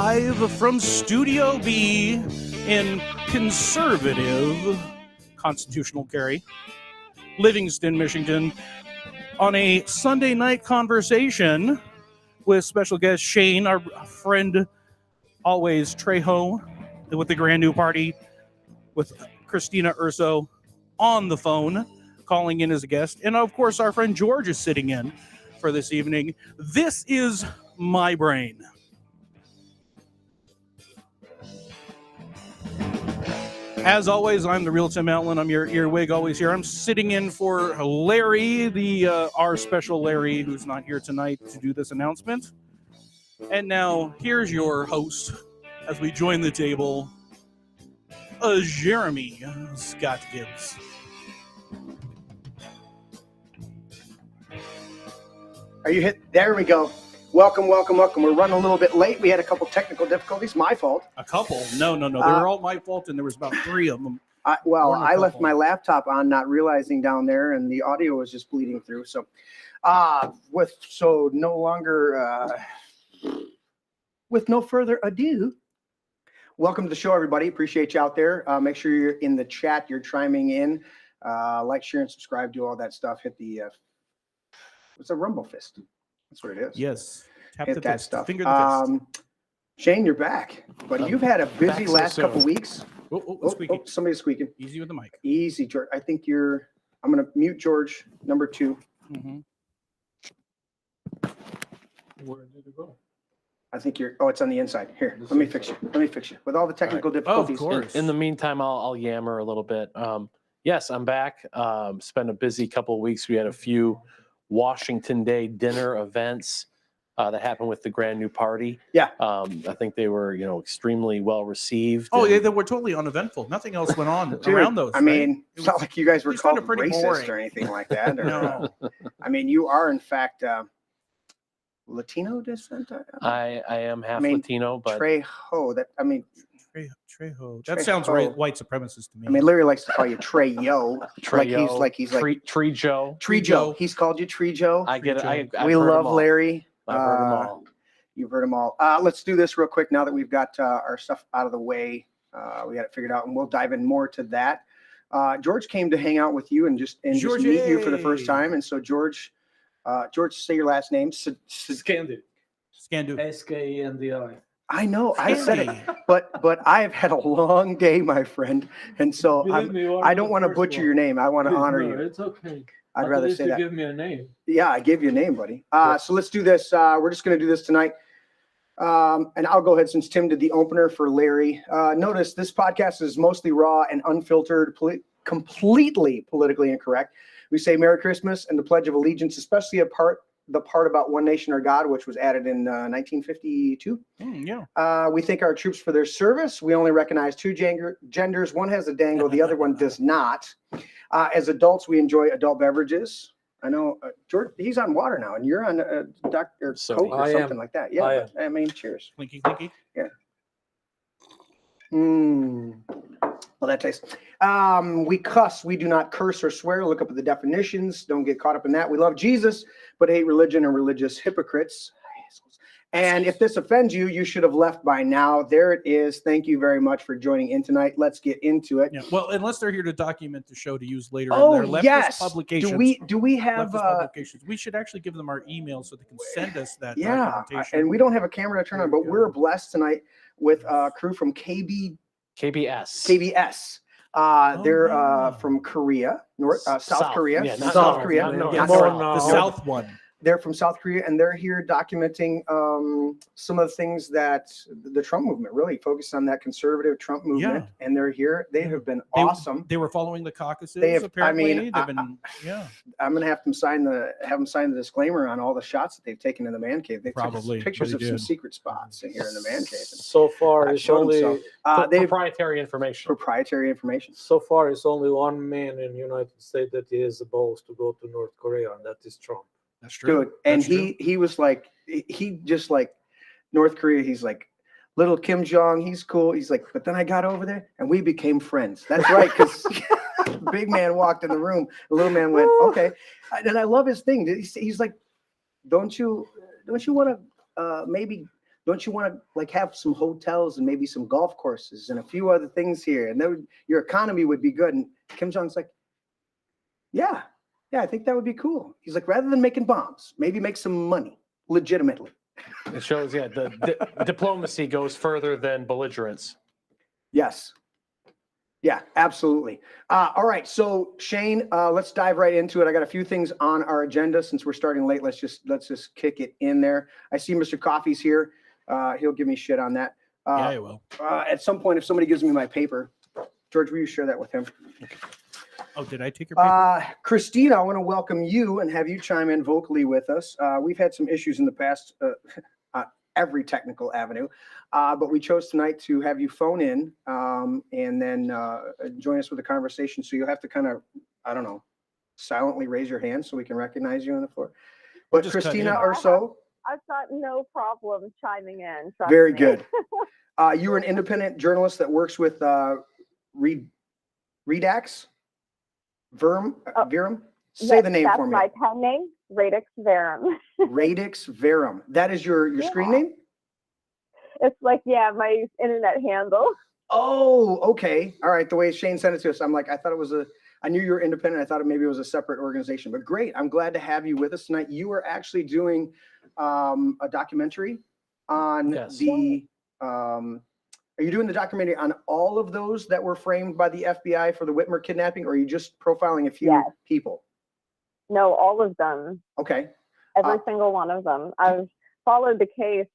live from Studio B in conservative constitutional carry, Livingston, Michigan, on a Sunday night conversation with special guest Shane, our friend, always Trejo, with the Grand New Party, with Christina Urso on the phone, calling in as a guest. And of course, our friend George is sitting in for this evening. This is My Brain. As always, I'm the real Tim Outland. I'm your earwig always here. I'm sitting in for Larry, our special Larry, who's not here tonight to do this announcement. And now, here's your host, as we join the table, Jeremy Scott Gibbs. Are you hit? There we go. Welcome. We're running a little bit late. We had a couple technical difficulties. My fault. A couple? No. They were all my fault, and there was about 3 of them. I left my laptop on, not realizing down there, and the audio was just bleeding through. So, with no further ado, welcome to the show, everybody. Appreciate you out there. Make sure you're in the chat. You're chiming in. Like, share, and subscribe. Do all that stuff. Hit the it's a rumble fist. That's what it is. Yes. Hit that stuff. Finger the fist. Shane, you're back. But you've had a busy last couple weeks. Squeaking. Somebody's squeaking. Easy with the mic. Easy, George. I think I'm going to mute George, number 2. Mm-hmm. Where did it go? I think it's on the inside. Here, let me fix you. With all the technical difficulties. Oh, of course. In the meantime, I'll yammer a little bit. Yes, I'm back. Spent a busy couple of weeks. We had a few Washington Day dinner events that happened with the Grand New Party. Yeah. I think they were, extremely well received. Oh, yeah, they were totally uneventful. Nothing else went on Dude, around those. I mean, it's not like you guys were called pretty racist boring. or anything like that. No. I mean, you are, in fact, Latino descent? I am half Latino, but Trejo. Trejo. That sounds right, white supremacist to me. I mean, Larry likes to call you Trejo. He's like Trejo. Trejo. He's called you Trejo. I get it. We love Larry. I've heard them all. You've heard them all. Let's do this real quick now that we've got our stuff out of the way. We got it figured out, and we'll dive in more to that. George came to hang out with you and just meet you for the first time. And so, George, say your last name. Scandu. S-K-E-N-D-I. I know, I said it, but I've had a long day, my friend, and so I don't want to butcher your name. I want to honor you. It's okay. I'd rather say that. Give me a name. Yeah, I gave you a name, buddy. So let's do this. We're just going to do this tonight. And I'll go ahead since Tim did the opener for Larry. Notice this podcast is mostly raw and unfiltered, completely politically incorrect. We say Merry Christmas and the Pledge of Allegiance, especially the part about one nation or God, which was added in 1952. We thank our troops for their service. We only recognize 2 genders. One has a dangle, the other one does not. As adults, we enjoy adult beverages. I know, George, he's on water now, and you're on Coke or something like that. Yeah, I mean, cheers. Clinky, clinky. Yeah. Well, that tastes. We cuss. We do not curse or swear. Look up at the definitions. Don't get caught up in that. We love Jesus, but hate religion and religious hypocrites. And if this offends you, you should have left by now. There it is. Thank you very much for joining in tonight. Let's get into it. Yeah. Well, unless they're here to document the show to use later in their leftist publications. Do we have publications? We should actually give them our email so they can send us that documentation. And we don't have a camera to turn on, but we're blessed tonight with a crew from KBS. They're from Korea, South Korea. Yeah, South Korea. The South one. They're from South Korea, and they're here documenting some of the things that the Trump movement really focused on, that conservative Trump movement. Yeah. And they're here. They have been awesome. They were following the caucuses. Apparently, I'm going to have them sign the disclaimer on all the shots that they've taken in the man cave. They probably took pictures of some secret spots in here in the man cave. So far, it's only proprietary information. So far, it's only one man in the United States that he has the balls to go to North Korea, and that is Trump. That's true. Dude, and he was like, he just like North Korea. He's like, little Kim Jong. He's cool. He's like, but then I got over there and we became friends. That's right, because big man walked in the room. The little man went, okay. And I love his thing. He's like, don't you want to maybe don't you want to like have some hotels and maybe some golf courses and a few other things here? And then your economy would be good. And Kim Jong's like, yeah, I think that would be cool. He's like, rather than making bombs, maybe make some money legitimately. It shows, the diplomacy goes further than belligerence. Yes. Yeah, absolutely. All right. So Shane, let's dive right into it. I got a few things on our agenda since we're starting late. Let's just kick it in there. I see Mr. Coffee's here. He'll give me shit on that. Yeah, he will. At some point, if somebody gives me my paper, George, will you share that with him? Oh, did I take your paper? Christina, I want to welcome you and have you chime in vocally with us. We've had some issues in the past, every technical avenue, but we chose tonight to have you phone in and then join us with a conversation. So you'll have to kind of, I don't know, silently raise your hand so we can recognize you on the floor. But Christina Urso. I've got no problem chiming in. Very good. You were an independent journalist that works with Redax? Verum? Say yes, the name for me. That's my pen name, Radix Verum. Radix Verum. That is your screen name? It's like, my internet handle. Oh, okay. All right. The way Shane sent it to us, I'm like, I knew you were independent. I thought maybe it was a separate organization, but great. I'm glad to have you with us tonight. You were actually doing a documentary on are you doing the documentary on all of those that were framed by the FBI for the Whitmer kidnapping, or are you just profiling a few people? No, all of them. Okay. Every single one of them. I've followed the case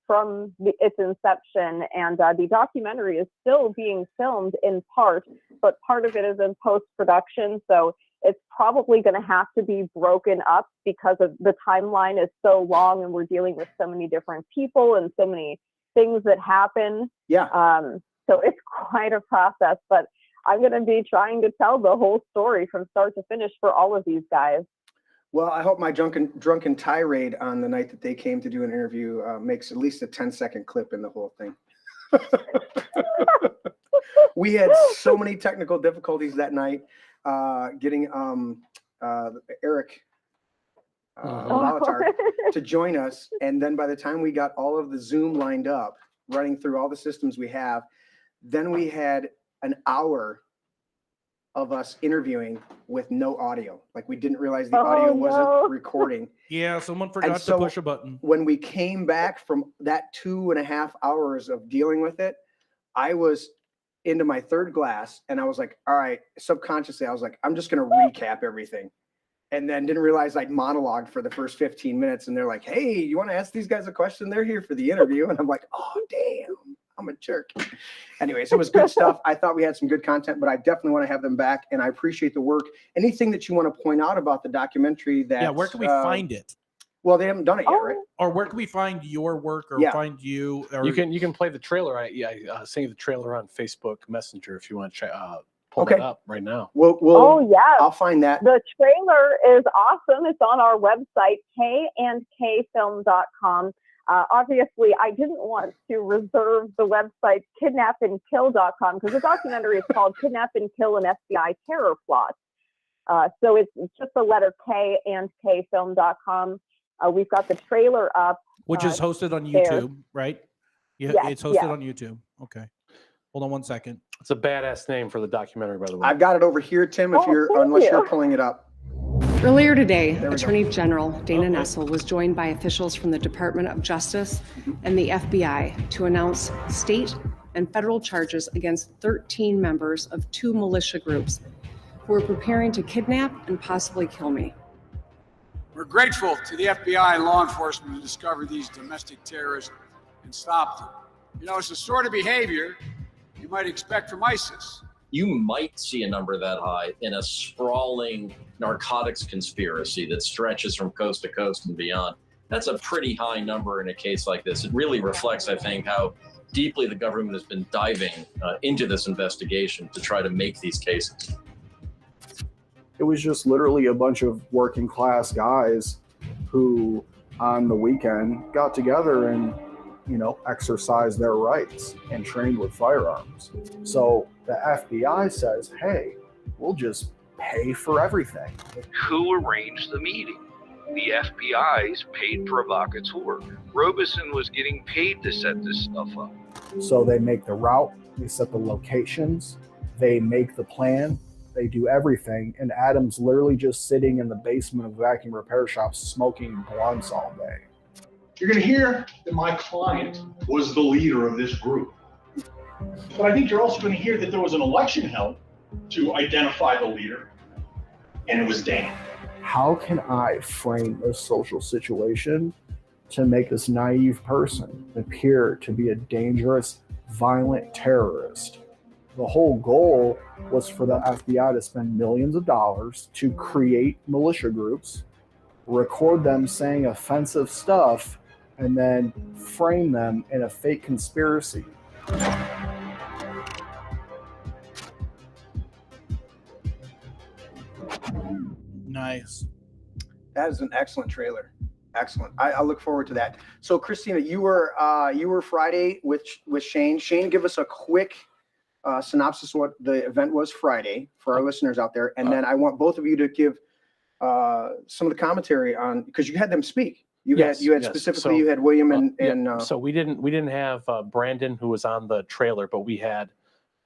from its inception, and the documentary is still being filmed in part, but part of it is in post-production, so it's probably going to have to be broken up because of the timeline is so long and we're dealing with so many different people and so many things that happen. Yeah. So it's quite a process, but I'm going to be trying to tell the whole story from start to finish for all of these guys. Well, I hope my drunken tirade on the night that they came to do an interview makes at least a 10-second clip in the whole thing. We had so many technical difficulties that night getting Eric Volatar to join us. And then by the time we got all of the Zoom lined up, running through all the systems we have, then we had an hour of us interviewing with no audio. Like we didn't realize the audio wasn't recording. Yeah, someone forgot to push a button. When we came back from that 2.5 hours of dealing with it, I was into my third glass and I was like, all right, subconsciously, I was like, I'm just going to recap everything. And then didn't realize I'd monologued for the first 15 minutes. And they're like, hey, you want to ask these guys a question? They're here for the interview. And I'm like, oh, damn, I'm a jerk. Anyways, it was good stuff. I thought we had some good content, but I definitely want to have them back. And I appreciate the work. Anything that you want to point out about the documentary that... Yeah, where can we find it? Well, they haven't done it yet, right? Or where can we find your work or find you? Or... You can play the trailer. I sent you the trailer on Facebook Messenger if you want to pull it up right now. We'll I'll find that. The trailer is awesome. It's on our website, kandkfilm.com. Obviously, I didn't want to reserve the website kidnapandkill.com because the documentary is called Kidnap and Kill an FBI Terror Plot. So it's just the letter kandkfilm.com. We've got the trailer up. Which is hosted on YouTube, right? Yeah, it's hosted on YouTube. Okay. Hold on 1 second. It's a badass name for the documentary, by the way. I've got it over here, Tim, unless you're pulling it up. Earlier today, Attorney General Dana Nessel was joined by officials from the Department of Justice and the FBI to announce state and federal charges against 13 members of 2 militia groups who were preparing to kidnap and possibly kill me. We're grateful to the FBI and law enforcement who discovered these domestic terrorists and stopped them. You know, it's the sort of behavior you might expect from ISIS. You might see a number that high in a sprawling narcotics conspiracy that stretches from coast to coast and beyond. That's a pretty high number in a case like this. It really reflects, I think, how deeply the government has been diving into this investigation to try to make these cases. It was just literally a bunch of working class guys who on the weekend got together and, you know, exercised their rights and trained with firearms. So the FBI says, hey, we'll just pay for everything. Who arranged the meeting? The FBI's paid provocateur. Robeson was getting paid to set this stuff up. So they make the route, they set the locations, they make the plan, they do everything, and Adam's literally just sitting in the basement of a vacuum repair shop smoking blunts all day. You're going to hear that my client was the leader of this group. But I think you're also going to hear that there was an election held to identify the leader, and it was Dan. How can I frame a social situation to make this naive person appear to be a dangerous, violent terrorist? The whole goal was for the FBI to spend millions of dollars to create militia groups, record them saying offensive stuff, and then frame them in a fake conspiracy. Nice. That is an excellent trailer. Excellent. I look forward to that. So, Christina, you were Friday with Shane. Shane, give us a quick synopsis of what the event was Friday for our listeners out there, and then I want both of you to give some of the commentary on, because you had them speak. You had specifically, so, you had William and so we didn't have Brandon, who was on the trailer, but we had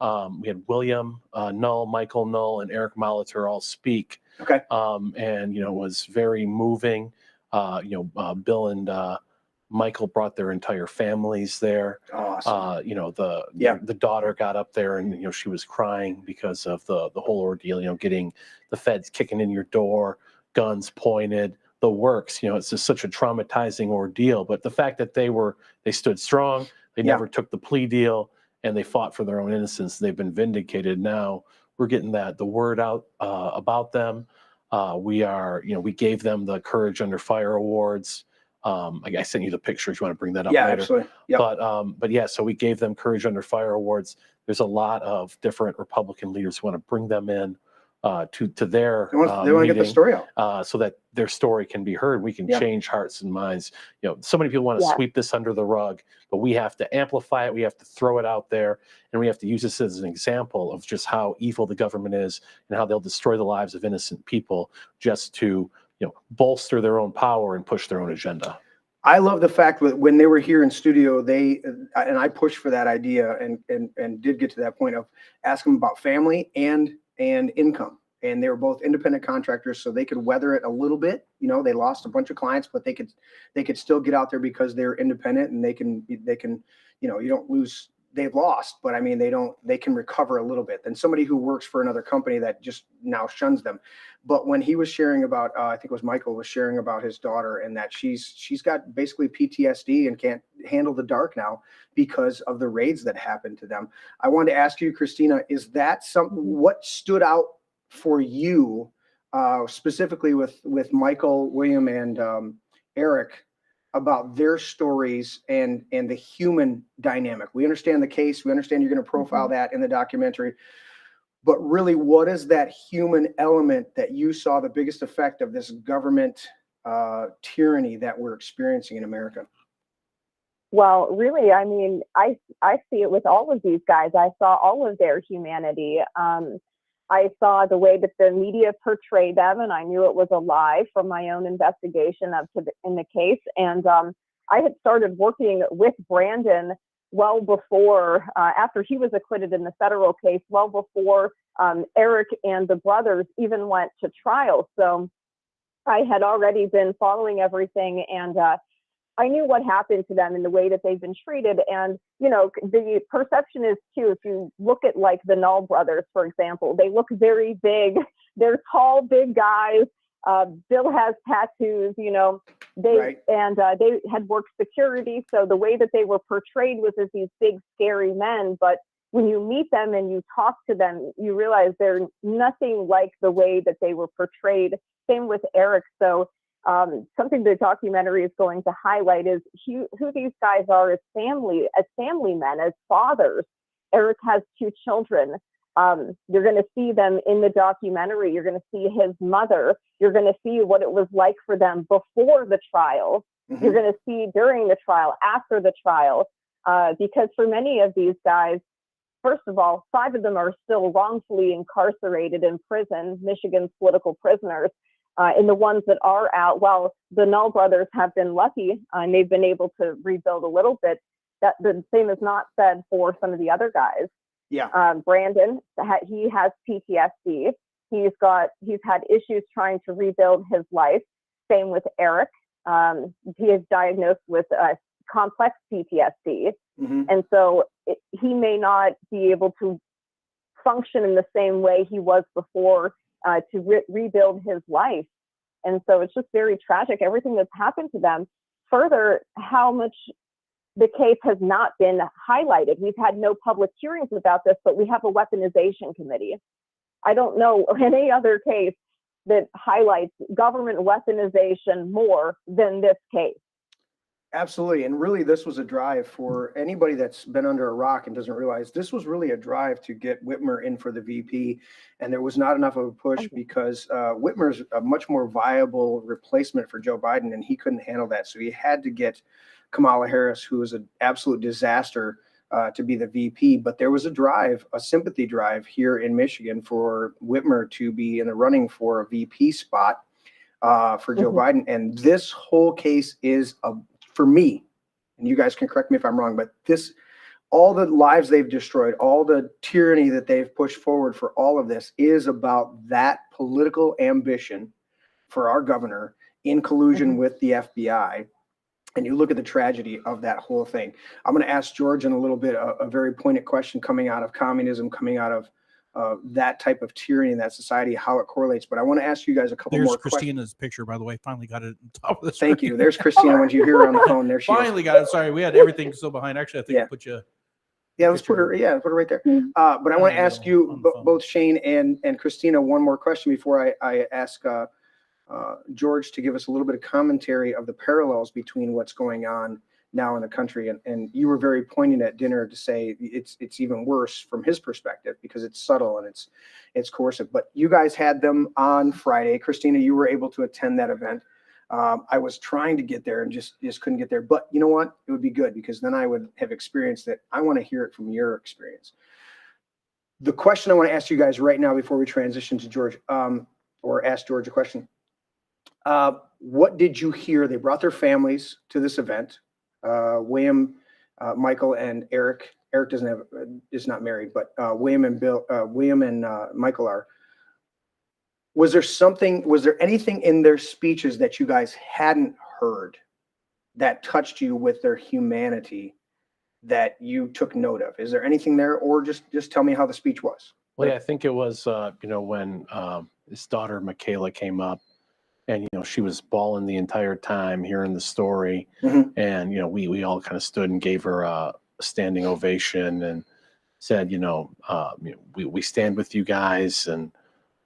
William Null, Michael Null, and Eric Molitor all speak. Okay. And it was very moving. Bill and Michael brought their entire families there. Awesome. The daughter got up there and she was crying because of the whole ordeal. Getting the feds kicking in your door, guns pointed, the works. It's just such a traumatizing ordeal. But the fact that they stood strong, they never took the plea deal, and they fought for their own innocence. They've been vindicated. Now we're getting the word out about them. We gave them the Courage Under Fire awards. I sent you the pictures. You want to bring that up later? Absolutely. Yep. But yeah, so we gave them Courage Under Fire awards. There's a lot of different Republican leaders who want to bring them in to their they want to get the story out so that their story can be heard. We can change hearts and minds. So many people want to sweep this under the rug, but we have to amplify it. We have to throw it out there, and we have to use this as an example of just how evil the government is and how they'll destroy the lives of innocent people just to bolster their own power and push their own agenda. I love the fact that when they were here in studio, I pushed for that idea and did get to that point of asking them about family and income. And they were both independent contractors, so they could weather it a little bit. They lost a bunch of clients, but they could still get out there because they're independent, and they can you don't lose. They've lost, but I mean, they can recover a little bit than somebody who works for another company that just now shuns them. But when he was sharing about, I think it was Michael was sharing about his daughter, and that she's got basically PTSD and can't handle the dark now because of the raids that happened to them. I wanted to ask you, Christina, is that what stood out for you specifically with Michael, William, and Eric, about their stories and the human dynamic? We understand the case. We understand you're going to profile that in the documentary. But really, what is that human element that you saw the biggest effect of this government tyranny that we're experiencing in America? Well, really, I mean, I see it with all of these guys. I saw all of their humanity. I saw the way that the media portrayed them, and I knew it was a lie from my own investigation in the case. And I had started working with Brandon well before, after he was acquitted in the federal case, well before Eric and the brothers even went to trial. So I had already been following everything, and I knew what happened to them and the way that they've been treated. And, the perception is too, if you look at like the Null brothers, for example, they look very big. They're tall, big guys. Bill has tattoos, they had worked security. So the way that they were portrayed was as these big, scary men. But when you meet them and you talk to them, you realize they're nothing like the way that they were portrayed. Same with Eric. So something the documentary is going to highlight is who these guys are as family men, as fathers. Eric has 2 children. You're going to see them in the documentary. You're going to see his mother. You're going to see what it was like for them before the trial. Mm-hmm. You're going to see during the trial, after the trial, because for many of these guys, first of all, 5 of them are still wrongfully incarcerated in prison, Michigan's political prisoners. And the ones that are out, well, the Null brothers have been lucky and they've been able to rebuild a little bit. That the same is not said for some of the other guys. Yeah. Brandon, he has PTSD. He's had issues trying to rebuild his life. Same with Eric. He is diagnosed with complex PTSD. Mm-hmm. And so he may not be able to function in the same way he was before to rebuild his life. And so it's just very tragic, everything that's happened to them. Further, how much the case has not been highlighted. We've had no public hearings about this, but we have a weaponization committee. I don't know any other case that highlights government weaponization more than this case. Absolutely. And really, this was a drive for anybody that's been under a rock and doesn't realize this was really a drive to get Whitmer in for the VP. And there was not enough of a push because Whitmer's a much more viable replacement for Joe Biden, and he couldn't handle that. So he had to get Kamala Harris, who was an absolute disaster, to be the VP. But there was a drive, a sympathy drive here in Michigan for Whitmer to be in the running for a VP spot for Joe Biden. And this whole case is for me, and you guys can correct me if I'm wrong, but all the lives they've destroyed, all the tyranny that they've pushed forward for all of this is about that political ambition for our governor in collusion with the FBI. And you look at the tragedy of that whole thing. I'm going to ask George in a little bit a very pointed question coming out of communism, coming out of that type of tyranny in that society, how it correlates. But I want to ask you guys a couple more questions. There's Christina's picture, by the way. Finally got it on top of the Thank screen. you. There's Christina. When you hear her on the phone, there she Finally is. got it. Sorry, we had everything so behind. Actually, I think I put you. Yeah, let's put her. Yeah, put her right there. But I want to ask you both, Shane and Christina, one more question before I ask George to give us a little bit of commentary of the parallels between what's going on now in the country. And you were very poignant at dinner to say it's even worse from his perspective because it's subtle and it's coercive. But you guys had them on Friday. Christina, you were able to attend that event. I was trying to get there and just couldn't get there. But you know what? It would be good because then I would have experienced it. I want to hear it from your experience. The question I want to ask you guys right now before we transition to George, or ask George a question. What did you hear? They brought their families to this event. William, Michael, and Eric. Eric is not married, but William and Michael are. Was there anything in their speeches that you guys hadn't heard that touched you with their humanity that you took note of? Is there anything there, or just tell me how the speech was? Well, yeah, I think it was, when his daughter Michaela came up, and she was bawling the entire time hearing the story, and we all kind of stood and gave her a standing ovation and said, we stand with you guys, and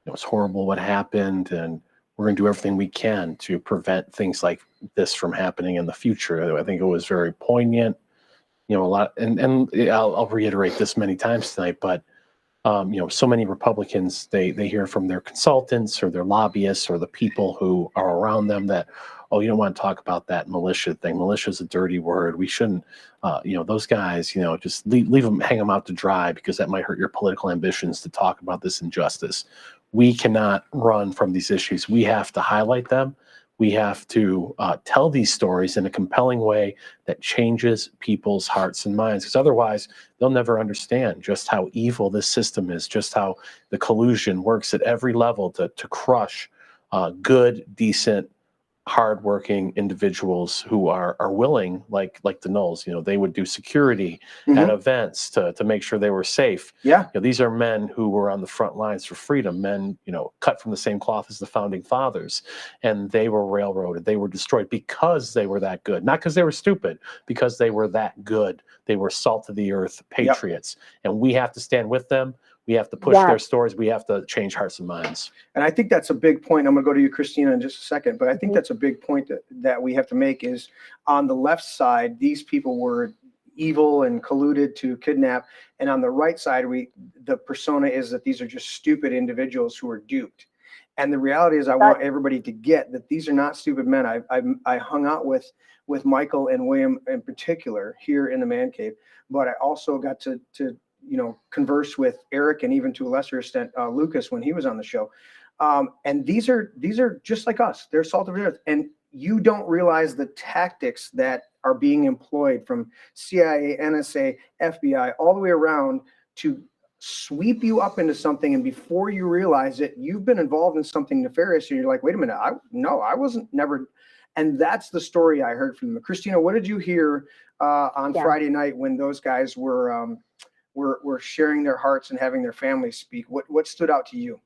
it's horrible what happened, and we're going to do everything we can to prevent things like this from happening in the future. I think it was very poignant, a lot, and I'll reiterate this many times tonight, but so many Republicans, they hear from their consultants or their lobbyists or the people who are around them that, oh, you don't want to talk about that militia thing. Militia is a dirty word. We shouldn't, those guys, just leave them, hang them out to dry because that might hurt your political ambitions to talk about this injustice. We cannot run from these issues. We have to highlight them. We have to tell these stories in a compelling way that changes people's hearts and minds, because otherwise they'll never understand just how evil this system is, just how the collusion works at every level to crush good, decent, hardworking individuals who are willing, like the Knowles. They would do security at events to make sure they were safe. Yeah. These are men who were on the front lines for freedom, men, cut from the same cloth as the founding fathers, and they were railroaded. They were destroyed because they were that good, not because they were stupid, because they were that good. They were salt of the earth patriots, and we have to stand with them. We have to push their stories. We have to change hearts and minds. And I think that's a big point. I'm going to go to you, Christina, in just a second. But I think that's a big point that we have to make is on the left side, these people were evil and colluded to kidnap. And on the right side, the persona is that these are just stupid individuals who are duped. And the reality is I want everybody to get that these are not stupid men. I hung out with Michael and William in particular here in the man cave, but I also got to conversed with Eric and even to a lesser extent Lucas when he was on the show. And these are just like us. They're salt of the earth, and you don't realize the tactics that are being employed from CIA, NSA, FBI, all the way around to sweep you up into something. And before you realize it, you've been involved in something nefarious. And you're like, wait a minute, I wasn't never. And that's the story I heard from them. Christina, what did you hear on Friday night when those guys were sharing their hearts and having their families speak? What stood out to you?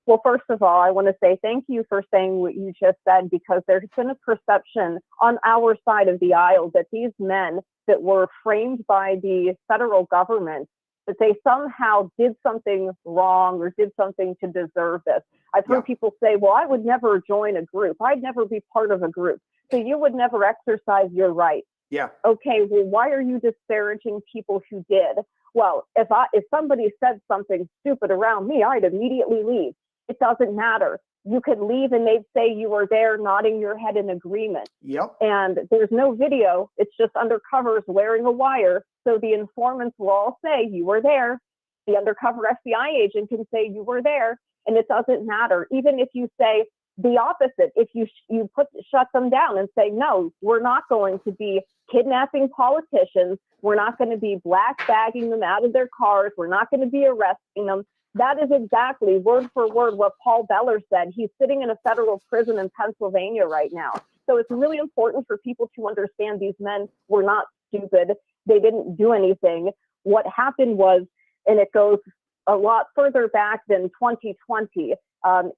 Well, first of all, I want to say thank you for saying what you just said, because there's been a perception on our side of the aisle that these men that were framed by the federal government, that they somehow did something wrong or did something to deserve this. I've heard people say, well, I would never join a group. I'd never be part of a group. So you would never exercise your right. Yeah. Okay, well, why are you disparaging people who did? Well, if somebody said something stupid around me, I'd immediately leave. It doesn't matter. You could leave and they'd say you were there nodding your head in agreement. Yep. And there's no video. It's just undercovers wearing a wire. So the informants will all say you were there. The undercover FBI agent can say you were there. And it doesn't matter. Even if you say the opposite, if you shut them down and say, no, we're not going to be kidnapping politicians. We're not going to be black bagging them out of their cars. We're not going to be arresting them. That is exactly word for word what Paul Beller said. He's sitting in a federal prison in Pennsylvania right now. So it's really important for people to understand these men were not stupid. They didn't do anything. What happened was, and it goes a lot further back than 2020.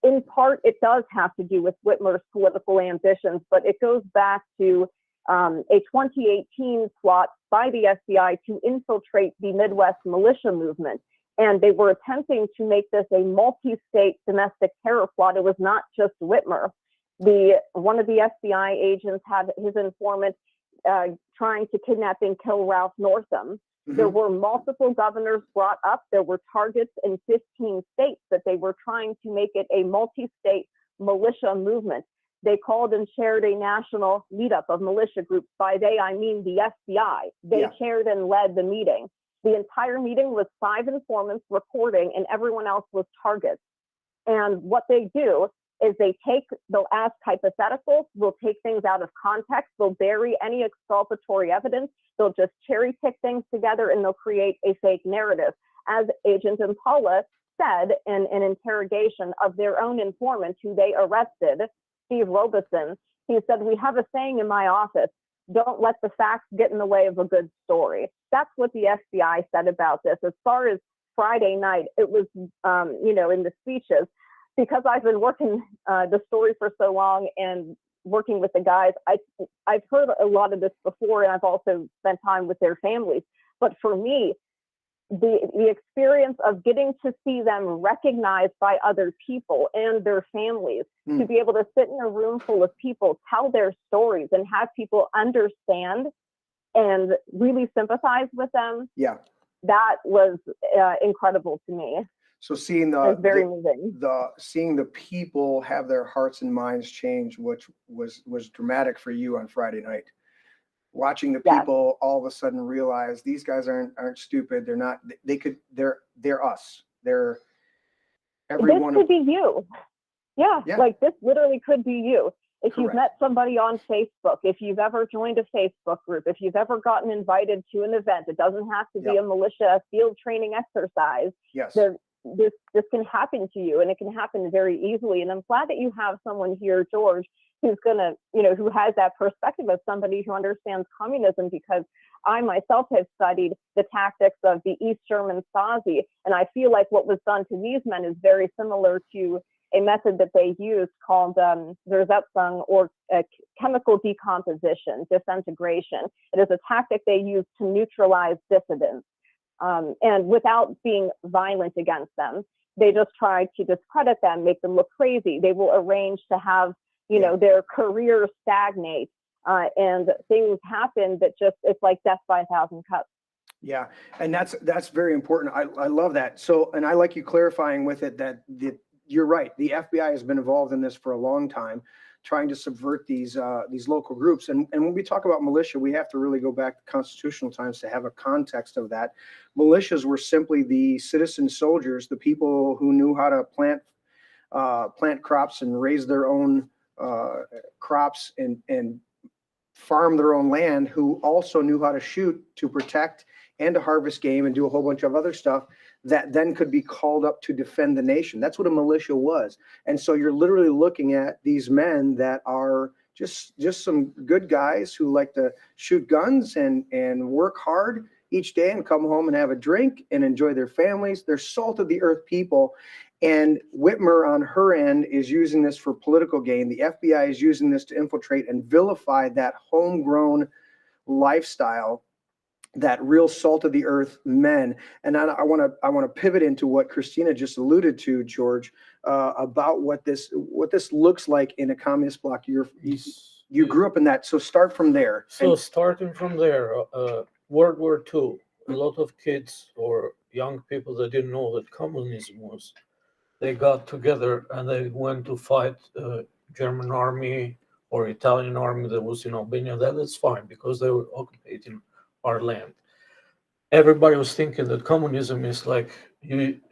In part, it does have to do with Whitmer's political ambitions, but it goes back to a 2018 plot by the FBI to infiltrate the Midwest militia movement. And they were attempting to make this a multi-state domestic terror plot. It was not just Whitmer. One of the FBI agents had his informant trying to kidnap and kill Ralph Northam. Mm-hmm. There were multiple governors brought up. There were targets in 15 states that they were trying to make it a multi-state militia movement. They called and chaired a national meetup of militia groups. By they, I mean the FBI. They chaired and led the meeting. The entire meeting was 5 informants recording, and everyone else was targets. And what they do is they'll ask hypotheticals, they'll take things out of context, they'll bury any exculpatory evidence, they'll just cherry pick things together, and they'll create a fake narrative. As Agent Impala said in an interrogation of their own informant who they arrested, Steve Robeson, he said, "We have a saying in my office, don't let the facts get in the way of a good story." That's what the FBI said about this. As far as Friday night, it was, in the speeches, because I've been working the story for so long and working with the guys, I've heard a lot of this before, and I've also spent time with their families. But for me, the experience of getting to see them recognized by other people and their families, to be able to sit in a room full of people, tell their stories, and have people understand and really sympathize with them. Yeah, that was incredible to me. So seeing seeing the people have their hearts and minds change, which was dramatic for you on Friday night. Watching the people all of a sudden realize these guys aren't stupid. They're not. They're us. They're everyone. This could be you. Yeah, like this literally could be you. If you've met somebody on Facebook, if you've ever joined a Facebook group, if you've ever gotten invited to an event, it doesn't have to be a militia field training exercise. Yes. This can happen to you, and it can happen very easily. And I'm glad that you have someone here, George, who's gonna, who has that perspective of somebody who understands communism, because I myself have studied the tactics of the East German Stasi, and I feel like what was done to these men is very similar to a method that they used called Versetzung, or chemical decomposition, disintegration. It is a tactic they use to neutralize dissidents. And without being violent against them, they just try to discredit them, make them look crazy. They will arrange to have, their career stagnate, and things happen that it's like death by 1,000 cuts. Yeah, and that's very important. I love that. So, and I like you clarifying with it that you're right. The FBI has been involved in this for a long time trying to subvert these local groups. And when we talk about militia, we have to really go back to constitutional times to have a context of that. Militias were simply the citizen soldiers, the people who knew how to plant crops and raise their own crops and farm their own land, who also knew how to shoot, to protect, and to harvest game and do a whole bunch of other stuff that then could be called up to defend the nation. That's what a militia was. And so you're literally looking at these men that are just some good guys who like to shoot guns and work hard each day and come home and have a drink and enjoy their families. They're salt of the earth people. And Whitmer on her end is using this for political gain. The FBI is using this to infiltrate and vilify that homegrown lifestyle, that real salt of the earth men. And I want to pivot into what Christina just alluded to, George, about what this looks like in a communist bloc. You grew up in that, so start from there. So starting from there, World War II, a lot of kids or young people that didn't know that communism was, they got together and they went to fight German army or Italian army that was in Albania. That's fine because they were occupying our land. Everybody was thinking that communism is like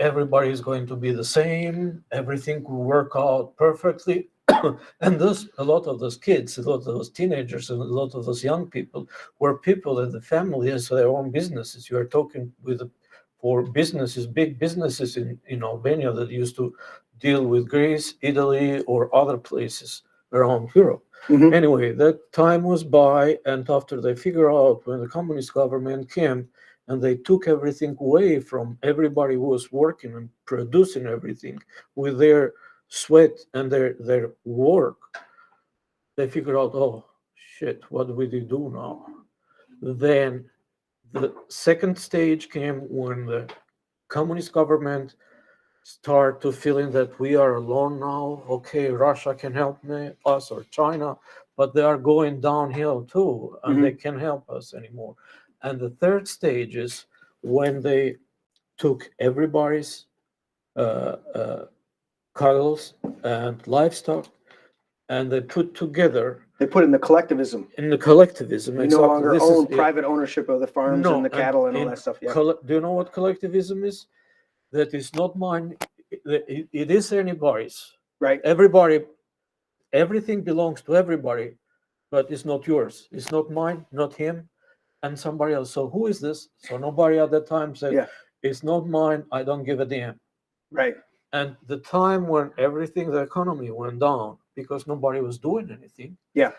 everybody is going to be the same, everything will work out perfectly. And a lot of those kids, a lot of those teenagers, and a lot of those young people were people that the family has their own businesses. You are talking for businesses, big businesses in Albania that used to deal with Greece, Italy, or other places around Europe. Mm-hmm. Anyway, that time was by, and after they figure out when the communist government came and they took everything away from everybody who was working and producing everything with their sweat and their work, they figured out, oh shit, what do we do now? Then the second stage came when the communist government start to feeling that we are alone now. Okay, Russia can help us or China, but they are going downhill too, and they can't help us anymore. And the third stage is when they took everybody's cuddles and livestock, and they put together. They put in the collectivism. In the collectivism, You exactly. no longer own private ownership of the farms and the cattle and all that stuff. Yeah. Do you know what collectivism is? That is not mine. It is anybody's. Right. Everybody, everything belongs to everybody, but it's not yours. It's not mine, not him, and somebody else. So who is this? So nobody at that time said, it's not mine, I don't give a damn. Right. And the time when everything, the economy went down because nobody was doing anything. Yeah.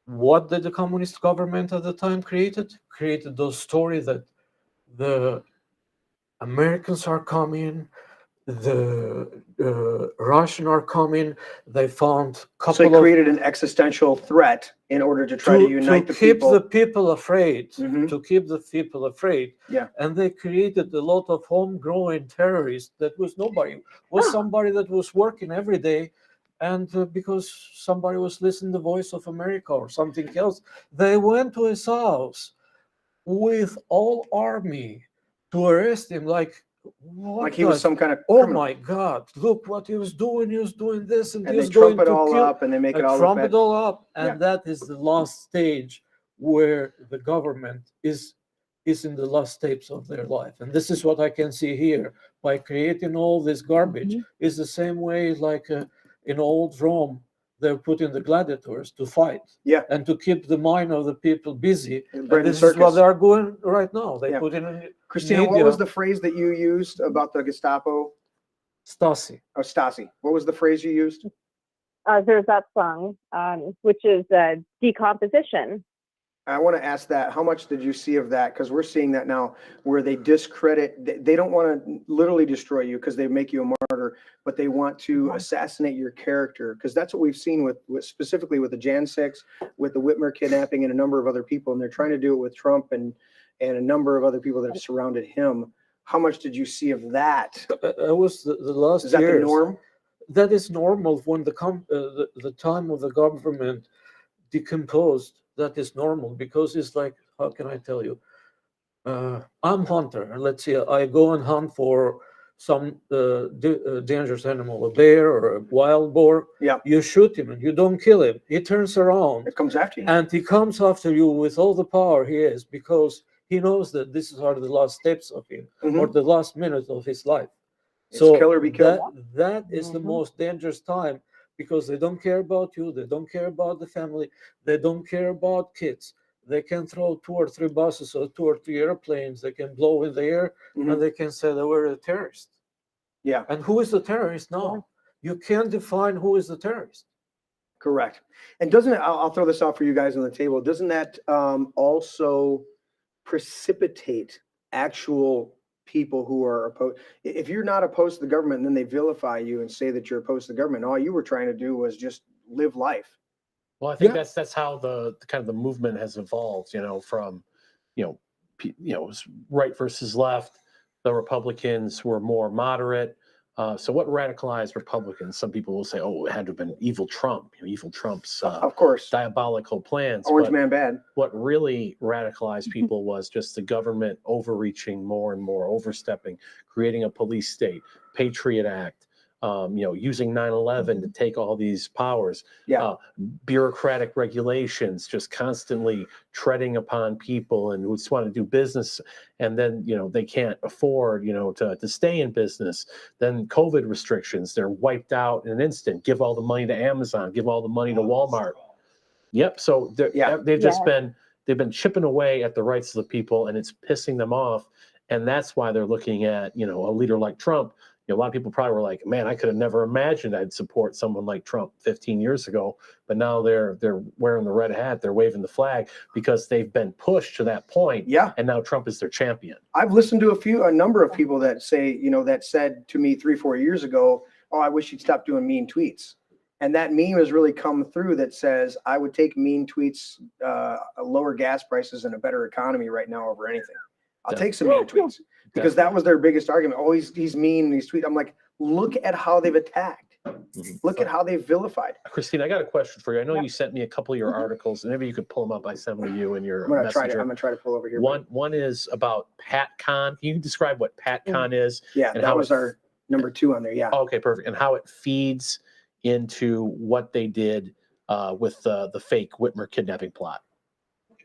What did the communist government at the time created? Created those stories that the Americans are coming, the Russian are coming. They found So they created an existential threat in order to try to unite the people. To keep the people afraid. Mhm. To keep the people afraid. Yeah. And they created a lot of homegrown terrorists that was nobody. Was somebody that was working every day. And because somebody was listening to the voice of America or something else, they went to his house with all army to arrest him. Like he was some kind of oh criminal. my God, look what he was doing. He was doing this and he And was they going trump it to all kill. up and they make it all look Trump bad. it all up. And Yeah. that is the last stage where the government is in the last steps of their life. And this is what I can see here. By creating all this garbage is the same way like in old Rome, they're putting the gladiators to fight and to keep the mind of the people busy. And this is what they are going right now. They put in Christina, media. what was the phrase that you used about the Gestapo? Stasi. Oh, Stasi. What was the phrase you used? There's that song, which is decomposition. I want to ask that. How much did you see of that? Because we're seeing that now where they discredit, they don't want to literally destroy you because they make you a martyr, but they want to assassinate your character. Because that's what we've seen with specifically with the Jan 6, with the Whitmer kidnapping and a number of other people. And they're trying to do it with Trump and a number of other people that have surrounded him. How much did you see of that? It was the last Is that years. the norm? That is normal when the time of the government decomposed. That is normal because it's like, how can I tell you? I'm hunter, and let's say I go and hunt for some dangerous animal, a bear or a wild boar, you shoot him and you don't kill him. He turns around. It comes after you. And he comes after you with all the power he has, because he knows that this are the last steps of him or the last minute of his life. It's so kill or be killed. that is the most dangerous time, because they don't care about you. They don't care about the family. They don't care about kids. They can throw 2 or 3 buses or 2 or 3 airplanes. They can blow in the air and they can say they were a terrorist. Yeah. And who is the terrorist now? You can't define who is the terrorist. Correct. And doesn't it, I'll throw this out for you guys on the table. Doesn't that also precipitate actual people who are opposed? If you're not opposed to the government and then they vilify you and say that you're opposed to the government, all you were trying to do was just live life. Well, I think that's how the kind of the movement has evolved, from, right versus left. The Republicans were more moderate. So what radicalized Republicans? Some people will say, oh, it had to have been evil Trump, evil Trump's of course diabolical plans. Orange man bad. What really radicalized people was just the government overreaching more and more, overstepping, creating a police state, Patriot Act, using 9/11 to take all these powers, bureaucratic regulations, just constantly treading upon people and who just want to do business. And then, they can't afford, to stay in business. Then COVID restrictions, they're wiped out in an instant. Give all the money to Amazon, give all the money to Walmart. Yep. So they've just they've been chipping away at the rights of the people, and it's pissing them off. And that's why they're looking at, a leader like Trump. A lot of people probably were like, man, I could have never imagined I'd support someone like Trump 15 years ago. But now they're wearing the red hat. They're waving the flag because they've been pushed to that point. Yeah. And now Trump is their champion. I've listened to a number of people that say, that said to me 3-4 years ago, oh, I wish you'd stop doing mean tweets. And that meme has really come through that says, I would take mean tweets, lower gas prices and a better economy right now over anything. I'll take some mean tweets. Because that was their biggest argument. Oh, he's mean, he's tweet. I'm like, look at how they've attacked. Look at how they've vilified. Christine, I got a question for you. I know you sent me a couple of your articles, and maybe you could pull them up. I sent them to you in your messenger. I'm gonna try to pull over here. One is about PATCON. Can you describe what PATCON is? Yeah, and that was our number 2 on there. Yeah. Okay, perfect. And how it feeds into what they did with the fake Whitmer kidnapping plot.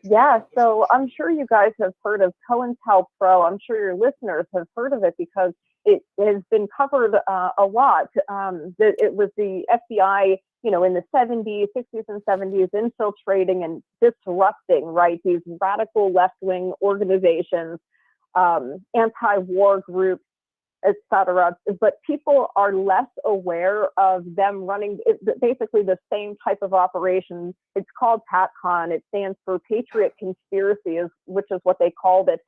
Yeah, so I'm sure you guys have heard of COINTELPRO. I'm sure your listeners have heard of it because it has been covered a lot. It was the FBI, in the 70s, 60s, and 70s, infiltrating and disrupting, right, these radical left-wing organizations, anti-war groups, etc. But people are less aware of them running basically the same type of operation. It's called PATCON. It stands for Patriot Conspiracy, which is what they called it.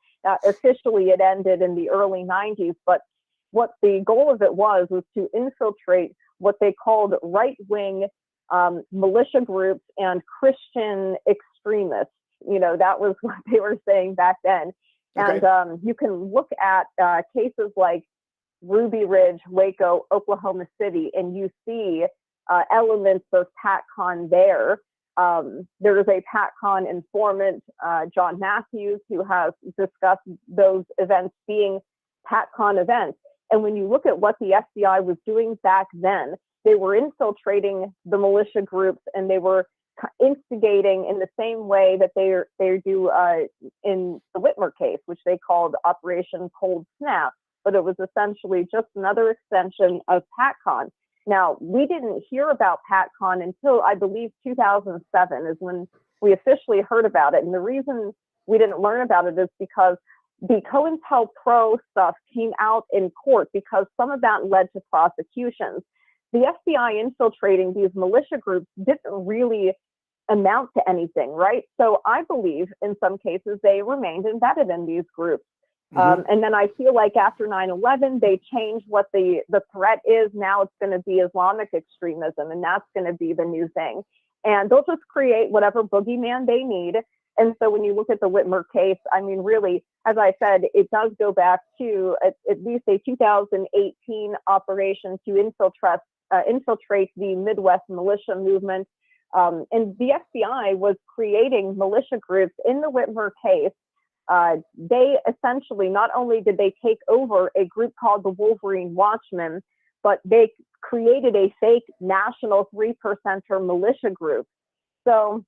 Officially, it ended in the early 90s. But what the goal of it was to infiltrate what they called right-wing militia groups and Christian extremists. That was what they were saying back then. Okay. And you can look at cases like Ruby Ridge, Waco, Oklahoma City, and you see elements of PATCON there. There is a PATCON informant, John Matthews, who has discussed those events being PATCON events. And when you look at what the FBI was doing back then, they were infiltrating the militia groups and they were instigating in the same way that they do in the Whitmer case, which they called Operation Cold Snap. But it was essentially just another extension of PATCON. Now, we didn't hear about PATCON until, I believe, 2007 is when we officially heard about it. And the reason we didn't learn about it is because the COINTELPRO stuff came out in court because some of that led to prosecutions. The FBI infiltrating these militia groups didn't really amount to anything, right? So I believe in some cases they remained embedded in these groups. And then I feel like after 9/11, they changed what the threat is. Now it's going to be Islamic extremism, and that's going to be the new thing. And they'll just create whatever boogeyman they need. And so when you look at the Whitmer case, I mean, really, as I said, it does go back to at least a 2018 operation to infiltrate the Midwest militia movement. And the FBI was creating militia groups in the Whitmer case they essentially, not only did they take over a group called the Wolverine Watchmen, but they created a fake national 3%er militia group. So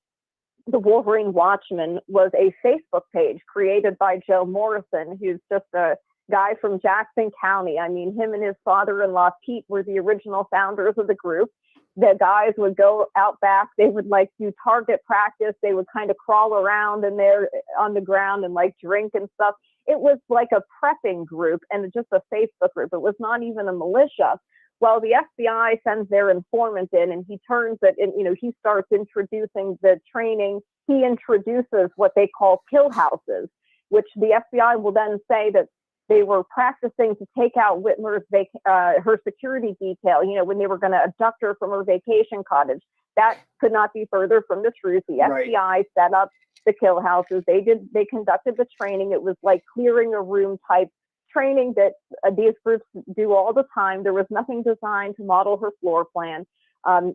the Wolverine Watchman was a Facebook page created by Joe Morrison, who's just a guy from Jackson County. I mean, him and his father-in-law, Pete, were the original founders of the group. The guys would go out back. They would like do target practice. They would kind of crawl around in there on the ground and like drink and stuff. It was like a prepping group and just a Facebook group. It was not even a militia. Well, the FBI sends their informant in, and he turns it, and he starts introducing the training. He introduces what they call kill houses, which the FBI will then say that they were practicing to take out Whitmer's her security detail. When they were going to abduct her from her vacation cottage. That could not be further from the truth. The FBI set up the kill houses. They conducted the training. It was like clearing a room type training that these groups do all the time. There was nothing designed to model her floor plan,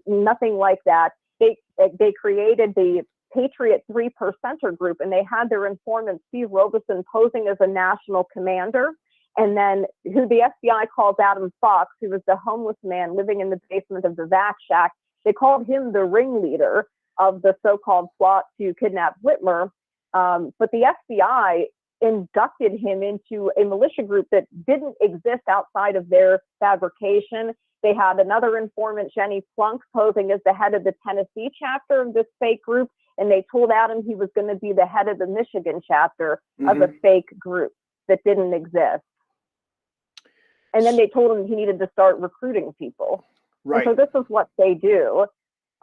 nothing like that. They created the Patriot 3%er group, and they had their informant Steve Robeson posing as a national commander, and then who the FBI calls Adam Fox, who was the homeless man living in the basement of the vac shack. They called him the ringleader of the so-called plot to kidnap Whitmer, but the FBI inducted him into a militia group that didn't exist outside of their fabrication. They had another informant, Jenny Plunk, posing as the head of the Tennessee chapter of this fake group, and they told Adam he was going to be the head of the Michigan chapter of a fake group that didn't exist. And then they told him he needed to start recruiting people. Right. And so this is what they do.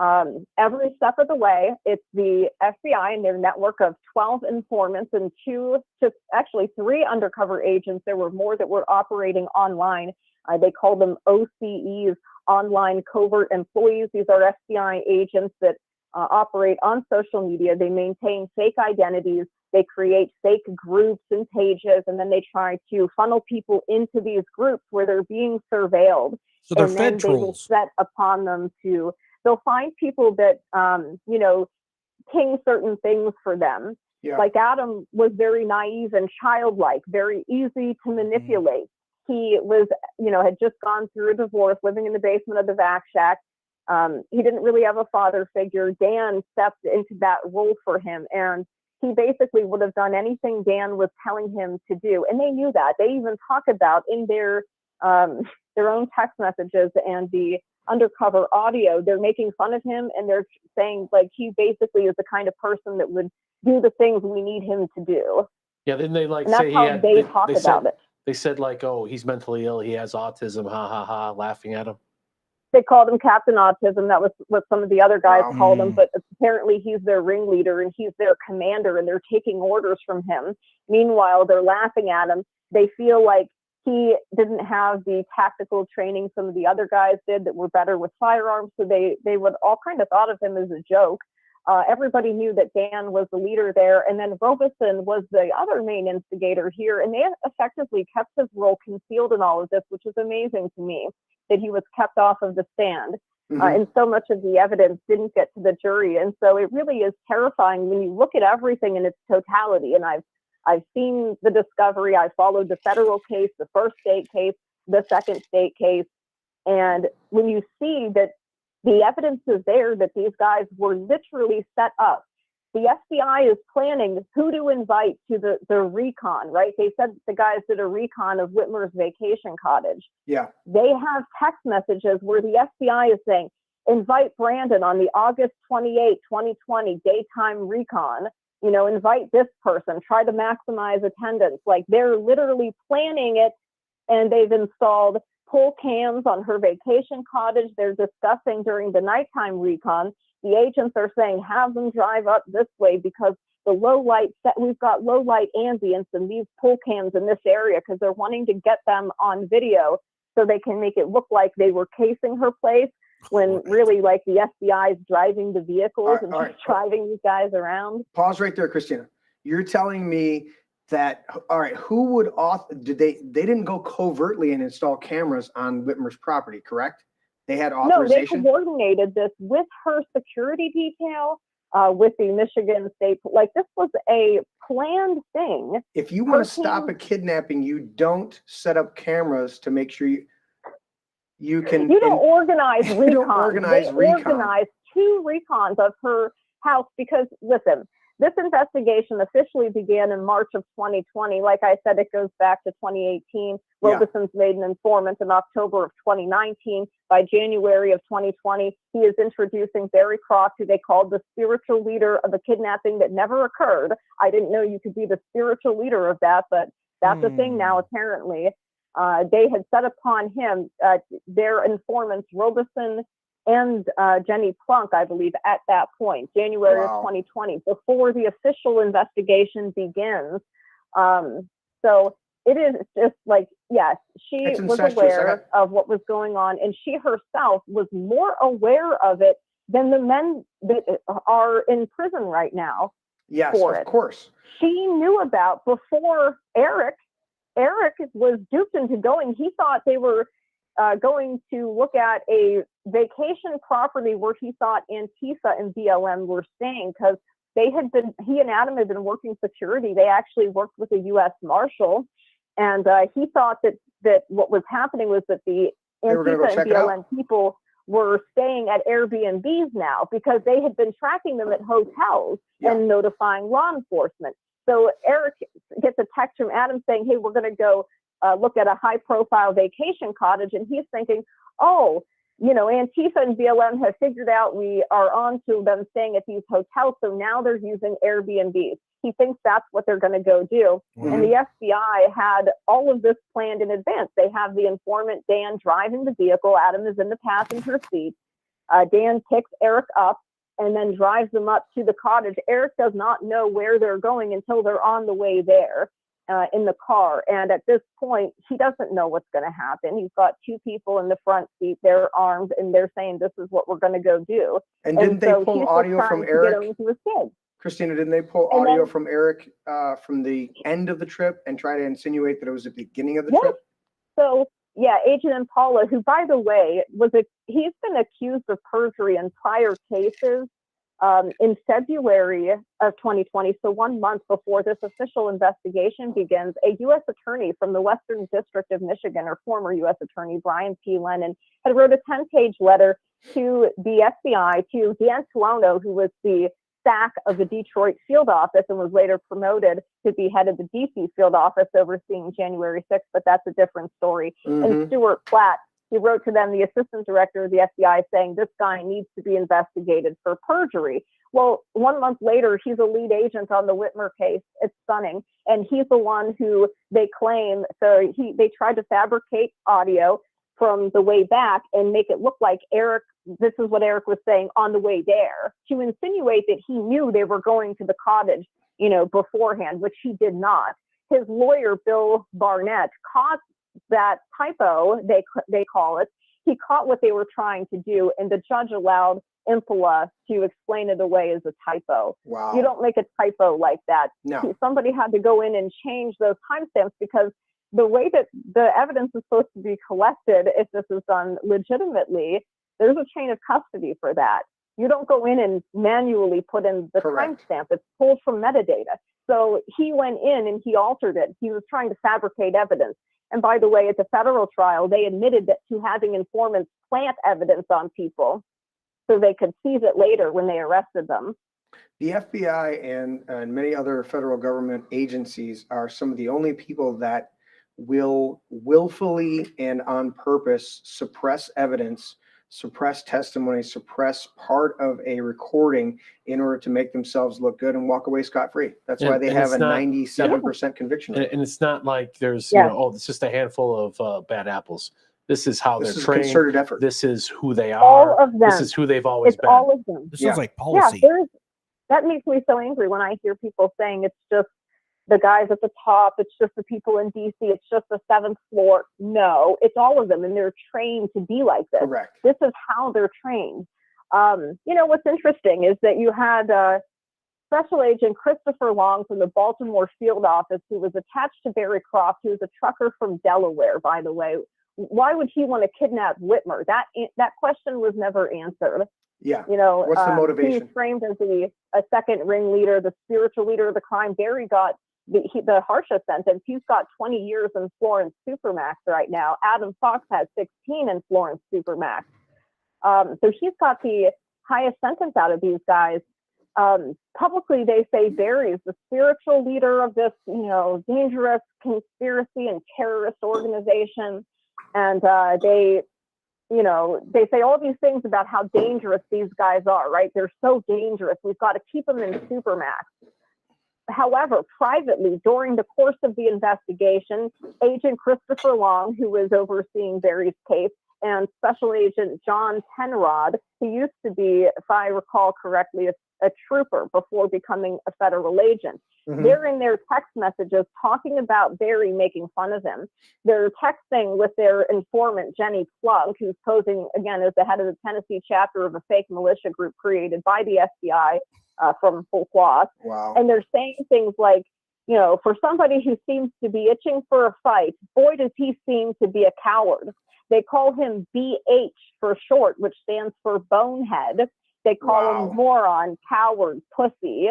Every step of the way, it's the FBI and their network of 12 informants and 3 undercover agents. There were more that were operating online. They call them OCEs, online covert employees. These are FBI agents that operate on social media. They maintain fake identities. They create fake groups and pages, and then they try to funnel people into these groups where they're being surveilled. So they're and fed then trolls. They will set upon them to. They'll find people that ping certain things for them. Yeah. Like Adam was very naive and childlike, very easy to manipulate. He was, had just gone through a divorce, living in the basement of the vac shack. He didn't really have a father figure. Dan stepped into that role for him, and he basically would have done anything Dan was telling him to do. And they knew that. They even talk about in their own text messages and the undercover audio, they're making fun of him, and they're saying like he basically is the kind of person that would do the things we need him to do. Yeah, then they like and that's say how they talk about it. They said like, oh, he's mentally ill, he has autism, ha ha ha, laughing at him. They called him Captain Autism. That was what some of the other guys called him, but apparently he's their ringleader and he's their commander, and they're taking orders from him. Meanwhile, they're laughing at him. They feel like he didn't have the tactical training some of the other guys did that were better with firearms, so they would all kind of thought of him as a joke. Everybody knew that Dan was the leader there, and then Robeson was the other main instigator here, and they effectively kept his role concealed in all of this, which is amazing to me, that he was kept off of the stand. And so much of the evidence didn't get to the jury, and so it really is terrifying when you look at everything in its totality. And I've seen the discovery. I followed the federal case, the first state case, the second state case. And when you see that the evidence is there that these guys were literally set up, the FBI is planning who to invite to the recon, right? They said the guys did a recon of Whitmer's vacation cottage. Yeah. They have text messages where the FBI is saying, invite Brandon on the August 28, 2020 daytime recon. Invite this person, try to maximize attendance. Like they're literally planning it, and they've installed pull cams on her vacation cottage. They're discussing during the nighttime recon. The agents are saying, have them drive up this way because the low light we've got low light ambience in these pull cams in this area, because they're wanting to get them on video so they can make it look like they were casing her place, when really like the FBI is driving the vehicles and driving these guys around. Pause right there, Christina. You're telling me that, all right, who would they didn't go covertly and install cameras on Whitmer's property, correct? They had authorization? No, they coordinated this with her security detail, with the Michigan State. Like this was a planned thing. If you want to 13 stop a kidnapping, you don't set up cameras to make sure you can. You don't organize recon. You don't organize recon. Organized 2 recons of her house because, listen, this investigation officially began in March of 2020. Like I said, it goes back to 2018. Robeson's made an informant in October of 2019. By January of 2020, he is introducing Barry Croft, who they called the spiritual leader of a kidnapping that never occurred. I didn't know you could be the spiritual leader of that, but that's a thing now, apparently. They had set upon him their informants, Robeson and Jenny Plunk, I believe, at that point, January of 2020, before the official investigation begins. So it is just like, yes, she was aware of what was going on, and she herself was more aware of it than the men that are in prison right now. Yes, of course. She knew about before Eric. Eric was duped into going. He thought they were going to look at a vacation property where he thought Antifa and BLM were staying because he and Adam had been working security. They actually worked with a U.S. Marshal, and he thought that what was happening was that the Antifa and BLM people were staying at Airbnbs now because they had been tracking them at hotels and notifying law enforcement. So Eric gets a text from Adam saying, hey, we're going to go look at a high-profile vacation cottage. And he's thinking, oh, Antifa and BLM have figured out we are on to them staying at these hotels. So now they're using Airbnbs. He thinks that's what they're going to go do. Mm-hmm. And the FBI had all of this planned in advance. They have the informant, Dan, driving the vehicle. Adam is in the passenger seat. Dan picks Eric up and then drives them up to the cottage. Eric does not know where they're going until they're on the way there in the car. And at this point, he doesn't know what's going to happen. He's got 2 people in the front seat, they're armed, and they're saying, this is what we're going to go do. And didn't they pull audio from Eric? Christina, didn't they pull audio from Eric from the end of the trip and try to insinuate that it was the beginning of the trip? So, Agent Impala, who, by the way, he's been accused of perjury in prior cases in February of 2020. So 1 month before this official investigation begins, a U.S. attorney from the Western District of Michigan, or former U.S. attorney Brian P. Lennon, had wrote a 10-page letter to the FBI, to Dan Tuono, who was the SAC of the Detroit field office and was later promoted to be head of the DC field office overseeing January 6th, but that's a different story. Mm-hmm. And Stuart Platt, he wrote to them, the assistant director of the FBI, saying this guy needs to be investigated for perjury. Well, 1 month later, he's a lead agent on the Whitmer case. It's stunning. And he's the one who they claim, they tried to fabricate audio from the way back and make it look like Eric, this is what Eric was saying on the way there, to insinuate that he knew they were going to the cottage, beforehand, which he did not. His lawyer, Bill Barnett, caught that typo, they call it. He caught what they were trying to do, and the judge allowed Impala to explain it away as a typo. Wow. You don't make a typo like that. No. Somebody had to go in and change those timestamps because the way that the evidence is supposed to be collected, if this is done legitimately, there's a chain of custody for that. You don't go in and manually put in the timestamp. It's pulled from metadata. So he went in and he altered it. He was trying to fabricate evidence. And by the way, at the federal trial, they admitted to having informants plant evidence on people so they could seize it later when they arrested them. The FBI and many other federal government agencies are some of the only people that will willfully and on purpose suppress evidence, suppress testimony, suppress part of a recording in order to make themselves look good and walk away scot-free. That's why they have a 97% conviction rate. And it's not like there's, it's just a handful of bad apples. This is how they're trained. Concerted effort. This is who they are. All of them. This is who they've always been. All of them. This sounds like policy. Yeah, that makes me so angry when I hear people saying it's just the guys at the top, it's just the people in DC, it's just the 7th floor. No, it's all of them, and they're trained to be like this. Correct. This is how they're trained. What's interesting is that you had Special Agent Christopher Long from the Baltimore field office, who was attached to Barry Croft, who was a trucker from Delaware, by the way. Why would he want to kidnap Whitmer? That question was never answered. Yeah. You know, What's the motivation? He's framed as a second ringleader, the spiritual leader of the crime. Barry got the harshest sentence. He's got 20 years in Florence Supermax right now. Adam Fox has 16 in Florence Supermax. So he's got the highest sentence out of these guys. Publicly, they say Barry is the spiritual leader of this, you know, dangerous conspiracy and terrorist organization. And they say all these things about how dangerous these guys are, right? They're so dangerous. We've got to keep them in Supermax. However, privately, during the course of the investigation, Agent Christopher Long, who was overseeing Barry's case, and Special Agent John Penrod, who used to be, if I recall correctly, a trooper before becoming a federal agent. Mm-hmm. They're in their text messages talking about Barry making fun of him. They're texting with their informant, Jenny Plug, who's posing, again, as the head of the Tennessee chapter of a fake militia group created by the FBI from full cloth. Wow. And they're saying things like, you know, for somebody who seems to be itching for a fight, boy, does he seem to be a coward. They call him BH for short, which stands for bonehead. They call him moron, coward, pussy.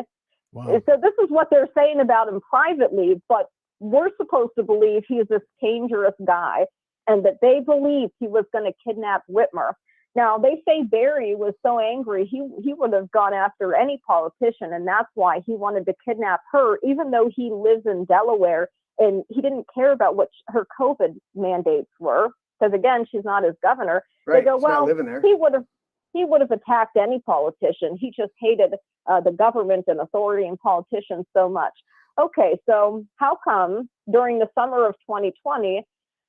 Wow. So this is what they're saying about him privately, but we're supposed to believe he's this dangerous guy and that they believed he was going to kidnap Whitmer. Now, they say Barry was so angry, he would have gone after any politician, and that's why he wanted to kidnap her, even though he lives in Delaware, and he didn't care about what her COVID mandates were, because, again, she's not his governor. Right. They go, He's not well, living there. he would have attacked any politician. He just hated the government and authority and politicians so much. Okay, so how come during the summer of 2020,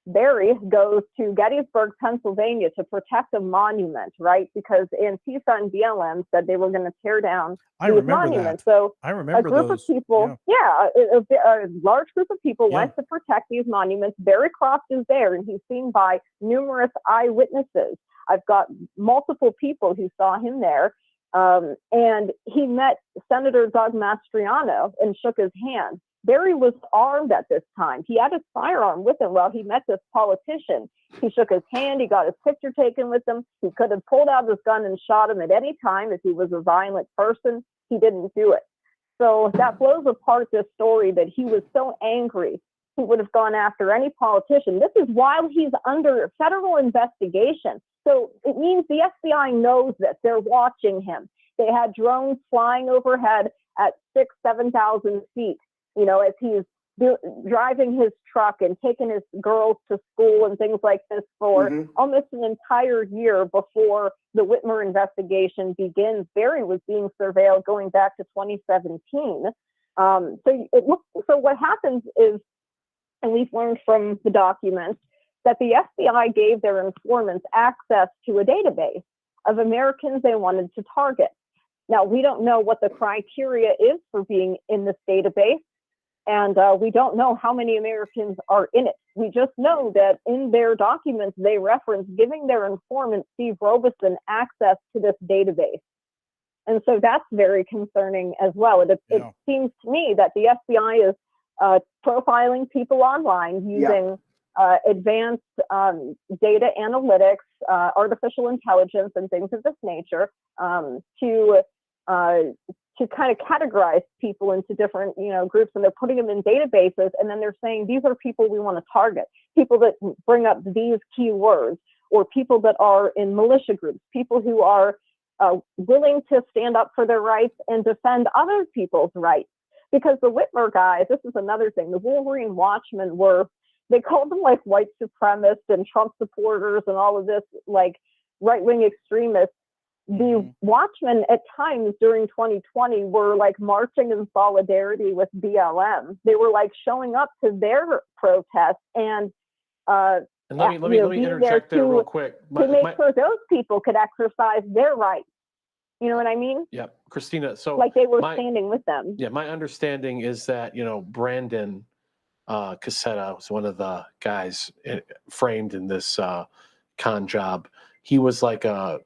Barry goes to Gettysburg, Pennsylvania to protect a monument, right? Because Antifa and BLM said they were going to tear down these monuments. So I remember a group those. of people, a large group of people went to protect these monuments. Barry Croft is there, and he's seen by numerous eyewitnesses. I've got multiple people who saw him there. And he met Senator Doug Mastriano and shook his hand. Barry was armed at this time. He had his firearm with him while he met this politician. He shook his hand. He got his picture taken with him. He could have pulled out his gun and shot him at any time if he was a violent person. He didn't do it. So that blows apart this story that he was so angry he would have gone after any politician. This is while he's under federal investigation. So it means the FBI knows this. They're watching him. They had drones flying overhead at 7,000 feet, you know, as he's driving his truck and taking his girls to school and things like this for almost an entire year before the Whitmer investigation begins. Barry was being surveilled going back to 2017. So what happens is, and we've learned from the documents, that the FBI gave their informants access to a database of Americans they wanted to target. Now, we don't know what the criteria is for being in this database, and we don't know how many Americans are in it. We just know that in their documents, they reference giving their informant, Steve Robeson, access to this database. And so that's very concerning as well. It seems to me that the FBI is profiling people online using advanced data analytics, artificial intelligence, and things of this nature to kind of categorize people into different, groups, and they're putting them in databases, and then they're saying these are people we want to target, people that bring up these keywords, or people that are in militia groups, people who are willing to stand up for their rights and defend other people's rights. Because the Whitmer guys, this is another thing, the Wolverine Watchmen they called them like white supremacists and Trump supporters and all of this, like right-wing extremists. The Watchmen at times during 2020 were like marching in solidarity with BLM. They were like showing up to their protests and let me interject there real quick. To make sure those people could exercise their rights. You know what I mean? Yeah, Christina. So like they were standing with them. Yeah, my understanding is that, Brandon Cassetta was one of the guys framed in this con job. He was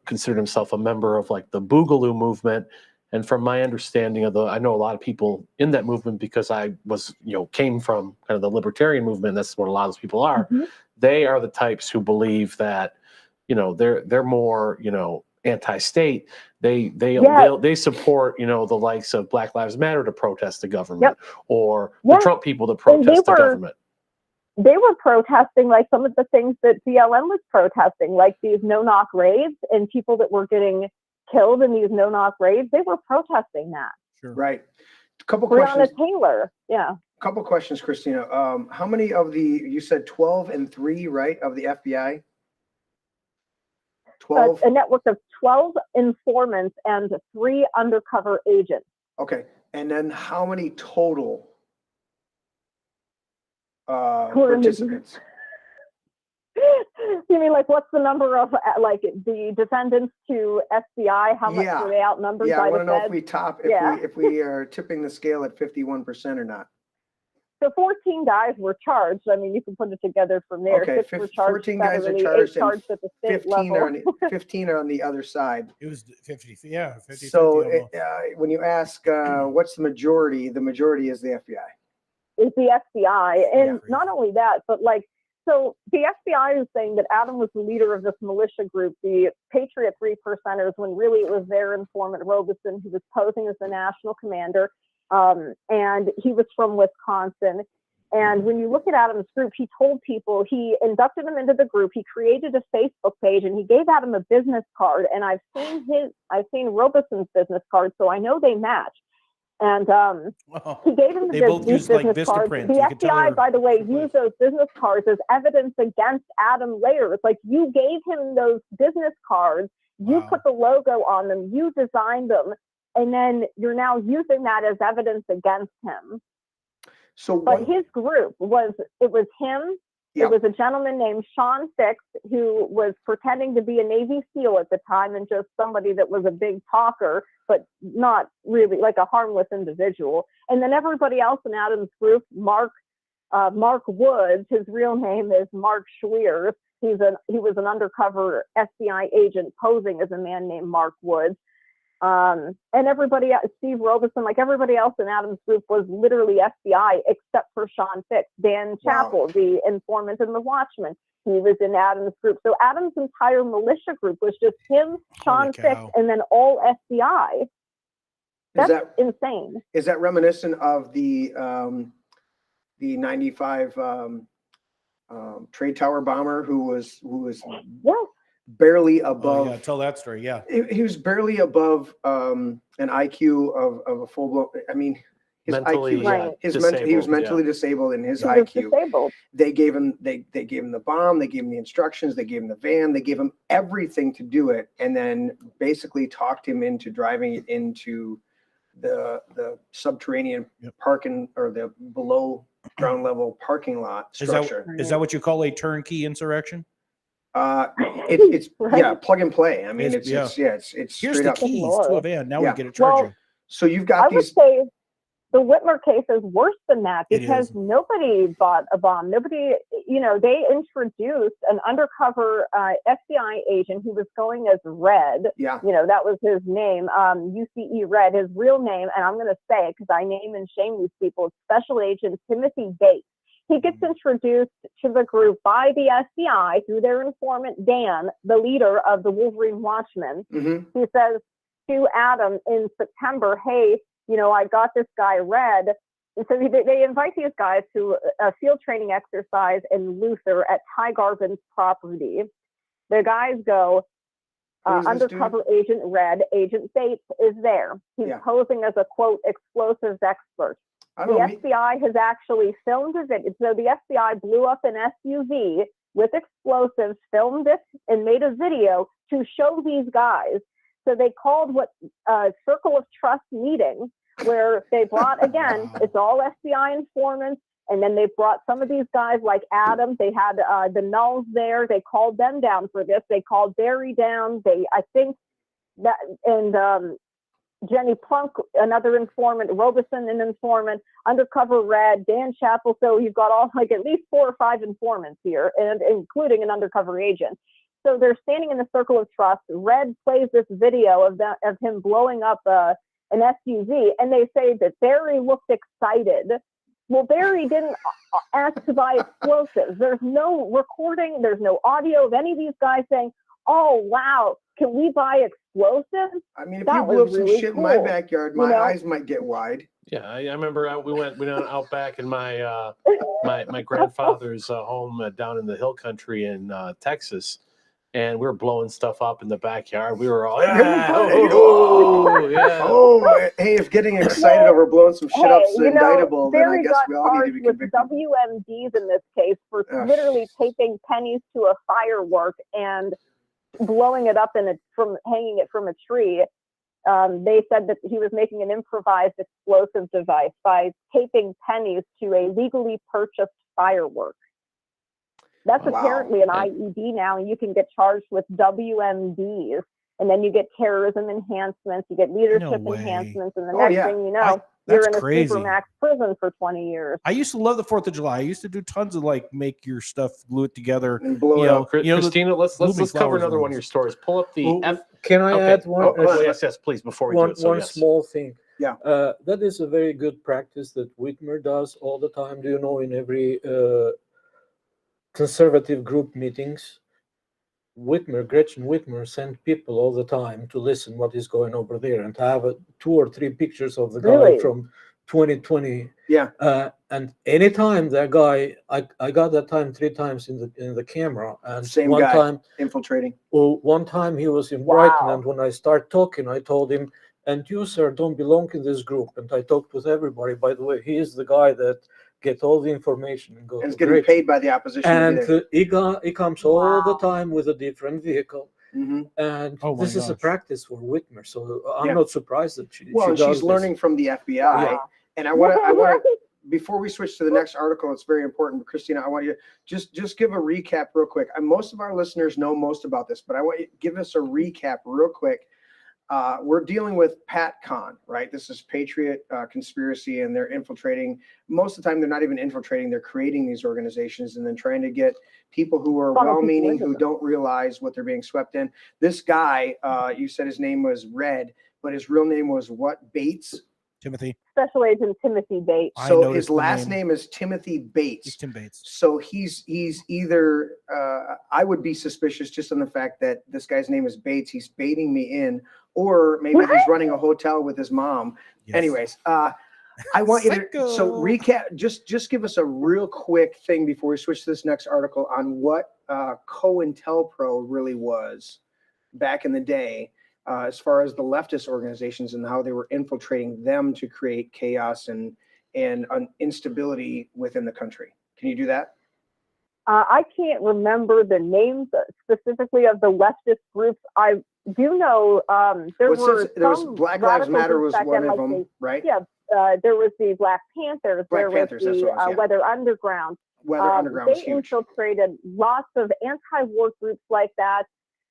considered himself a member of like the Boogaloo movement. And from my understanding I know a lot of people in that movement because I was, came from kind of the libertarian movement. That's what a lot of those people are. Mm-hmm. They are the types who believe that, they're more, anti-state, they support, you know, the likes of Black Lives Matter to protest the government, or the Trump people to protest the government. They were protesting like some of the things that BLM was protesting, like these no-knock raids and people that were getting killed in these no-knock raids. They were protesting that. Sure. Right. A couple Breonna questions. Taylor, Couple questions, Christina. How many of you said 12 and 3, right, of the FBI? 12? A network of 12 informants and 3 undercover agents. Okay. And then how many total participants? You mean like what's the number of like the defendants to FBI? How much were they outnumbered by the Fed? I want to know if we are tipping the scale at 51% or not. So 14 guys were charged. I mean, you can put it together from there. Okay, 14 guys are charged, and at the state 15 are on the other side. It was 50, 50. So when you ask what's the majority is the FBI. It's the FBI. And not only that, but like, so the FBI is saying that Adam was the leader of this militia group, the Patriot 3 Percenters, when really it was their informant, Robeson, who was posing as the national commander. And he was from Wisconsin. And when you look at Adam's group, he told people, he inducted them into the group. He created a Facebook page and he gave Adam a business card. And I've seen Robeson's business card, so I know they match. And he gave him business cards. The FBI, by the way, used those business cards as evidence against Adam later. It's like, you gave him those business cards, you put the logo on them, you designed them, and then you're now using that as evidence against him. But his group was him. It was a gentleman named Sean Fix, who was pretending to be a Navy SEAL at the time and just somebody that was a big talker, but not really like a harmless individual. And then everybody else in Adam's group, Mark Woods, his real name is Mark Schweers. He was an undercover FBI agent posing as a man named Mark Woods. And everybody, Steve Robeson, like everybody else in Adam's group was literally FBI except for Sean Fix. Dan Chappell, the informant in The Watchmen, he was in Adam's group. So Adam's entire militia group was just him, Sean Fix, and then all FBI. That's insane. Is that reminiscent of the 95 trade tower bomber who was barely above? Tell that story. He was barely above an IQ of a full blown. I mean, his IQ. He was mentally disabled, and his IQ. They gave him the bomb. They gave him the instructions. They gave him the van. They gave him everything to do it, and then basically talked him into driving it into the subterranean parking, or the below ground level parking lot structure. Is that what you call a turnkey insurrection? It's plug and play. I mean, it's here's the keys to a van. Now we get it charging. So you've got I would say the Whitmer case is worse than that, because nobody bought a bomb. Nobody, they introduced an undercover FBI agent who was going as Red. That was his name, UCE Red, his real name. And I'm going to say it because I name and shame these people. It's Special Agent Timothy Gates. He gets introduced to the group by the FBI through their informant, Dan, the leader of the Wolverine Watchmen. He says to Adam in September, hey, I got this guy Red. And so they invite these guys to a field training exercise in Luther at Ty Garvin's property. The guys go, undercover agent Red, Agent Bates is there. He's posing as a, quote, explosives expert. The FBI has actually filmed a video. So the FBI blew up an SUV with explosives, filmed it, and made a video to show these guys. So they called what a Circle of Trust meeting, where they brought, again, it's all FBI informants, and then they brought some of these guys like Adam. They had the Nulls there. They called them down for this. They called Barry down. Jenny Plunk, another informant, Robeson, an informant, Undercover Red, Dan Chappell. So you've got at least 4 or 5 informants here, and including an undercover agent. So they're standing in the Circle of Trust. Red plays this video of him blowing up an SUV, and they say that Barry looked excited. Well, Barry didn't ask to buy explosives. There's no recording. There's no audio of any of these guys saying, oh, wow, can we buy explosives? I mean, if That you blew up was some really shit in my cool, backyard, you my know? eyes might get wide. Yeah, I remember we went out back in my my grandfather's home down in the hill country in Texas, and we were blowing stuff up in the backyard. We were all yeah, Oh, hey, if getting excited over blowing some shit up's indictable, then I Barry guess got we all need to charged be with convicted. WMDs in this case for Ugh. literally taping pennies to a firework and blowing it up from hanging it from a tree. They said that he was making an improvised explosive device by taping pennies to a legally purchased firework. That's apparently an IED now, and you can get charged with WMDs, and then you get terrorism enhancements, you get leadership enhancements, and the next thing you know, you're in a supermax prison for 20 years. I used to love the 4th of July. I used to do tons of make your stuff, glue it together, and blow it up. Christina, let's cover another one of your stories. Pull up the Can I add one? Yes, please. Before we do it, one small thing. Yeah. That is a very good practice that Whitmer does all the time. Do you know, in every conservative group meetings, Gretchen Whitmer sent people all the time to listen what is going over there, and to have 2 or 3 pictures of the guy from 2020. Yeah. And anytime that guy, I got that time 3 times in the camera, and Same one guy time infiltrating. Well, one time he was in Brighton, and when I start talking, I told him, "And you, sir, don't belong in this group." And I talked with everybody. By the way, he is the guy that get all the information and go. And is getting paid by the opposition. And he comes all the time with a different vehicle. Mm-hmm. And this is a practice for Whitmer, so I'm not surprised that she. Well, she's learning from the FBI. Yeah. And I want to. Before we switch to the next article, it's very important. But Christina, I want you to just give a recap real quick. Most of our listeners know most about this, but I want you to give us a recap real quick. We're dealing with PATCON, right? This is Patriot Conspiracy, and they're infiltrating. Most of the time, they're not even infiltrating. They're creating these organizations and then trying to get people who are well-meaning, who don't realize what they're being swept in. This guy, you said his name was Red, but his real name was what? Bates? Timothy. Special Agent Timothy Bates. So his last name is Timothy Bates. He's Tim Bates. So he's either, I would be suspicious just on the fact that this guy's name is Bates. He's baiting me in, or maybe he's running a hotel with his mom. Yes. Anyways, I want you to, so recap, just give us a real quick thing before we switch to this next article on what COINTELPRO really was back in the day. As far as the leftist organizations and how they were infiltrating them to create chaos and instability within the country. Can you do that? I can't remember the names specifically of the leftist groups. I do know there was Black Lives Matter was one of them, right? Yeah, there was the Black Panthers. There was the Weather Underground. Weather Underground was huge. They infiltrated lots of anti-war groups like that.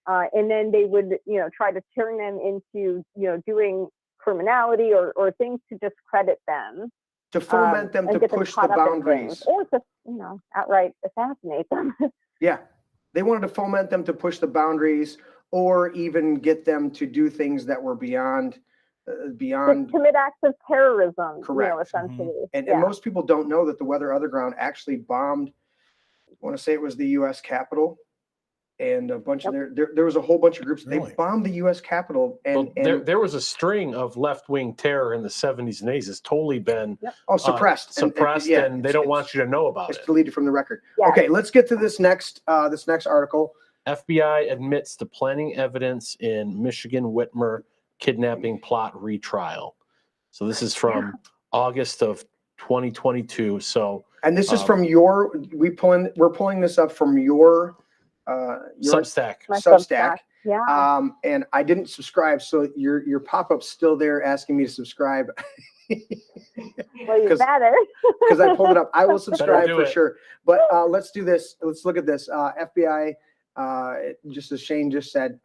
And then they would, try to turn them into, doing criminality or things to discredit them. To foment them to push the boundaries. Or to, outright assassinate them. Yeah. They wanted to foment them to push the boundaries, or even get them to do things that were beyond. To commit acts of terrorism. Correct. Essentially. Mm-hmm. And most people don't know that the Weather Underground actually bombed, I want to say it was the U.S. Capitol. And a bunch of there was a whole bunch of groups. Really? They bombed the U.S. Capitol, and there was a string of left-wing terror in the 70s and 80s. It's totally been suppressed, and they don't want you to know about it. It's deleted from the record. Yeah. Okay, let's get to this next article. FBI admits to planting evidence in Michigan Whitmer kidnapping plot retrial. So this is from August of 2022. So, and this is from we're pulling this up from your Substack. Yeah. And I didn't subscribe, so your pop-up's still there asking me to subscribe. Well, you better. Because I pulled it up. I will subscribe for sure. But let's do this. Let's look at this. FBI, just as Shane just said,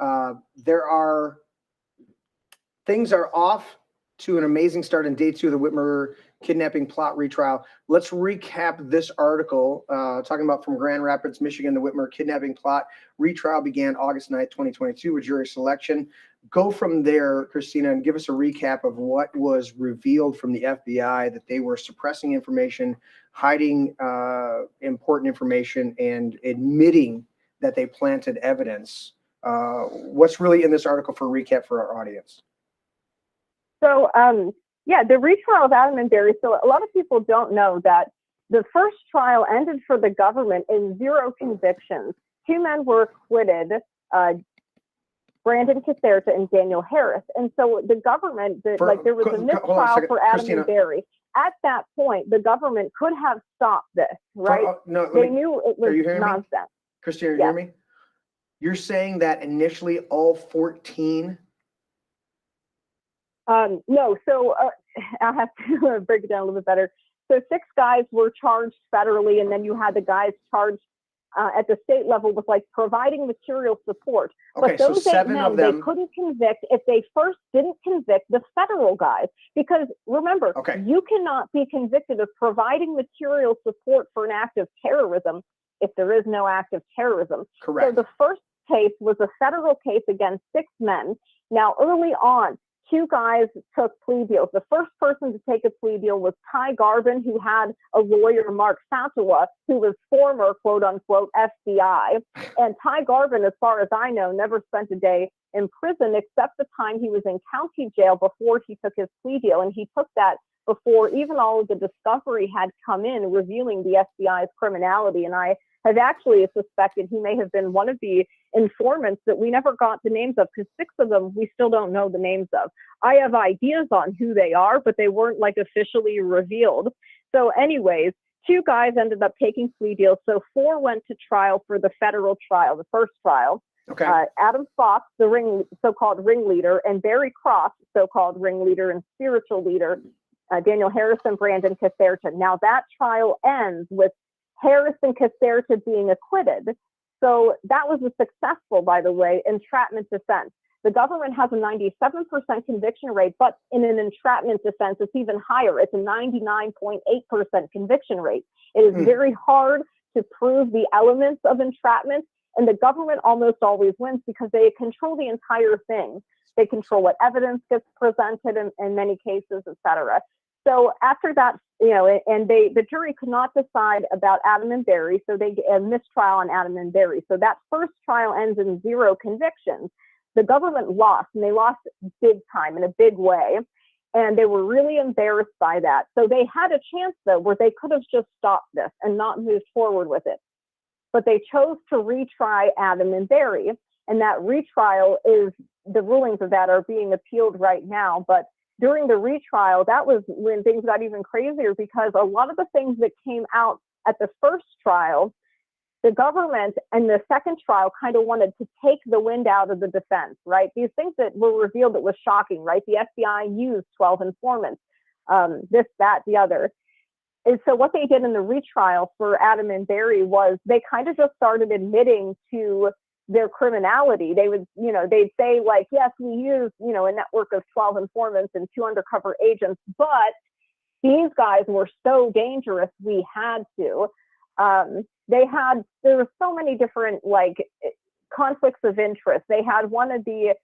things are off to an amazing start in day 2 of the Whitmer kidnapping plot retrial. Let's recap this article talking about from Grand Rapids, Michigan. The Whitmer kidnapping plot retrial began August 9th, 2022 with jury selection. Go from there, Christina, and give us a recap of what was revealed from the FBI, that they were suppressing information, hiding important information, and admitting that they planted evidence what's really in this article for recap for our audience? So, the retrial of Adam and Barry. So a lot of people don't know that the first trial ended for the government in 0 convictions. 2 men were acquitted, Brandon Caserta and Daniel Harris. And so the government, there was a mistrial for Adam Christina. and Barry. At that point, the government could have stopped this, right? They knew it was nonsense. Me? Christina, you Yeah. hear me? You're saying that initially all 14? No, so I'll have to break it down a little bit better. So 6 guys were charged federally, and then you had the guys charged at the state level with like providing material support. Okay, But those so 8 7 men, of them. they couldn't convict if they first didn't convict the federal guys. Because remember, you cannot be convicted of providing material support for an act of terrorism if there is no act of terrorism. Correct. So the first case was a federal case against 6 men. Now, early on, 2 guys took plea deals. The first person to take a plea deal was Ty Garvin, who had a lawyer, Mark Fatawa, who was former, quote unquote, FBI. And Ty Garvin, as far as I know, never spent a day in prison except the time he was in county jail before he took his plea deal. And he took that before even all of the discovery had come in revealing the FBI's criminality. And I have actually suspected he may have been one of the informants that we never got the names of, because 6 of them we still don't know the names of. I have ideas on who they are, but they weren't like officially revealed. So anyways, 2 guys ended up taking plea deals. So 4 went to trial for the federal trial, the first trial. Okay. Adam Fox, the so-called ringleader, and Barry Cross, so-called ringleader and spiritual leader, Daniel Harris and Brandon Caserta. Now that trial ends with Harris and Caserta being acquitted. So that was a successful, by the way, entrapment defense. The government has a 97% conviction rate, but in an entrapment defense, it's even higher. It's a 99.8% conviction rate. It is very hard to prove the elements of entrapment, and the government almost always wins because they control the entire thing. They control what evidence gets presented in many cases, et cetera. So after that, and the jury could not decide about Adam and Barry, so they a mistrial on Adam and Barry. So that first trial ends in 0 convictions. The government lost, and they lost big time in a big way, and they were really embarrassed by that. So they had a chance, though, where they could have just stopped this and not moved forward with it. But they chose to retry Adam and Barry, and that retrial is, the rulings of that are being appealed right now. But during the retrial, that was when things got even crazier, because a lot of the things that came out at the first trial, the government and the second trial kind of wanted to take the wind out of the defense, right? These things that were revealed that was shocking, right? The FBI used 12 informants, this, that, the other. And so what they did in the retrial for Adam and Barry was they kind of just started admitting to their criminality. They would, they'd say like, yes, we used, a network of 12 informants and 2 undercover agents, but these guys were so dangerous, we had to. There were so many different conflicts of interest. They had one of the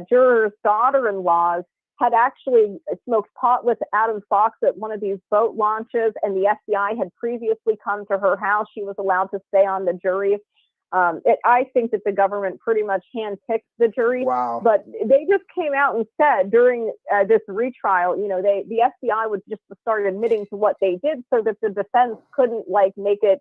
jurors' daughter-in-laws had actually smoked pot with Adam Fox at one of these boat launches, and the FBI had previously come to her house. She was allowed to stay on the jury. I think that the government pretty much handpicked the jury. Wow. But they just came out and said during this retrial, the FBI would just start admitting to what they did so that the defense couldn't make it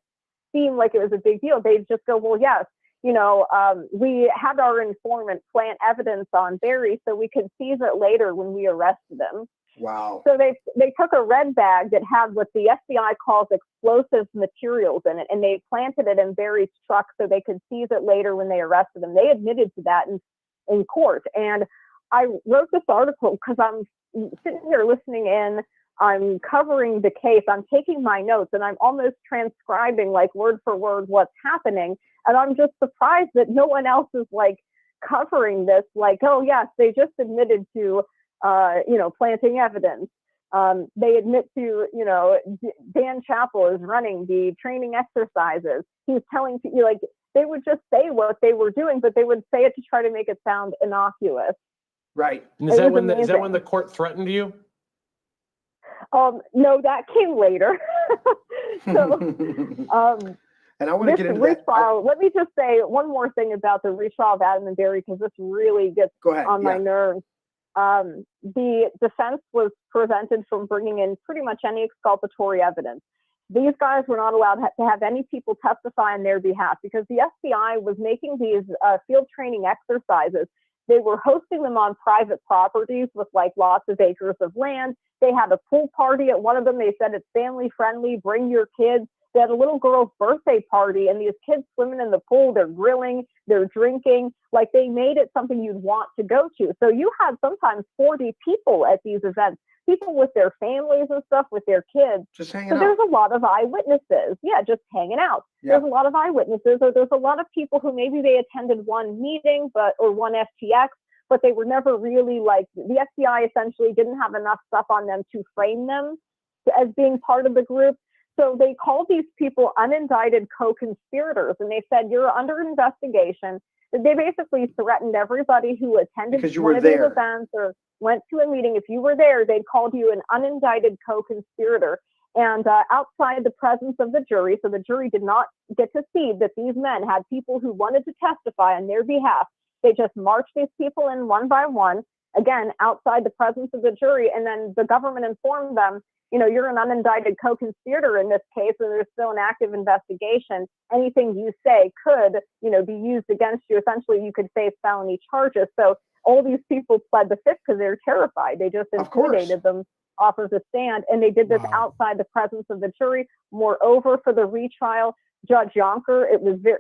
seem like it was a big deal. They'd just go, well, yes, we had our informant plant evidence on Barry so we could seize it later when we arrested him. Wow. So they took a red bag that had what the FBI calls explosive materials in it, and they planted it in Barry's truck so they could seize it later when they arrested him. They admitted to that in court. And I wrote this article because I'm sitting here listening in. I'm covering the case. I'm taking my notes, and I'm almost transcribing word for word what's happening. And I'm just surprised that no one else is covering this. Oh yes, they just admitted to planting evidence. They admit to, Dan Chappell is running the training exercises. He's telling you, they would just say what they were doing, but they would say it to try to make it sound innocuous. Right. And is that when the court threatened you? No, that came later. So, And I want to This get into retrial, let me just say one more thing about the retrial of Adam and Barry, because this really gets on my nerves. The defense was prevented from bringing in pretty much any exculpatory evidence. These guys were not allowed to have any people testify on their behalf because the FBI was making these field training exercises. They were hosting them on private properties with like lots of acres of land. They had a pool party at one of them. They said it's family friendly, bring your kids. They had a little girl's birthday party and these kids swimming in the pool, they're grilling, they're drinking, like they made it something you'd want to go to. So you had sometimes 40 people at these events, people with their families and stuff, with their kids. Just hanging out. So there's a lot of eyewitnesses. Yeah, just hanging out. Yeah. There's a lot of eyewitnesses, or there's a lot of people who maybe they attended one meeting, or one FTX, but they were never really like, the FBI essentially didn't have enough stuff on them to frame them as being part of the group. So they called these people unindicted co-conspirators, and they said, you're under investigation. They basically threatened everybody who attended one of these events or went to a meeting. If you were there, they'd called you an unindicted co-conspirator. And outside the presence of the jury, so the jury did not get to see that these men had people who wanted to testify on their behalf. They just marched these people in one by one, again, outside the presence of the jury, and then the government informed them, you know, you're an unindicted co-conspirator in this case, and there's still an active investigation. Anything you say could, you know, be used against you. Essentially, you could face felony charges. So all these people pled the fifth because they're terrified. They just intimidated them off of the stand, and they did this outside the presence of the jury. Moreover, for the retrial, Judge Yonker,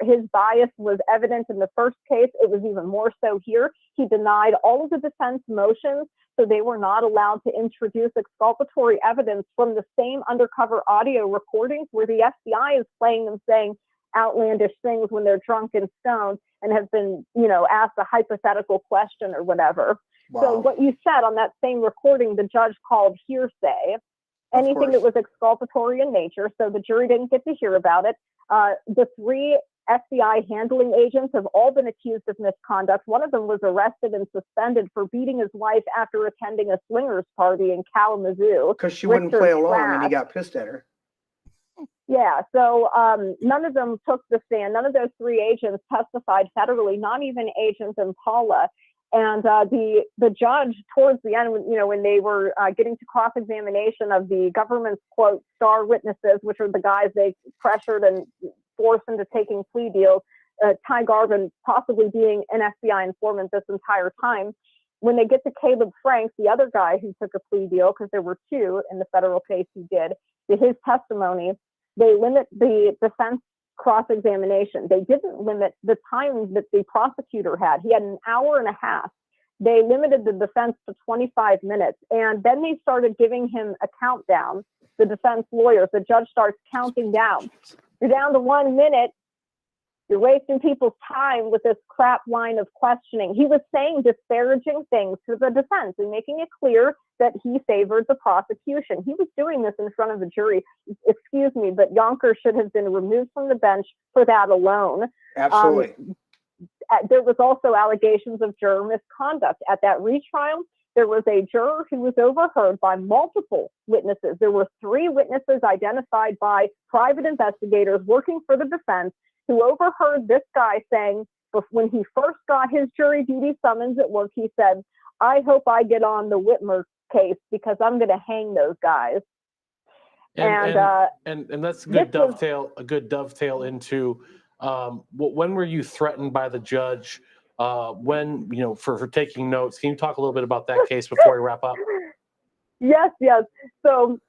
his bias was evident in the first case. It was even more so here. He denied all of the defense motions, so they were not allowed to introduce exculpatory evidence from the same undercover audio recordings where the FBI is playing them saying outlandish things when they're drunk and stoned and have been, you know, asked a hypothetical question or whatever. Wow. So what you said on that same recording, the judge called hearsay, anything that was exculpatory in nature, so the jury didn't get to hear about it. The three FBI handling agents have all been accused of misconduct. One of them was arrested and suspended for beating his wife after attending a swingers party in Kalamazoo. Because she wouldn't play along and he got pissed at her. Yeah, so none of them took the stand. None of those three agents testified federally, not even Agent Impala. And the judge, towards the end, you know, when they were getting to cross-examination of the government's, quote, star witnesses, which are the guys they pressured and forced into taking plea deals, Ty Garvin possibly being an FBI informant this entire time. When they get to Caleb Franks, the other guy who took a plea deal, because there were two in the federal case who did, to his testimony, they limit the defense cross-examination. They didn't limit the time that the prosecutor had. He had an hour and a half. They limited the defense to 25 minutes. And then they started giving him a countdown, the defense lawyers. The judge starts counting down. You're down to 1 minute. You're wasting people's time with this crap line of questioning. He was saying disparaging things to the defense and making it clear that he favored the prosecution. He was doing this in front of the jury. Excuse me, but Yonker should have been removed from the bench for that alone. Absolutely. There was also allegations of juror misconduct. At that retrial, there was a juror who was overheard by multiple witnesses. There were 3 witnesses identified by private investigators working for the defense who overheard this guy saying, when he first got his jury duty summons at work, he said, I hope I get on the Whitmer case because I'm going to hang those guys. And that's a good dovetail into when were you threatened by the judge? When, you know, for taking notes. Can you talk a little bit about that case before we wrap up? Yes. So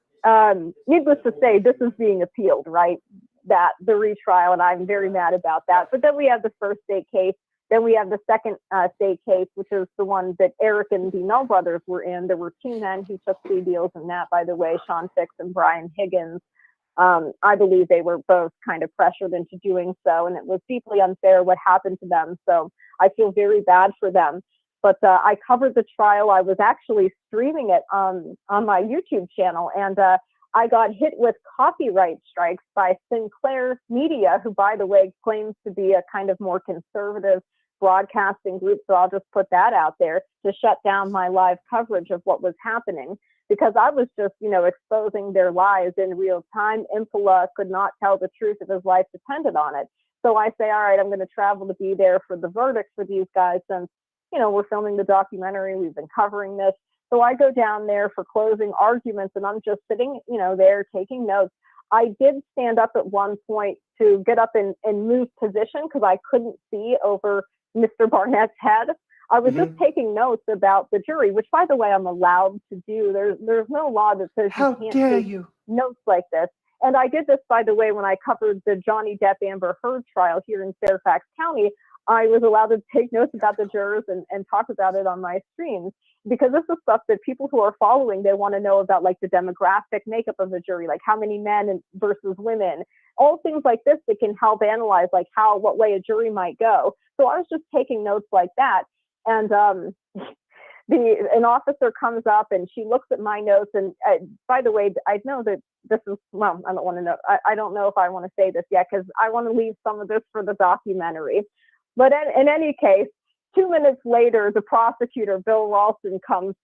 needless to say, this is being appealed, right? That the retrial, and I'm very mad about that. But then we have the first state case. Then we have the second state case, which is the one that Eric and the Null brothers were in. There were 2 men who took plea deals in that, by the way, Sean Fix and Brian Higgins. I believe they were both kind of pressured into doing so, and it was deeply unfair what happened to them. So I feel very bad for them. But I covered the trial. I was actually streaming it on my YouTube channel, and I got hit with copyright strikes by Sinclair Media, who, by the way, claims to be a kind of more conservative broadcasting group, so I'll just put that out there to shut down my live coverage of what was happening, because I was just, exposing their lies in real time. Impala could not tell the truth if his life depended on it. So I say, all right, I'm going to travel to be there for the verdict for these guys since, we're filming the documentary, we've been covering this. So I go down there for closing arguments, and I'm just sitting, there taking notes. I did stand up at one point to get up and move position because I couldn't see over Mr. Barnett's head. I was just taking notes about the jury, which, by the way, I'm allowed to do. There's no law that says How you can't dare take you? notes like this. And I did this, by the way, when I covered the Johnny Depp Amber Heard trial here in Fairfax County. I was allowed to take notes about the jurors and talk about it on my streams, because this is stuff that people who are following, they want to know about, like the demographic makeup of the jury, like how many men versus women, all things like this that can help analyze like what way a jury might go. So I was just taking notes like that. And an officer comes up and she looks at my notes. And by the way, I know that this is, well, I don't want to know. I don't know if I want to say this yet, because I want to leave some of this for the documentary. But in any case, 2 minutes later, the prosecutor, Bill Ralston, comes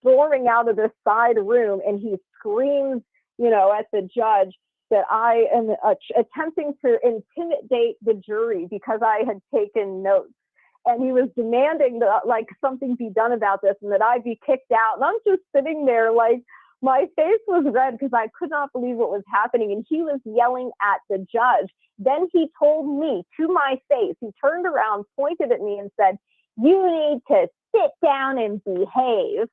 storming out of this side room, and he screams, at the judge that I am attempting to intimidate the jury because I had taken notes. And he was demanding that like something be done about this and that I be kicked out. And I'm just sitting there like my face was red because I could not believe what was happening. And he was yelling at the judge. Then he told me to my face, he turned around, pointed at me and said, "You need to sit down and behave."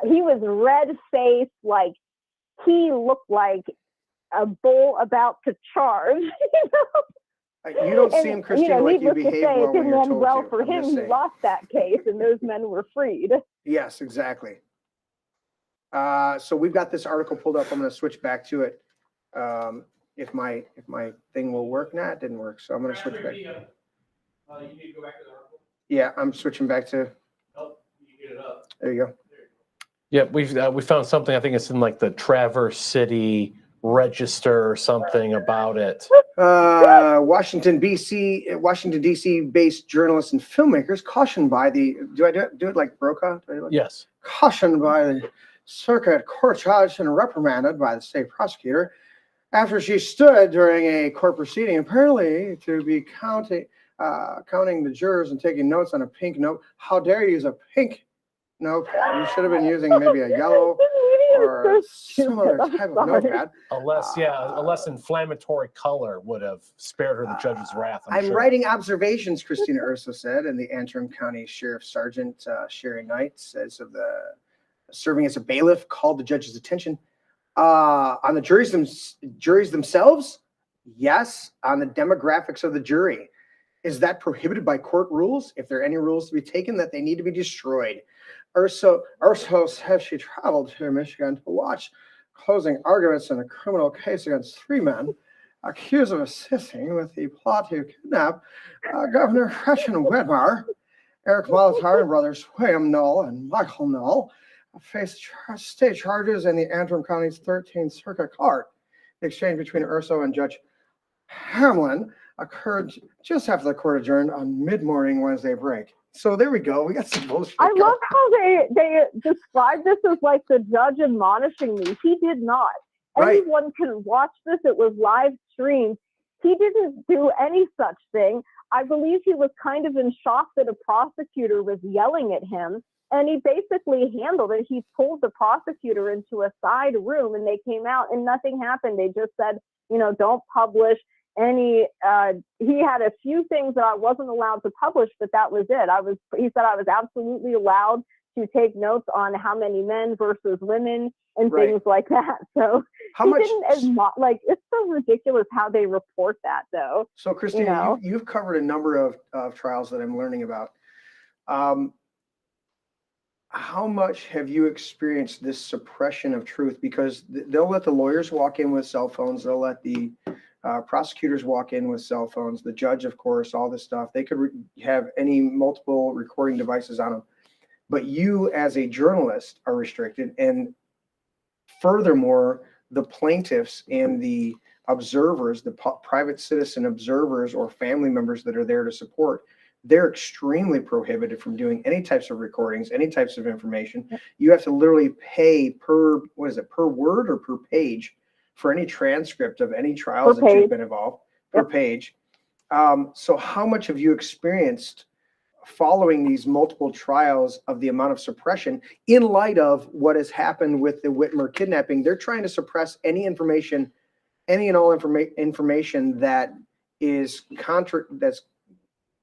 He was red-faced, like he looked like a bull about to charge. You don't seem, Christina, like you behave well when you're told well to. for him, he lost that case, and those men were freed. Yes, exactly. So we've got this article pulled up. I'm going to switch back to it. If my thing will work. Nah, it didn't work. So I'm going to switch back. You need to go back to the article. Yeah, I'm switching back to. Oh, you get it up. There you go. Yeah, we found something. I think it's in like the Traverse City Register or something about it. Washington, D.C. based journalists and filmmakers cautioned by the. Do I do it like Brokaw? Yes. Cautioned by the circuit court judge and reprimanded by the state prosecutor after she stood during a court proceeding, apparently to be counting the jurors and taking notes on a pink note. How dare you use a pink note? You should have been using maybe a yellow or a similar type of notepad. A less inflammatory color would have spared her the judge's wrath. I'm sure. writing observations, Christina Urso said, and the Antrim County Sheriff Sergeant Sherry Knight says of the serving as a bailiff called the judge's attention on the juries themselves. Yes, on the demographics of the jury. Is that prohibited by court rules? If there are any rules to be taken, that they need to be destroyed. Urso says she traveled to Michigan to watch closing arguments in a criminal case against 3 men accused of assisting with the plot to kidnap Governor Gretchen Whitmer. Eric Molitor and brothers William Knoll and Michael Knoll faced state charges in the Antrim County's 13th Circuit Court. The exchange between Urso and Judge Hamlin occurred just after the court adjourned on mid-morning Wednesday break. So there we go. We got some bullshit. I love how they describe this as like the judge admonishing me. He did not. Right. Anyone can watch this. It was live streamed. He didn't do any such thing. I believe he was kind of in shock that a prosecutor was yelling at him, and he basically handled it. He pulled the prosecutor into a side room, and they came out, and nothing happened. They just said, don't publish any. He had a few things that I wasn't allowed to publish, but that was it. He said I was absolutely allowed to take notes on how many men versus women and things like that. So it's so ridiculous how they report that, though. So Christina, you've covered a number of trials that I'm learning about. How much have you experienced this suppression of truth? Because they'll let the lawyers walk in with cell phones. They'll let the prosecutors walk in with cell phones. The judge, of course, all this stuff. They could have any multiple recording devices on them. But you, as a journalist, are restricted. And furthermore, the plaintiffs and the observers, the private citizen observers or family members that are there to support, they're extremely prohibited from doing any types of recordings, any types of information. You have to literally pay per word or per page for any transcript of any trials that you've been involved, per page. So how much have you experienced following these multiple trials of the amount of suppression in light of what has happened with the Whitmer kidnapping? They're trying to suppress any information, any and all information that is that's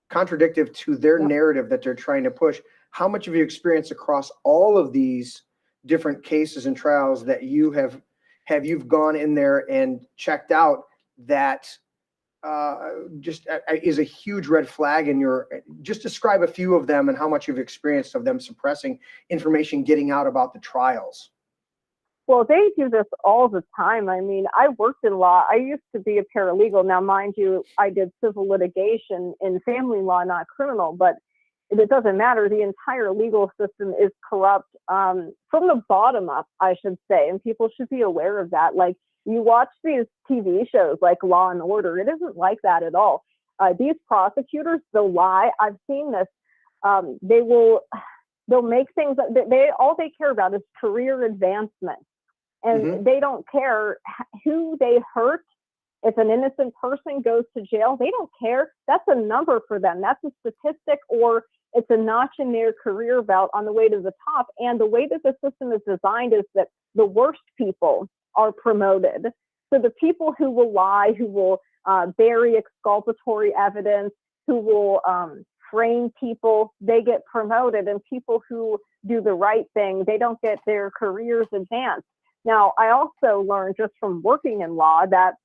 contradictive to their narrative that they're trying to push. How much have you experienced across all of these different cases and trials that you've gone in there and checked out that just is a huge red flag in your, just describe a few of them and how much you've experienced of them suppressing information getting out about the trials? Well, they do this all the time. I mean, I worked in law. I used to be a paralegal. Now, mind you, I did civil litigation in family law, not criminal, but it doesn't matter. The entire legal system is corrupt from the bottom up, I should say, and people should be aware of that. Like, you watch these TV shows like Law and Order, it isn't like that at all. These prosecutors, they'll lie. I've seen this. They'll make things, all they care about is career advancement. And they don't care who they hurt. If an innocent person goes to jail, they don't care. That's a number for them. That's a statistic, or it's a notch in their career belt on the way to the top. And the way that the system is designed is that the worst people are promoted. So the people who will lie, who will bury exculpatory evidence, who will frame people, they get promoted. And people who do the right thing, they don't get their careers advanced. Now, I also learned just from working in law that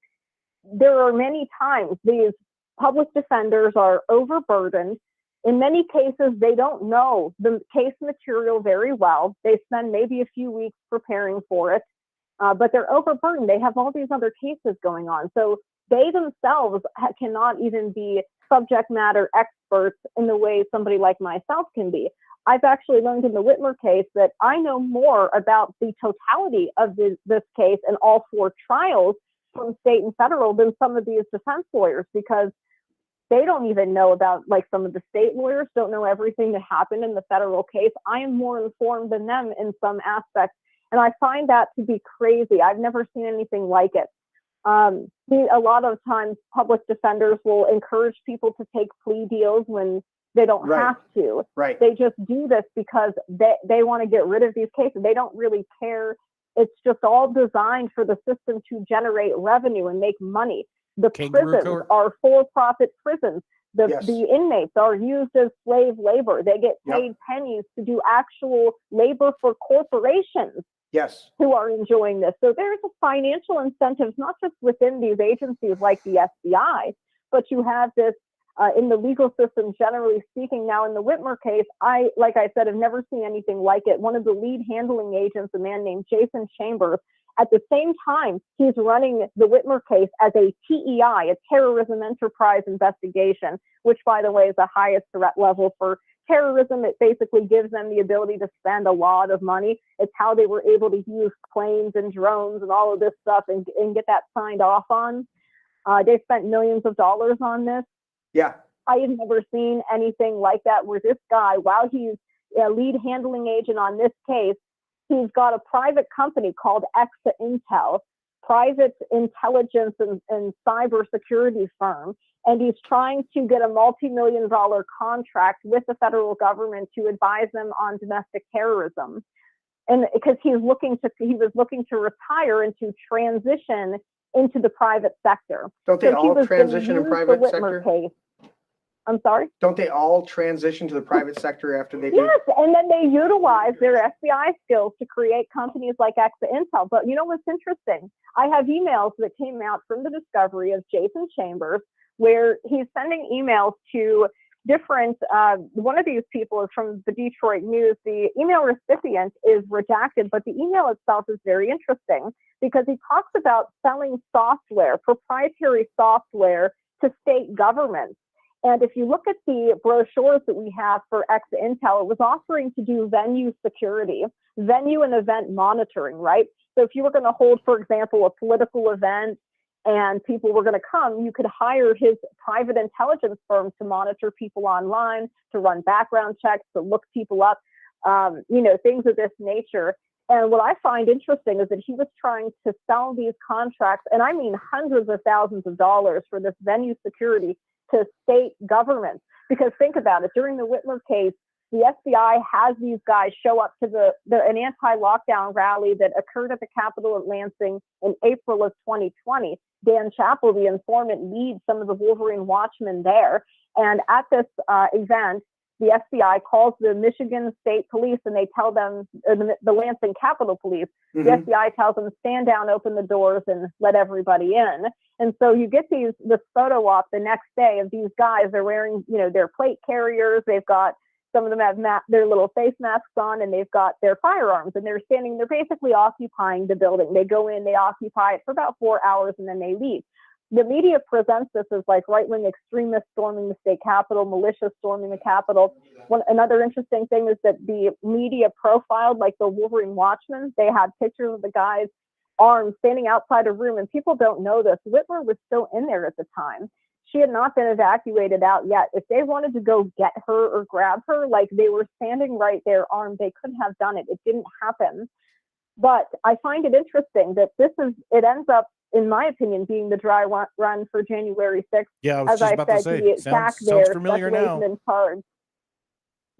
there are many times these public defenders are overburdened. In many cases, they don't know the case material very well. They spend maybe a few weeks preparing for it, but they're overburdened. They have all these other cases going on. So they themselves cannot even be subject matter experts in the way somebody like myself can be. I've actually learned in the Whitmer case that I know more about the totality of this case and all 4 trials from state and federal than some of these defense lawyers, because they don't even know about, like, some of the state lawyers don't know everything that happened in the federal case. I am more informed than them in some aspects. And I find that to be crazy. I've never seen anything like it. A lot of times public defenders will encourage people to take plea deals when they don't have to. They just do this because they want to get rid of these cases. They don't really care. It's just all designed for the system to generate revenue and make money. The prisons are for-profit prisons. The inmates are used as slave labor. They get paid pennies to do actual labor for corporations who are enjoying this. So there's a financial incentive, not just within these agencies like the FBI, but you have this in the legal system, generally speaking. Now, in the Whitmer case, like I said, have never seen anything like it. One of the lead handling agents, a man named Jason Chambers, at the same time, he's running the Whitmer case as a TEI, a terrorism enterprise investigation, which, by the way, is the highest threat level for terrorism. It basically gives them the ability to spend a lot of money. It's how they were able to use planes and drones and all of this stuff and get that signed off on. They spent millions of dollars on this. I have never seen anything like that, where this guy, while he's a lead handling agent on this case, he's got a private company called Exa Intel, private intelligence and cybersecurity firm, and he's trying to get a multi-million-dollar contract with the federal government to advise them on domestic terrorism. And because he was looking to retire and to transition into the private sector. Don't they all transition in private sector? Case. I'm sorry? Don't they all transition to the private sector after they do? Yes, and then they utilize their FBI skills to create companies like Exa Intel. But you know what's interesting? I have emails that came out from the discovery of Jason Chambers, where he's sending emails to different, one of these people is from the Detroit News. The email recipient is redacted, but the email itself is very interesting because he talks about selling software, proprietary software, to state governments. And if you look at the brochures that we have for Exa Intel, it was offering to do venue security, venue and event monitoring, right? So if you were going to hold, for example, a political event and people were going to come, you could hire his private intelligence firm to monitor people online, to run background checks, to look people up, things of this nature. And what I find interesting is that he was trying to sell these contracts, and I mean hundreds of thousands of dollars for this venue security to state governments. Because think about it, during the Whitmer case, the FBI has these guys show up to an anti-lockdown rally that occurred at the Capitol at Lansing in April of 2020. Dan Chappell, the informant, leads some of the Wolverine Watchmen there. And at this event, the FBI calls the Michigan State Police and they tell them, the Lansing Capitol Police, the FBI tells them, stand down, open the doors, and let everybody in. And so you get this photo op the next day of these guys. They're wearing, their plate carriers. They've got, some of them have their little face masks on, and they've got their firearms, and they're basically occupying the building. They go in, they occupy it for about 4 hours, and then they leave. The media presents this as like right-wing extremists storming the state capitol, militia storming the capitol. Another interesting thing is that the media profiled like the Wolverine Watchmen. They had pictures of the guys' arms standing outside a room, and people don't know this. Whitmer was still in there at the time. She had not been evacuated out yet. If they wanted to go get her or grab her, like they were standing right there armed, they couldn't have done it. It didn't happen. But I find it interesting that it ends up, in my opinion, being the dry run for January 6th. Yeah, I was just about to say, sounds familiar now. In charge,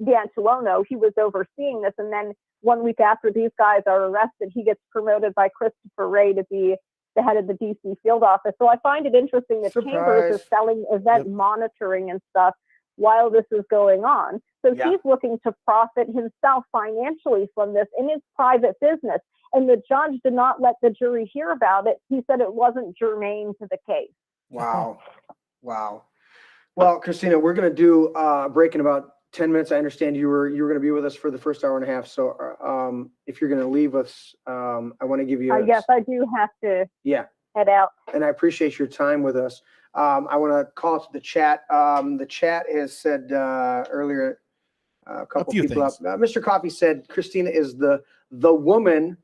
Dan Chilono, he was overseeing this. And then 1 week after these guys are arrested, he gets promoted by Christopher Wray to be the head of the DC field office. So I find it interesting that Chambers is selling event monitoring and stuff while this is going on. So he's looking to profit himself financially from this in his private business. And the judge did not let the jury hear about it. He said it wasn't germane to the case. Wow. Well, Christina, we're going to do a break in about 10 minutes. I understand you were going to be with us for the first hour and a half. So if you're going to leave us, I want to give you yes, I do have to head out. And I appreciate your time with us. I want to call to the chat. The chat has said earlier, a couple people up. Mr. Coffee said Christina is the woman.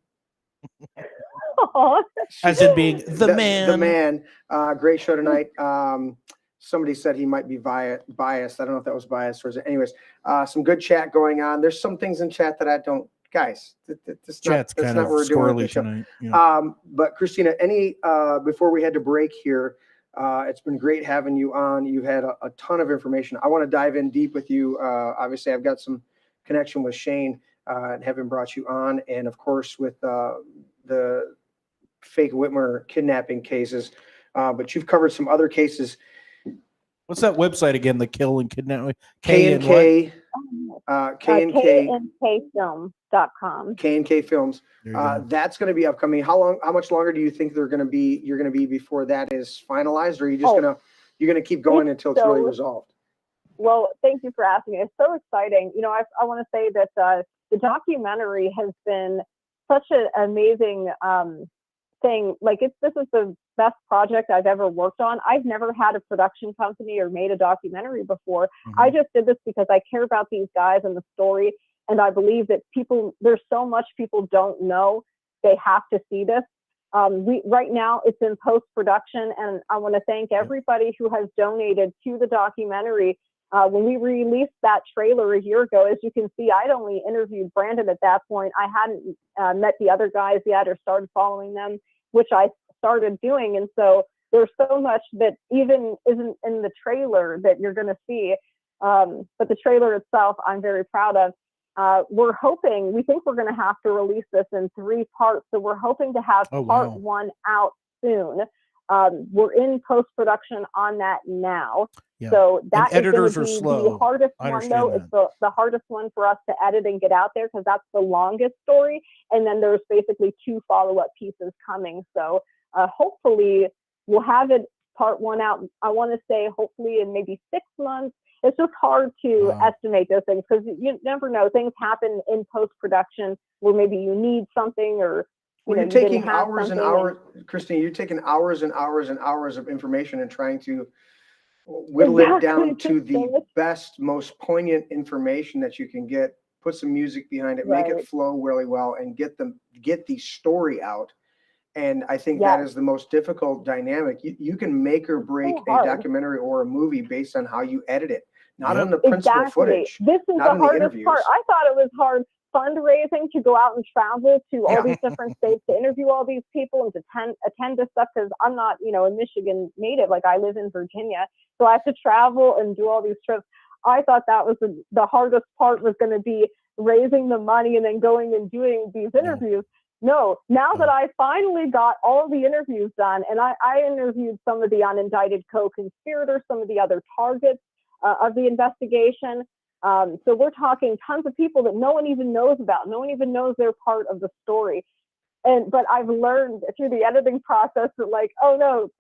As in being the man. The man. Great show tonight. Somebody said he might be biased. I don't know if that was biased or is it. Anyways, some good chat going on. There's some things in chat that I don't. Guys, chat's kind of squirrely tonight. Yeah. But Christina, before we had to break here, it's been great having you on. You've had a ton of information. I want to dive in deep with you. Obviously, I've got some connection with Shane and having brought you on, and of course with the fake Whitmer kidnapping cases. But you've covered some other cases. What's that website again? The kill and kidnapping. KNK KNKfilms.com. KNK Films. That's going to be upcoming. How much longer do you think you're going to be before that is finalized, or are you just you're going to keep going until it's really resolved? Well, thank you for asking. It's so exciting. I want to say that the documentary has been such an amazing thing. Like this is the best project I've ever worked on. I've never had a production company or made a documentary before. I just did this because I care about these guys and the story. And I believe that there's so much people don't know. They have to see this. Right now it's in post-production, and I want to thank everybody who has donated to the documentary. When we released that trailer a year ago, as you can see, I'd only interviewed Brandon at that point. I hadn't met the other guys yet or started following them, which I started doing. And so there's so much that even isn't in the trailer that you're going to see. But the trailer itself, I'm very proud of. We think we're going to have to release this in 3 parts. So we're hoping to have part 1 out soon. We're in post-production on that now. Yeah. So that is going editors to are be slow. the hardest one, though. It's the hardest one for us to edit and get out there because that's the longest story. And then there's basically 2 follow-up pieces coming. So hopefully we'll have it part 1 out. I want to say hopefully in maybe 6 months. It's just hard to estimate those things because you never know. Things happen in post-production where maybe you need something or you're taking hours and hours, Christine, you're taking hours and hours and hours of information and trying to whittle it down to the best, most poignant information that you can get, put some music behind it, make it flow really well, and get the story out. And I think that is the most difficult dynamic. You can make or break a documentary or a movie based on how you edit it, not on the principal footage. This is the hardest part. I thought it was hard fundraising to go out and travel to all these different states to interview all these people and to attend this stuff, because I'm not, a Michigan native. Like, I live in Virginia, so I have to travel and do all these trips. I thought that was the hardest part, was going to be raising the money and then going and doing these interviews. No, now that I finally got all the interviews done, and I interviewed some of the unindicted co-conspirators, some of the other targets of the investigation. So we're talking tons of people that no one even knows about. No one even knows they're part of the story. But I've learned through the editing process that, like, oh no,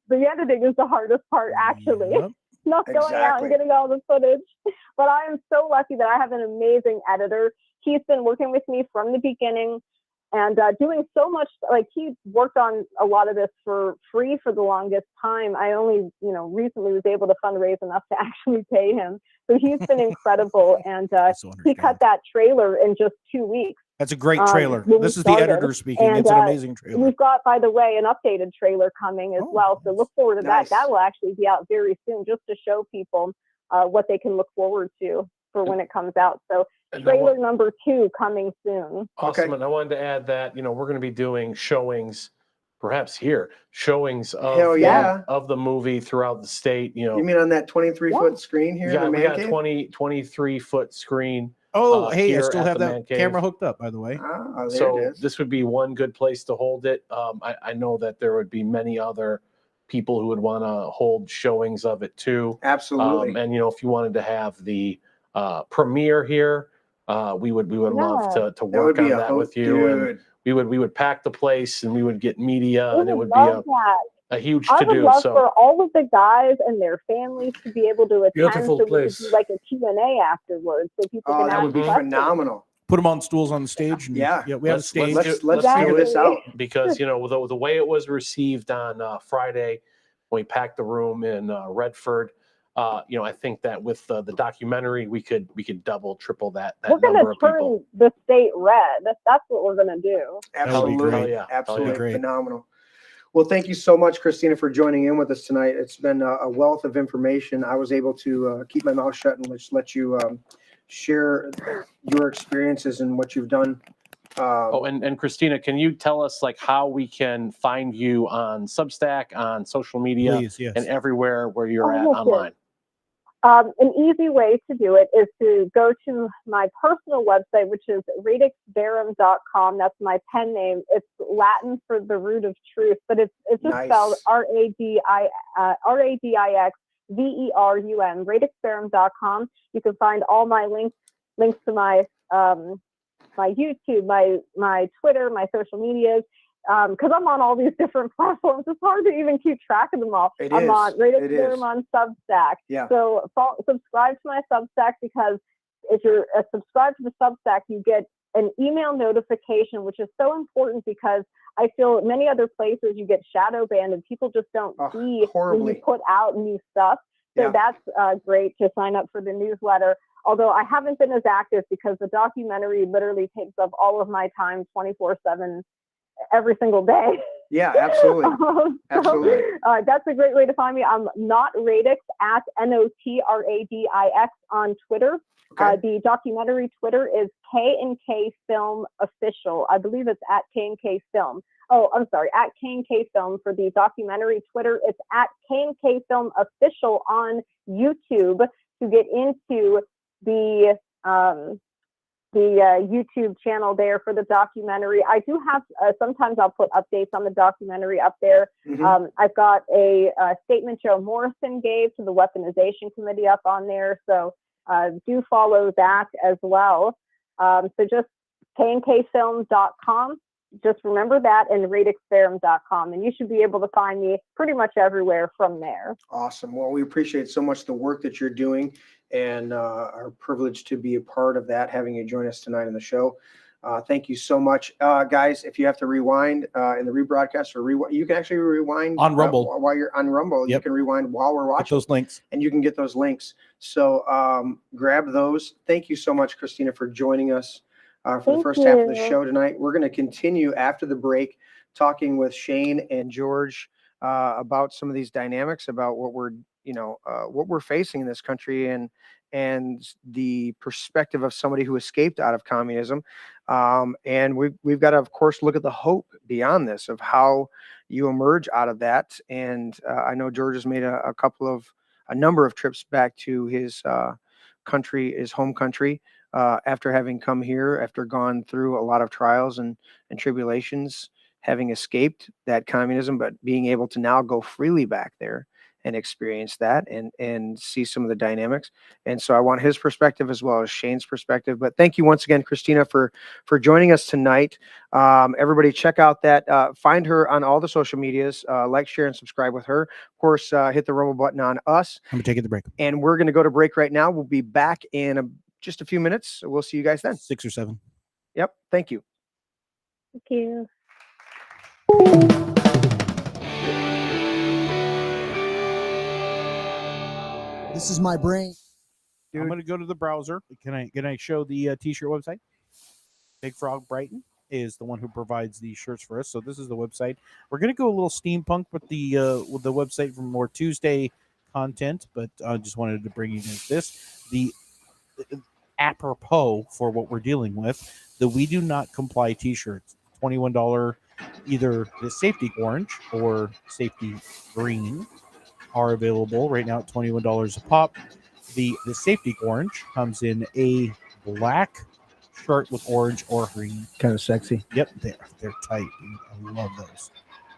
the editing is the hardest part, actually. Yep. Not going out and getting all the footage. But I am so lucky that I have an amazing editor. He's been working with me from the beginning and doing so much. Like, he worked on a lot of this for free for the longest time. I only, recently was able to fundraise enough to actually pay him. So he's been incredible. And he cut that trailer in just 2 weeks. That's a great trailer. This is the editor speaking. And, it's an amazing trailer. We've got, by the way, an updated trailer coming as well. So look forward to that. That will actually be out very soon, just to show people what they can look forward to for when it comes out. So trailer number 2 coming soon. Awesome. And I wanted to add that, we're going to be doing showings, perhaps here, showings of the movie throughout the state. You mean on that 23-foot screen here in the man we got cave? 23-foot screen. Oh, hey, I still have that camera hooked up, by the way. So this would be one good place to hold it. I know that there would be many other people who would want to hold showings of it too. Absolutely. And if you wanted to have the premiere here, we would love to work on that with you. And we would pack the place, and we would get media, and it would be a huge to do. I would love for all of the guys and their families to be able to attend. Beautiful so place. We could do like a Q&A afterwards, so people can that ask would be questions. phenomenal. Put them on stools on the stage. And, we have a stage. Let's figure this out. Because the way it was received on Friday, when we packed the room in Redford, I think that with the documentary, we could double, triple that we're going number to of turn people. the state red. That's what we're going to do. Absolutely. Absolutely. Great. Phenomenal. Well, thank you so much, Christina, for joining in with us tonight. It's been a wealth of information. I was able to keep my mouth shut and just let you share your experiences and what you've done. And Christina, can you tell us how we can find you on Substack, on social media, Please, yes. and everywhere where you're at online? An easy way to do it is to go to my personal website, which is radixverum.com. That's my pen name. It's Latin for the root of truth, but it's just spelled RADIXVERUM, radixverum.com. You can find all my links to my my YouTube, my Twitter, my social medias. Because I'm on all these different platforms, it's hard to even keep track of them all. I'm on Radix Verum on Substack. Yeah. So subscribe to my Substack, because if you're subscribed to the Substack, you get an email notification, which is so important, because I feel many other places you get shadow banned and people just don't see when you put out new stuff. So that's great to sign up for the newsletter. Although I haven't been as active because the documentary literally takes up all of my time 24/7. Every single day. Yeah, absolutely. Absolutely. That's a great way to find me. I'm not Radix, at NOTRADIX on Twitter. Okay. The documentary Twitter is K&K Film Official. I believe it's at K&K Film. Oh, I'm sorry, at K&K Film for the documentary Twitter. It's at K&K Film Official on YouTube to get into the YouTube channel there for the documentary. I do have, sometimes I'll put updates on the documentary up there. Mm-hmm. I've got a statement Joe Morrison gave to the Weaponization Committee up on there. So do follow that as well. So just knkfilm.com. Just remember that, and radixverum.com. And you should be able to find me pretty much everywhere from there. Awesome. Well, we appreciate so much the work that you're doing, and are privileged to be a part of that, having you join us tonight on the show. Thank you so much. Guys, if you have to rewind in the rebroadcast, or you can actually rewind on Rumble. While you're on Rumble. Yep. You can rewind while we're watching. Get those links. And you can get those links. So grab those. Thank you so much, Christina, for joining us for the first half of the show tonight. We're going to continue after the break talking with Shane and George about some of these dynamics, about what we're facing in this country, and the perspective of somebody who escaped out of communism. And we've got to, of course, look at the hope beyond this of how you emerge out of that. And I know George has made a number of trips back to his country, his home country, after having come here, after gone through a lot of trials and tribulations, having escaped that communism, but being able to now go freely back there and experience that and see some of the dynamics. And so I want his perspective as well as Shane's perspective. But thank you once again, Christina, for joining us tonight. Everybody check out find her on all the social medias, like, share, and subscribe with her. Of course, hit the rumble button on us. I'm taking the break. And we're going to go to break right now. We'll be back in just a few minutes. We'll see you guys then. 6 or 7. Yep. Thank you. Thank you. This is my brain. Dude. I'm going to go to the browser. Can I show the t-shirt website? Big Frog Brighton is the one who provides these shirts for us. So this is the website. We're going to go a little steampunk with the website for more Tuesday content, but I just wanted to bring you this. The apropos for what we're dealing with, the We Do Not Comply t-shirts, $21, either the safety orange or safety green, are available right now at $21 a pop. The safety orange comes in a black shirt with orange or green. Kind of sexy. Yep, they're tight. I love those.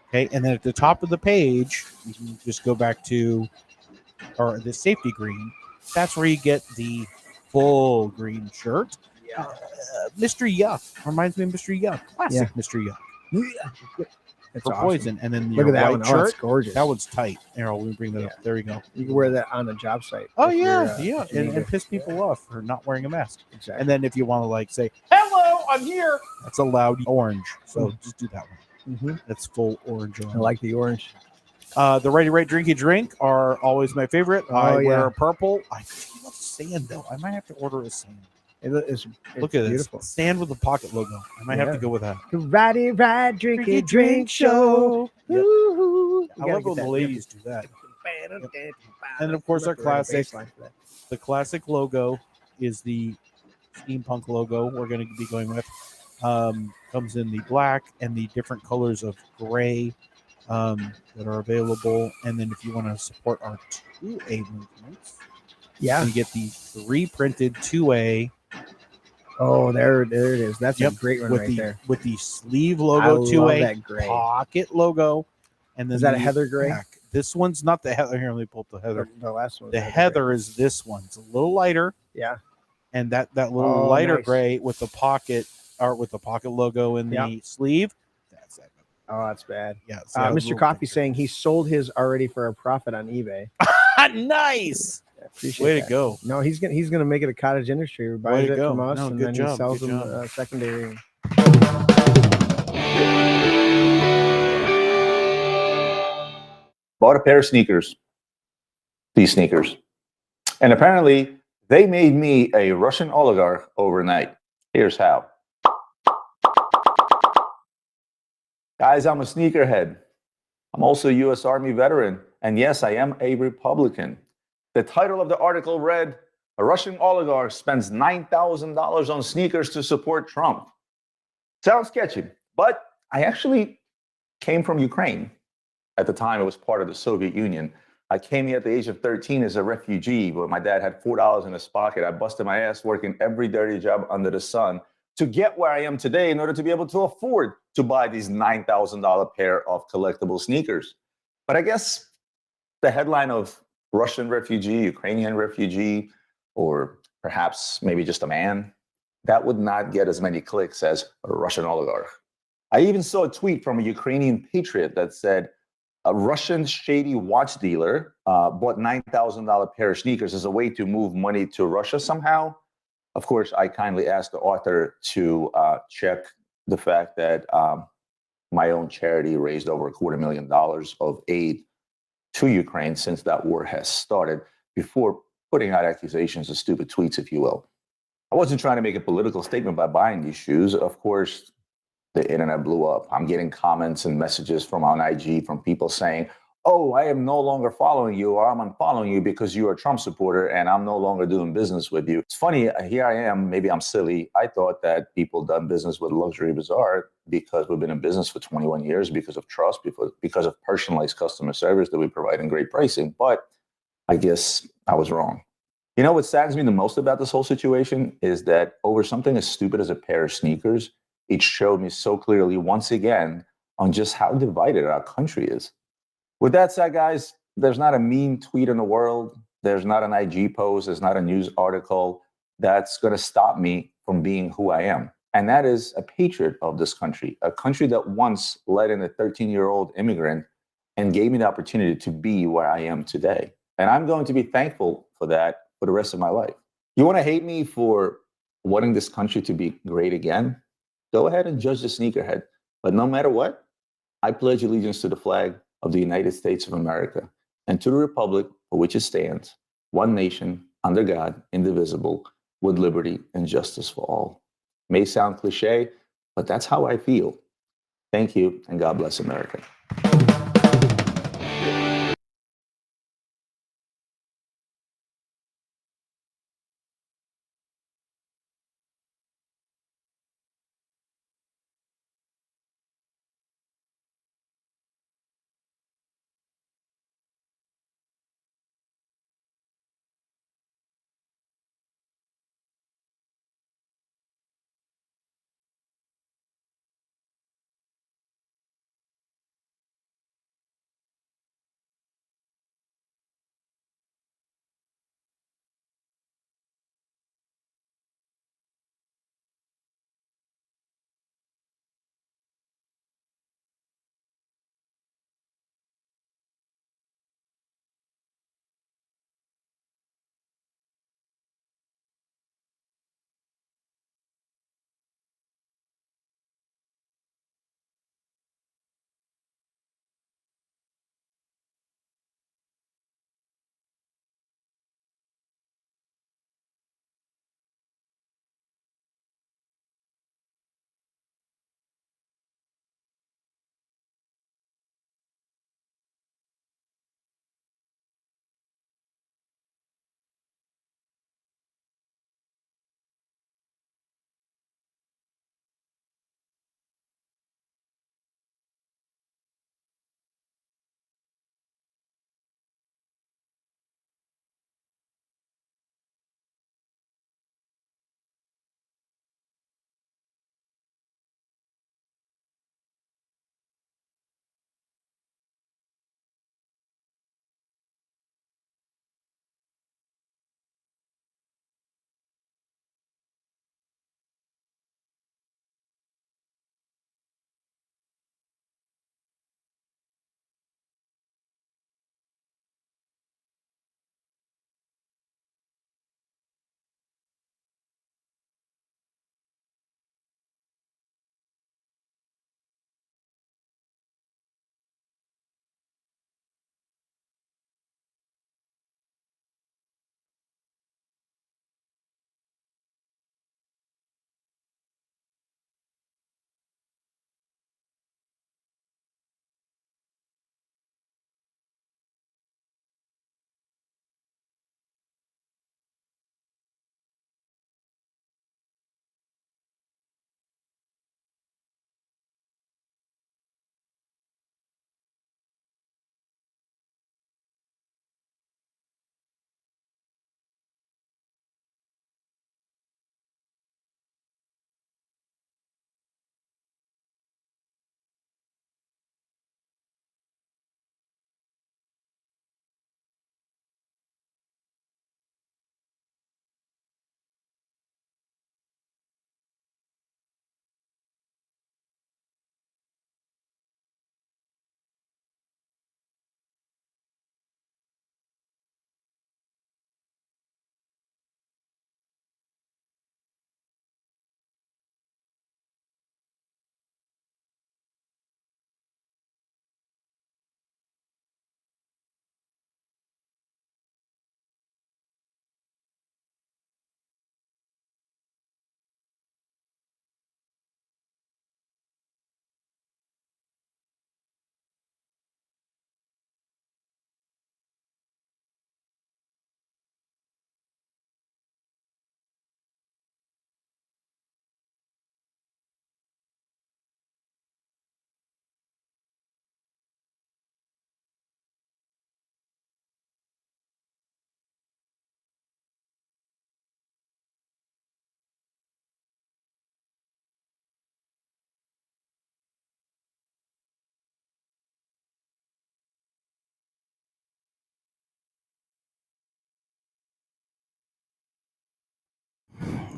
Okay, and then at the top of the page, you can just go back to the safety green. That's where you get the full green shirt. Yeah. Mystery Yuck reminds me of Mystery Yuck. Classic Mystery Yuck. It's for awesome. Poison. And then Look at that white one. shirt. Oh, that's gorgeous. That one's tight. Here, let me bring that up. There you go. You can wear that on the job site. Oh, if yeah. you're, if you need And to- piss people off for not wearing a mask. Exactly. And then if you want to say, hello, I'm here. That's a loud orange. So just do that one. Mm-hmm. That's full orange. I like the orange. The Ready Right Drinky Drink are always my favorite. I wear a purple. I love sand, though. I might have to order a sand. It's Look at beautiful. this. Sand with a pocket logo. I might have to go with that. The Righty Right Drinky Drink Show. Yep. Woo-hoo. I love when the ladies do that. And of course, our classic, the classic logo is the steampunk logo we're going to be going with. Comes in the black and the different colors of gray that are available. And then if you want to support our 2A movements, you get the 3 printed 2A. Oh, there it is. That's a great one with there. With the sleeve logo, I 2A love that gray. pocket logo. And then Is that a the heather gray? back. This one's not the heather. Here, let me pull up the heather. The last one. The heather is this one. It's a little lighter. Yeah. And that little Oh, lighter nice. gray with the pocket logo in the sleeve. That's that. Oh, that's bad. Yeah. Mr. Coffee saying he sold his already for a profit on eBay. Nice. Appreciate Way that. to go. No, he's gonna make it a cottage industry. He buys Way to it go. from us, No, and good then job, he sells good them job. secondary. Bought a pair of sneakers, these sneakers. And apparently they made me a Russian oligarch overnight. Here's how. Guys, I'm a sneakerhead. I'm also a U.S. Army veteran. And yes, I am a Republican. The title of the article read, "A Russian oligarch spends $9,000 on sneakers to support Trump." Sounds sketchy, but I actually came from Ukraine. At the time, it was part of the Soviet Union. I came here at the age of 13 as a refugee, but my dad had $4 in his pocket. I busted my ass working every dirty job under the sun to get where I am today in order to be able to afford to buy these $9,000 pair of collectible sneakers. But I guess the headline of Russian refugee, Ukrainian refugee, or perhaps maybe just a man, that would not get as many clicks as a Russian oligarch. I even saw a tweet from a Ukrainian patriot that said, a Russian shady watch dealer bought $9,000 pair of sneakers as a way to move money to Russia somehow. Of course, I kindly asked the author to check the fact that my own charity raised over $250,000 of aid to Ukraine since that war has started, before putting out accusations of stupid tweets, if you will. I wasn't trying to make a political statement by buying these shoes. Of course, the internet blew up. I'm getting comments and messages from on IG from people saying, oh, I am no longer following you, or I'm unfollowing you because you're a Trump supporter and I'm no longer doing business with you. It's funny, here I am, maybe I'm silly. I thought that people done business with Luxury Bazaar because we've been in business for 21 years, because of trust, because of personalized customer service that we provide and great pricing. But I guess I was wrong. You know what saddens me the most about this whole situation is that over something as stupid as a pair of sneakers, it showed me so clearly once again on just how divided our country is. With that said, guys, there's not a mean tweet in the world. There's not an IG post. There's not a news article that's going to stop me from being who I am. And that is a patriot of this country, a country that once let in a 13-year-old immigrant and gave me the opportunity to be where I am today. And I'm going to be thankful for that for the rest of my life. You want to hate me for wanting this country to be great again? Go ahead and judge the sneakerhead. But no matter what, I pledge allegiance to the flag of the United States of America and to the republic for which it stands, one nation, under God, indivisible, with liberty and justice for all. May sound cliche, but that's how I feel. Thank you, and God bless America.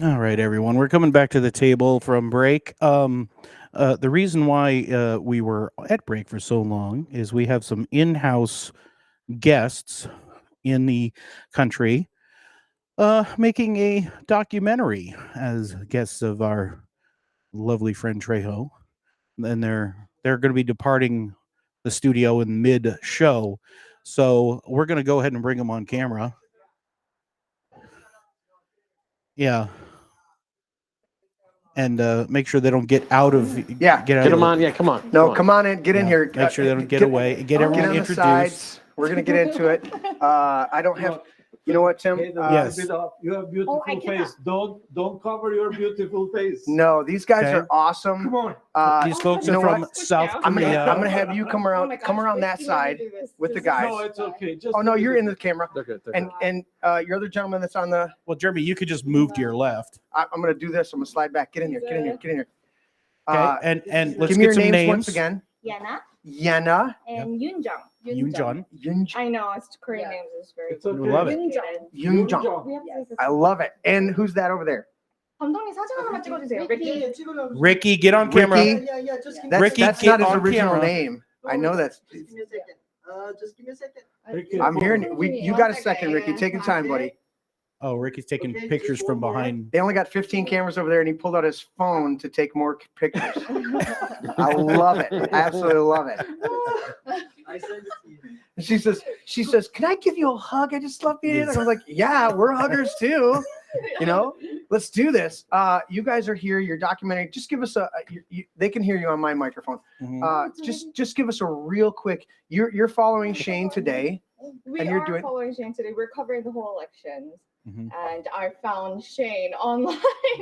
All right, everyone. We're coming back to the table from break. The reason why we were at break for so long is we have some in-house guests in the country making a documentary as guests of our lovely friend Trejo. And they're going to be departing the studio in mid-show. So we're going to go ahead and bring them on camera. Yeah. And make sure they don't get out of Yeah. Get them on. Yeah, come on. No, come on in. Get in here. Make sure they don't get away. Get everyone on the introduced. sides. We're gonna get into it. I don't have. You know what, Tim? Yes. You have beautiful face. Don't cover your beautiful face. No, these guys Okay. are awesome. Come on. These folks you are know from what? South I'm Korea. gonna have you come around that side with the guys. No, it's okay. Just Oh no, you're in the camera. They're good. And your other gentleman that's on the. Well, Jeremy, you could just move to your left. I'm gonna do this. I'm gonna slide back. Get in here. Get in here. Get in here. Okay. And let's give me get your some names names. once again. Yana Yenna. and Yoonjung. Yoonjung. I know it's Korean names is very. It's okay. We love it. Yoonjung. We have to say I love it. And who's that over there? 감독님 사진 하나만 찍어주세요. Ricky. Ricky, get on camera. Ricky. Ricky, That's get not his on original camera. name. I know that's. Just give me a second. Ricky, I'm hearing it. You got a second, Ricky. Take your time, buddy. Oh, Ricky's taking pictures from behind. They only got 15 cameras over there, and he pulled out his phone to take more pictures. I love it. I absolutely love it. I sent it to you. And she says, "Can I give you a hug? I just love being in." I was like, "Yeah, we're huggers too. You know, let's do this." You guys are here. Your documentary. Just give us they can hear you on my microphone. Just give us a real quick. You're following Shane today. We And you're are doing- following Shane today. We're covering the whole elections. Mhm. And I found Shane online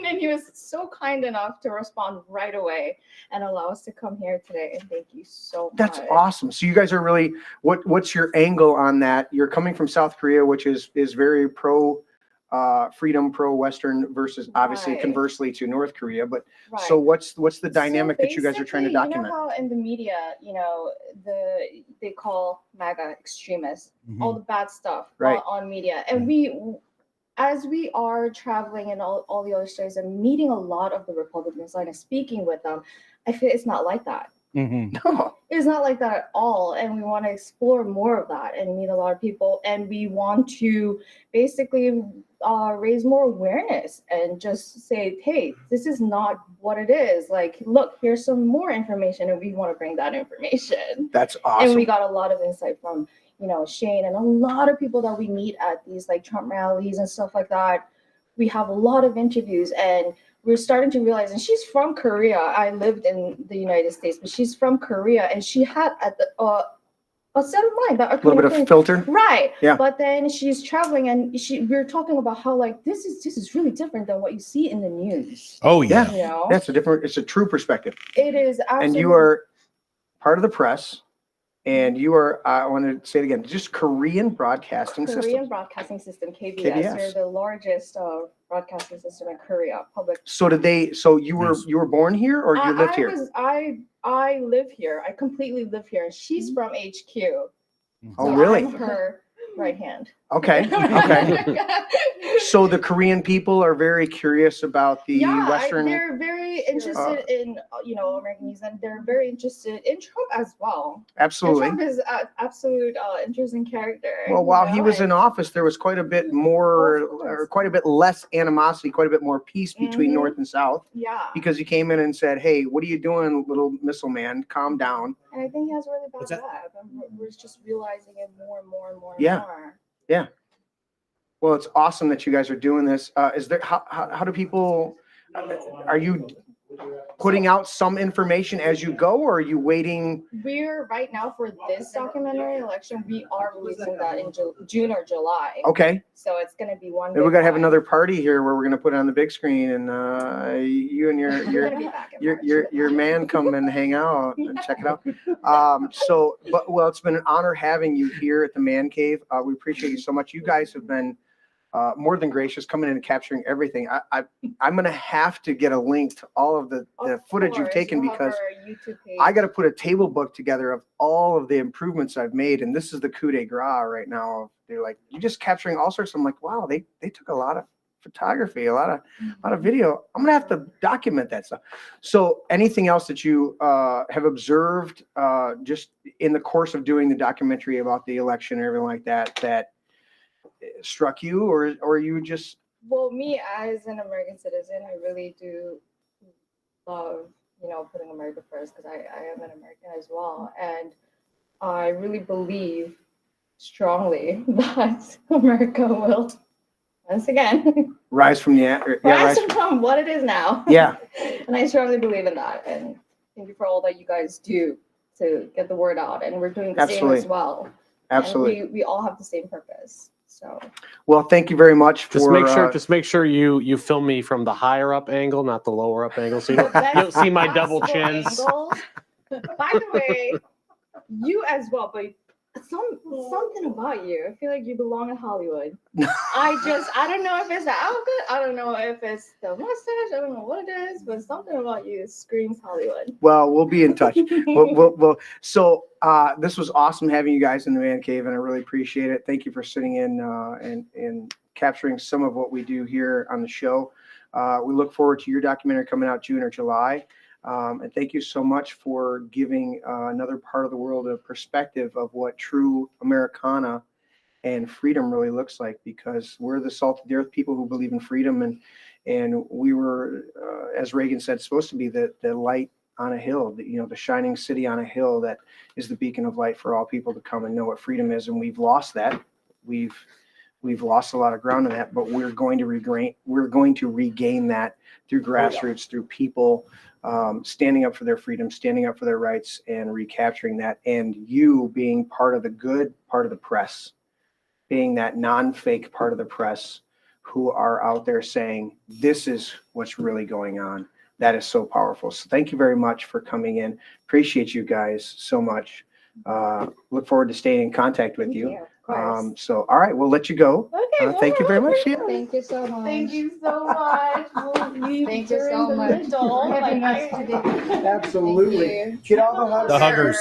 and he was so kind enough to respond right away and allow us to come here today. And thank you so much. That's awesome. So you guys are really what's your angle on that? You're coming from South Korea, which is very pro freedom, pro Western versus obviously Right. conversely to North Korea. But Right. so what's the So dynamic that you guys are trying to basically, document? You know how in the media, they call MAGA extremists, all the bad stuff Right. on media. And as we are traveling in all the other states and meeting a lot of the Republican side and speaking with them, I feel it's not like that. No. It's not like that at all. And we want to explore more of that and meet a lot of people. And we want to basically raise more awareness and just say, hey, this is not what it is. Like, look, here's some more information. And we want to bring that information. That's awesome. And we got a lot of insight from, Shane and a lot of people that we meet at these like Trump rallies and stuff like that. We have a lot of interviews and we're starting to realize, and she's from Korea. I lived in the United States, but she's from Korea and she had a set of mind that a little bit of filter. Right. Yeah. But then she's traveling and we're talking about how like this is really different than what you see in the news. Oh yeah. You know? That's it's a true perspective. It is absolutely. And you are part of the press. And you are, I want to say it again, just Korean Broadcasting System. Korean Broadcasting System, KBS. KBS. They're the largest broadcasting system in Korea, public. So you were born here or you lived here? I live here. I completely live here. And she's from HQ. Oh, really? I'm her right hand. Okay. So the Korean people are very curious about the Western. They're very interested in American news, and they're very interested in Trump as well. Absolutely. And Trump is an absolute interesting character. Well, while he was in office, there was quite a bit more, or quite a bit less animosity, quite a bit more peace between North and South. Yeah. Because he came in and said, "Hey, what are you doing, little missile man? Calm down." And I think he has a really bad vibe. And we're just realizing it more and more and more. Yeah. And more. Yeah. Well, it's awesome that you guys are doing this. Is there how do people? Are you putting out some information as you go, or are you waiting? We're right now for this documentary election. We are releasing that in June or July. Okay. So it's going to be one. Maybe we got to have another party here where we're going to put it on the big screen, and you and your man come and hang out and check it out. It's been an honor having you here at the Man Cave. We appreciate you so much. You guys have been more than gracious coming in and capturing everything. I'm going to have to get a link to all of the footage you've taken because I got to put a table book together of all of the improvements I've made. And this is the coup de grace right now. They're like, you're just capturing all sorts. I'm like, wow, they took a lot of photography, a lot of video. I'm gonna have to document that stuff. So anything else that you have observed just in the course of doing the documentary about the election and everything like that struck you, or you just? Well, me as an American citizen, I really do love, putting America first, because I am an American as well. And I really believe strongly that America will, once again, rise from from what it is now. Yeah. And I strongly believe in that. And thank you for all that you guys do to get the word out. And we're doing the same as well. Absolutely. And we all have the same purpose. So. Well, thank you very much for. Just make sure you film me from the higher up angle, not the lower up angle, so you don't see my double chins. By the way, you as well, but something about you. I feel like you belong in Hollywood. I don't know if it's the outfit. I don't know if it's the mustache. I don't know what it is, but something about you screams Hollywood. Well, we'll be in touch. So this was awesome having you guys in the man cave, and I really appreciate it. Thank you for sitting in and capturing some of what we do here on the show. We look forward to your documentary coming out June or July. And thank you so much for giving another part of the world a perspective of what true Americana and freedom really looks like, because we're the salt of the earth people who believe in freedom. And we were, as Reagan said, supposed to be the light on a hill, the shining city on a hill that is the beacon of light for all people to come and know what freedom is. And we've lost that. We've lost a lot of ground in that, but we're going to regain that through grassroots, through people standing up for their freedom, standing up for their rights, and recapturing that. And you being part of the good part of the press, being that non-fake part of the press who are out there saying, this is what's really going on. That is so powerful. So thank you very much for coming in. Appreciate you guys so much. Look forward to staying in contact with you. So, all right, we'll let you go. Okay. Thank you very much. Yeah. Thank you so much. Thank you so much. Thank you so much for having us today. Absolutely. Get all the hugs. The huggers.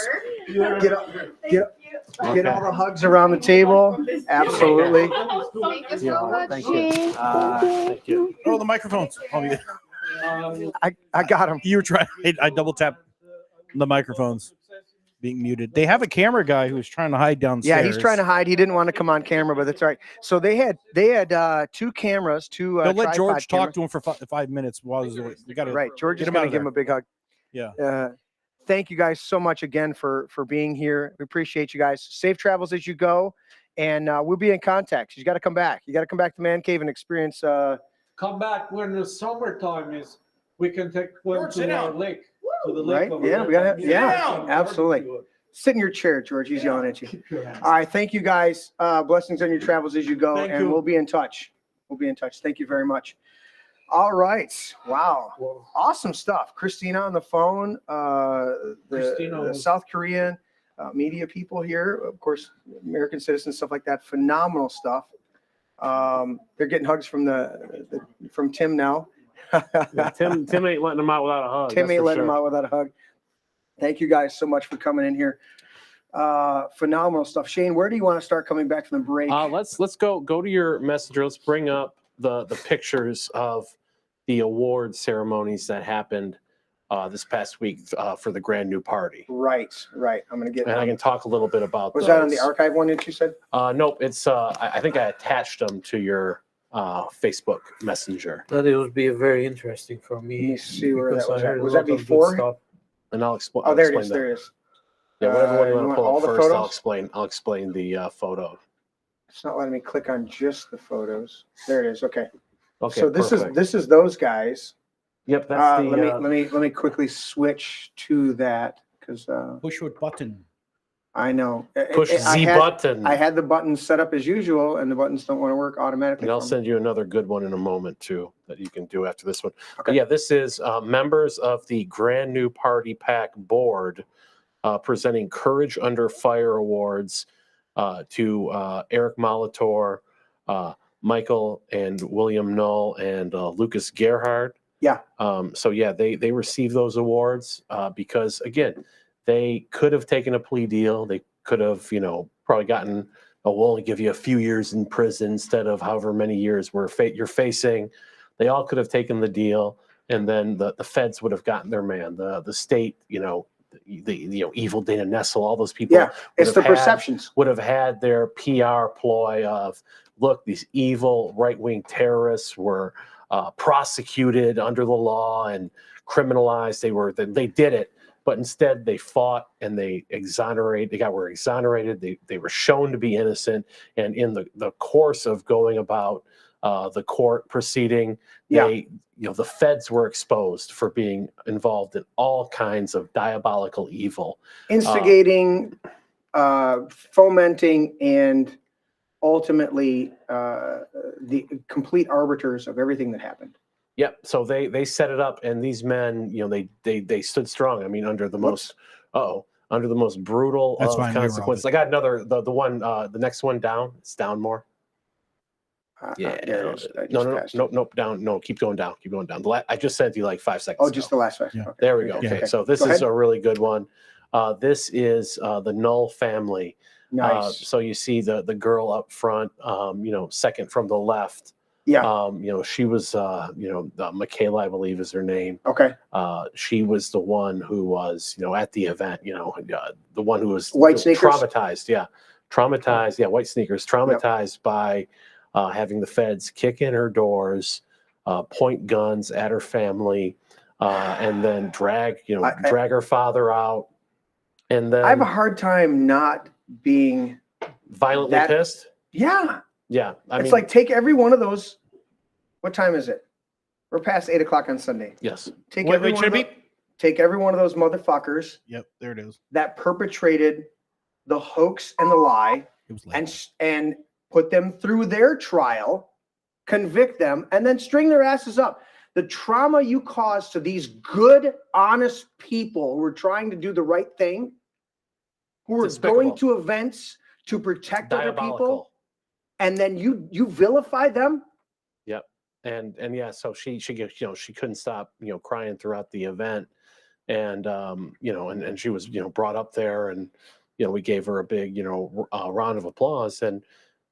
Get all the hugs around the table. Absolutely. Thank you so much. Thank you. Thank you. Oh, the microphones. Oh, yeah. I got them. You were trying. I double tapped the microphones being muted. They have a camera guy who's trying to hide downstairs. Yeah, he's trying to hide. He didn't want to come on camera, but that's all right. So they had two cameras, They'll let George talk to him for 5 minutes while we got to. Right, George is going to give him a big hug. Yeah. Thank you guys so much again for being here. We appreciate you guys. Safe travels as you go, and we'll be in contact. You got to come back. You got to come back to Man Cave and experience. Come back when the summertime is. We can take one to our lake. To the Right? lake. Yeah, we got to. Absolutely. Sit in your chair, George. He's yelling at you. All right. Thank you guys. Blessings on your travels as you go, and we'll be in touch. Thank you very much. All right. Wow. Awesome stuff. Christina on the phone. The South Korean media people here, of course, American citizens, stuff like that. Phenomenal stuff. They're getting hugs from Tim now. Tim ain't letting them out without a hug. Tim ain't letting them out without a hug. Thank you guys so much for coming in here. Phenomenal stuff. Shane, where do you want to start coming back from the break? Let's go to your messenger. Let's bring up the pictures of the award ceremonies that happened this past week for the Grand New Party. Right. I'm going to get. And I can talk a little bit about. Was that on the archive one that you said? Nope. It's I think I attached them to your Facebook Messenger. That it would be very interesting for me. Let me see where that was at. Was that that before? And I'll explain. Oh, there it is. There it is. Yeah, whatever one you want to pull all up the first, photos? I'll explain the photo. It's not letting me click on just the photos. There it is. Okay. Okay. So this is those guys. Yep. That's the. Let me quickly switch to that because push what button? I know. Push Z button. I had the buttons set up as usual, and the buttons don't want to work automatically. And I'll send you another good one in a moment too that you can do after this one. Okay. But yeah, this is members of the Grand New Party PAC board presenting Courage Under Fire awards to Eric Molitor, Michael and William Null, and Lucas Gerhard. Yeah. So yeah, they received those awards because again, they could have taken a plea deal. They could have, probably gotten oh, we'll only give you a few years in prison instead of however many years you're facing. They all could have taken the deal, and then the feds would have gotten their man. The state, the evil Dana Nessel, all those people. Yeah, it's the perceptions. Would have had their PR ploy of, look, these evil right-wing terrorists were prosecuted under the law and criminalized. They did it, but instead they fought and they were exonerated. They were shown to be innocent, and in the course of going about the court proceeding, the feds were exposed for being involved in all kinds of diabolical evil, instigating, fomenting, and ultimately the complete arbiters of everything that happened. Yep. So they set it up, and these men, they stood strong. I mean, under the most brutal of consequences. I got another, the next one down. It's down more. Nope, down. No, keep going down. Keep going down. I just sent you like 5 seconds. Oh, just the last one. Yeah. Okay. There we go. Okay, so this is a really good one. This is the Null family. Nice. So you see the girl up front, second from the left. Yeah. She was, Michaela, I believe is her name. Okay. She was the one who was, at the event, the one who was white sneakers? Traumatized. Yeah. Traumatized. Yeah. White sneakers. Traumatized by having the feds kick in her doors, point guns at her family, and then drag her father out. And then I have a hard time not being violently pissed. Yeah. Yeah. I mean, like, take every one of those. What time is it? We're past 8 o'clock on Sunday. Yes. Take every one of those motherfuckers. Yep, there it is. That perpetrated the hoax and the lie, and put them through their trial, convict them, and then string their asses up. The trauma you cause to these good, honest people who are trying to do the right thing, who are going to events to protect other people, and then you vilify them. Yep. And yeah, so she couldn't stop, crying throughout the event. And, and she was, brought up there, and, we gave her a big, round of applause. And,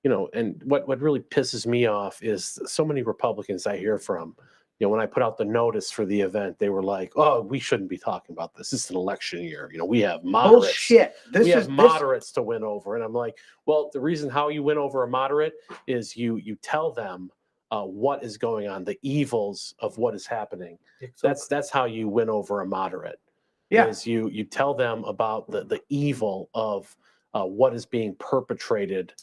and what really pisses me off is so many Republicans I hear from, when I put out the notice for the event, they were like, "Oh, we shouldn't be talking about this. This is an election year. We have moderates. Bullshit. We have moderates to win over." And I'm like, well, the reason how you win over a moderate is you tell them what is going on, the evils of what is happening. Exactly. That's how you win over a moderate. Yeah. Is you tell them about the evil of what is being perpetrated.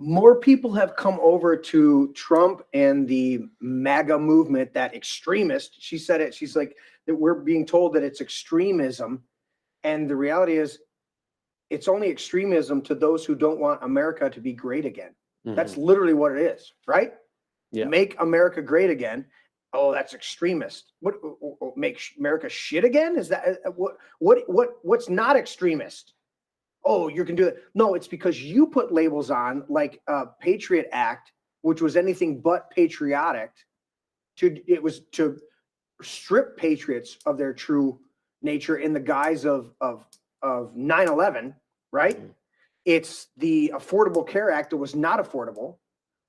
More people have come over to Trump and the MAGA movement, that extremist. She said it. She's like, that we're being told that it's extremism. And the reality is, it's only extremism to those who don't want America to be great again. Mm-hmm. That's literally what it is, right? Yeah. Make America great again. Oh, that's extremist. What, make America shit again? Is that what's not extremist? Oh, you can do it. No, it's because you put labels on, like Patriot Act, which was anything but patriotic. It was to strip patriots of their true nature in the guise of 9/11, right? Mm-hmm. It's the Affordable Care Act that was not affordable.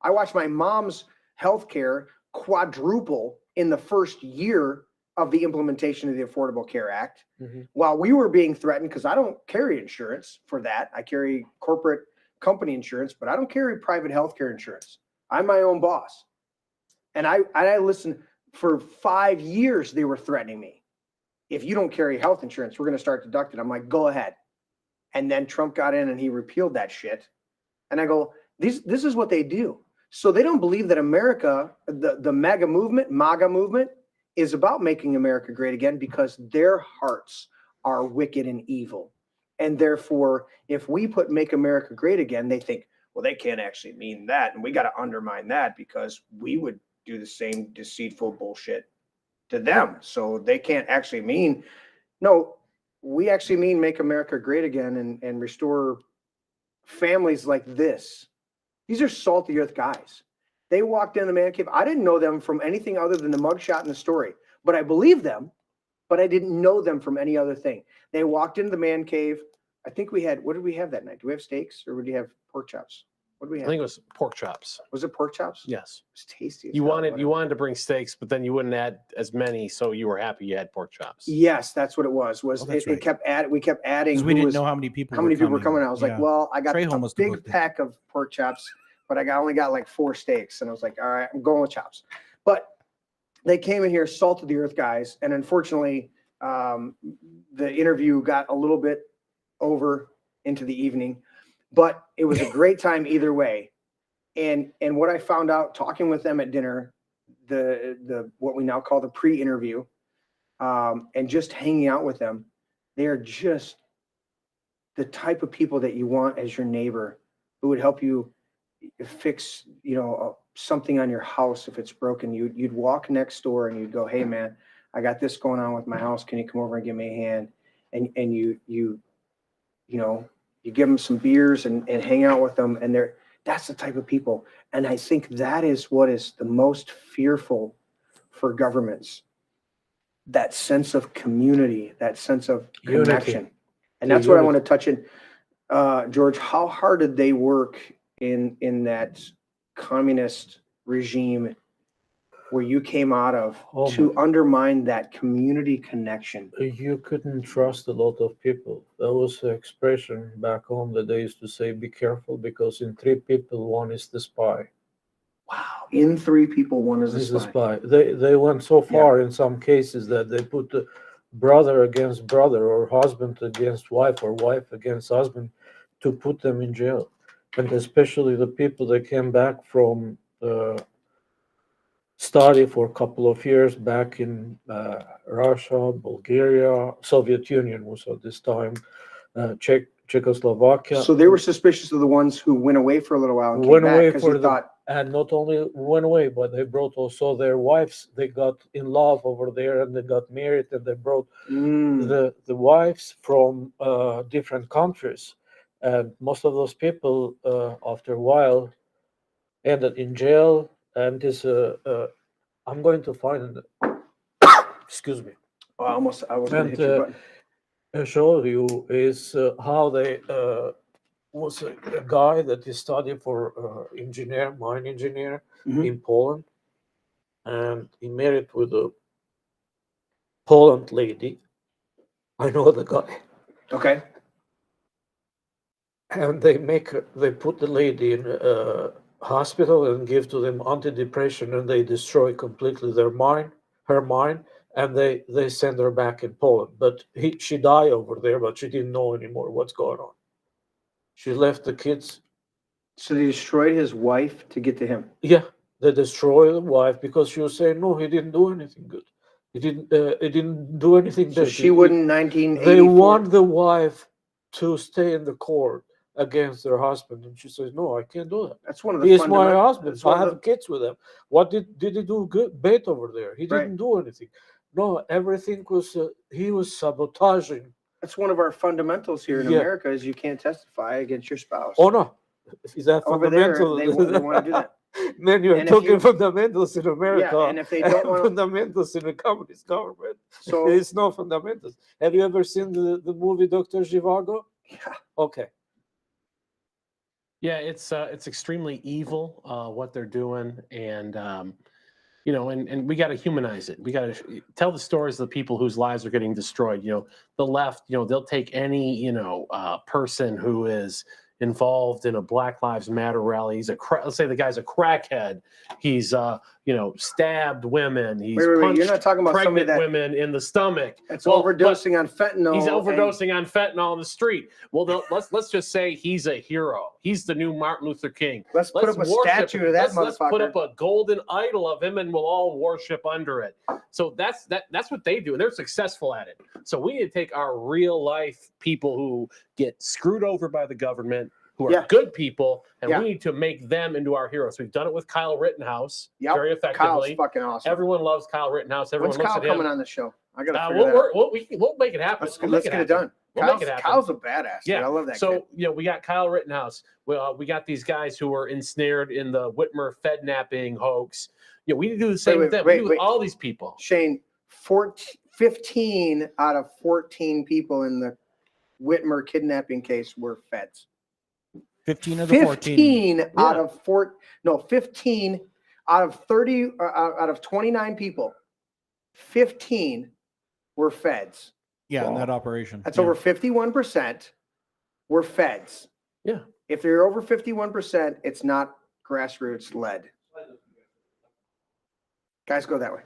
I watched my mom's health care quadruple in the first year of the implementation of the Affordable Care Act, while we were being threatened, because I don't carry insurance for that. I carry corporate company insurance, but I don't carry private healthcare insurance. I'm my own boss. And I listened for 5 years. They were threatening me. If you don't carry health insurance, we're going to start deducting. I'm like, go ahead. And then Trump got in and he repealed that shit. And I go, this is what they do. So they don't believe that America, the MAGA movement, is about making America great again, because their hearts are wicked and evil. And therefore, if we put make America great again, they think, well, they can't actually mean that. And we got to undermine that, because we would do the same deceitful bullshit to them. So they can't actually mean, no, we actually mean make America great again and restore families like this. These are salt of the earth guys. They walked in the man cave. I didn't know them from anything other than the mugshot and the story, but I believe them, but I didn't know them from any other thing. They walked into the man cave. I think we had, what did we have that night? Do we have steaks or would you have pork chops? What do we I have? think it was pork chops. Was it pork chops? Yes. It was tasty. as You hell, wanted wasn't you it? wanted to bring steaks, but then you wouldn't add as many, so you were happy you had pork chops. Yes, that's what it was. Oh, that's It right. kept we kept adding. Because we who didn't was- know how many people how many people were coming. I was like, Yeah. well, I got Trejo a must have big booked it. pack of pork chops, but I only got like 4 steaks, and I was like, all right, I'm going with chops. But they came in here, salt of the earth guys, and unfortunately, the interview got a little bit over into the evening, but it was a great time either way. And what I found out talking with them at dinner, the what we now call the pre-interview, and just hanging out with them, they are just the type of people that you want as your neighbor, who would help you fix, something on your house if it's broken. You'd walk next door and you'd go, hey man, I got this going on with my house. Can you come over and give me a hand? And you give them some beers and hang out with them. And that's the type of people. And I think that is what is the most fearful for governments. That sense of community, that sense of connection. Unity. And that's what I want to touch in. George, how hard did they work in that communist regime where you came out of to undermine that community connection? You couldn't trust a lot of people. There was an expression back home that they used to say, be careful, because in 3 people, 1 is the spy. Wow. In 3 people, 1 is Is a the spy. spy. They went so far in some cases that they put the brother against brother, or husband against wife, or wife against husband, to put them in jail. And especially the people that came back from study for a couple of years back in Russia, Bulgaria, Soviet Union was at this time, Czechoslovakia. So they were suspicious of the ones who went away for a little while and came Went back away because for they thought, and not only went away, but they brought also their wives. They got in love over there, and they got married, and they brought the wives from different countries. And most of those people, after a while, ended in jail. And this, I'm going to find it. Excuse me. I was going to hit your button. I show you is how they was a guy that he studied for mine engineer in Poland, and he married with a Poland lady. I know the guy. Okay. And they put the lady in a hospital and give to them antidepressant, and they destroy completely her mind, and they send her back in Poland. But she died over there, but she didn't know anymore what's going on. She left the kids. So they destroyed his wife to get to him. Yeah, they destroyed the wife because she was saying, no, he didn't do anything good. He didn't do anything. So she wouldn't 1984. They want the wife to stay in the court against her husband, and she says, no, I can't do that. That's one of the He's my husband. I have the, kids with him. What did he do good bad over there? He didn't Right. do anything. No, everything was he was sabotaging. That's one of our fundamentals here in Yeah. America is you can't testify against your spouse. Oh no, is that Over there, fundamental? they want to do that. Man, you're And if talking you- fundamentals in America. Yeah, and if they don't want fundamentals in the communist government, so it's no fundamentals. Have you ever seen the movie Dr. Zhivago? Yeah. Okay. Yeah, it's extremely evil what they're doing, and and we got to humanize it. We got to tell the stories of the people whose lives are getting destroyed. The left, they'll take any person who is involved in a Black Lives Matter rally. He's let's say the guy's a crackhead. He's stabbed women. He's wait. punched You're not talking about somebody pregnant that women in the stomach. that's Well, overdosing on fentanyl. He's and- overdosing on fentanyl on the street. Well, let's just say he's a hero. He's the new Martin Luther King. Let's put up a statue of that let's put motherfucker. up a golden idol of him, and we'll all worship under it. So that's what they do, and they're successful at it. So we need to take our real life people who get screwed over by the government, who are Yeah. good people, and Yeah. we need to make them into our heroes. We've done it with Kyle Rittenhouse Yep. very Kyle's effectively. fucking awesome. Everyone loves Kyle Rittenhouse. Everyone When's looks Kyle at him. coming on the show? I gotta figure that out. We'll make it happen. Let's We'll get make it done. We'll make it happen. Kyle's a badass. Yeah, dude. I love that so kid. we got Kyle Rittenhouse. We got these guys who were ensnared in the Whitmer Fednapping hoax. We need to do the same with them. We do with all these people. Shane, 15 out of 14 people in the Whitmer kidnapping case were feds. 15 of the 14. 15 out of 15 out of 30 out of 29 people. 15 were feds. Yeah, in that operation. That's yeah. over 51% were feds. Yeah. If they're over 51%, it's not grassroots led. Guys, go that way.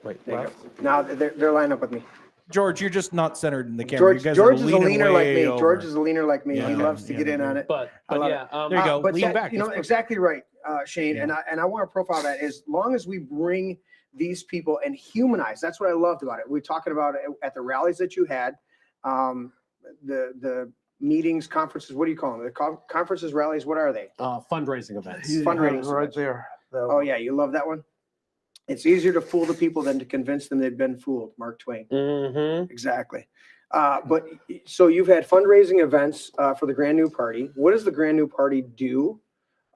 Wait, there you go. Now they're lined up with me. George, you're just not centered in the camera. George is a leaner like me. George is a leaner like me. Yeah, he loves to get in on it. But yeah, there you go. But Lean back. you know exactly right, Shane. Yeah. And I want to profile that as long as we bring these people and humanize. That's what I loved about it. We're talking about it at the rallies that you had, the meetings, conferences. What do you call them? The conferences, rallies. What are they? Fundraising events. Fundraising right events. there. Oh yeah, you love that one. It's easier to fool the people than to convince them they've been fooled. Mark Twain. Mm-hmm. Exactly. But so you've had fundraising events for the Grand New Party. What does the Grand New Party do?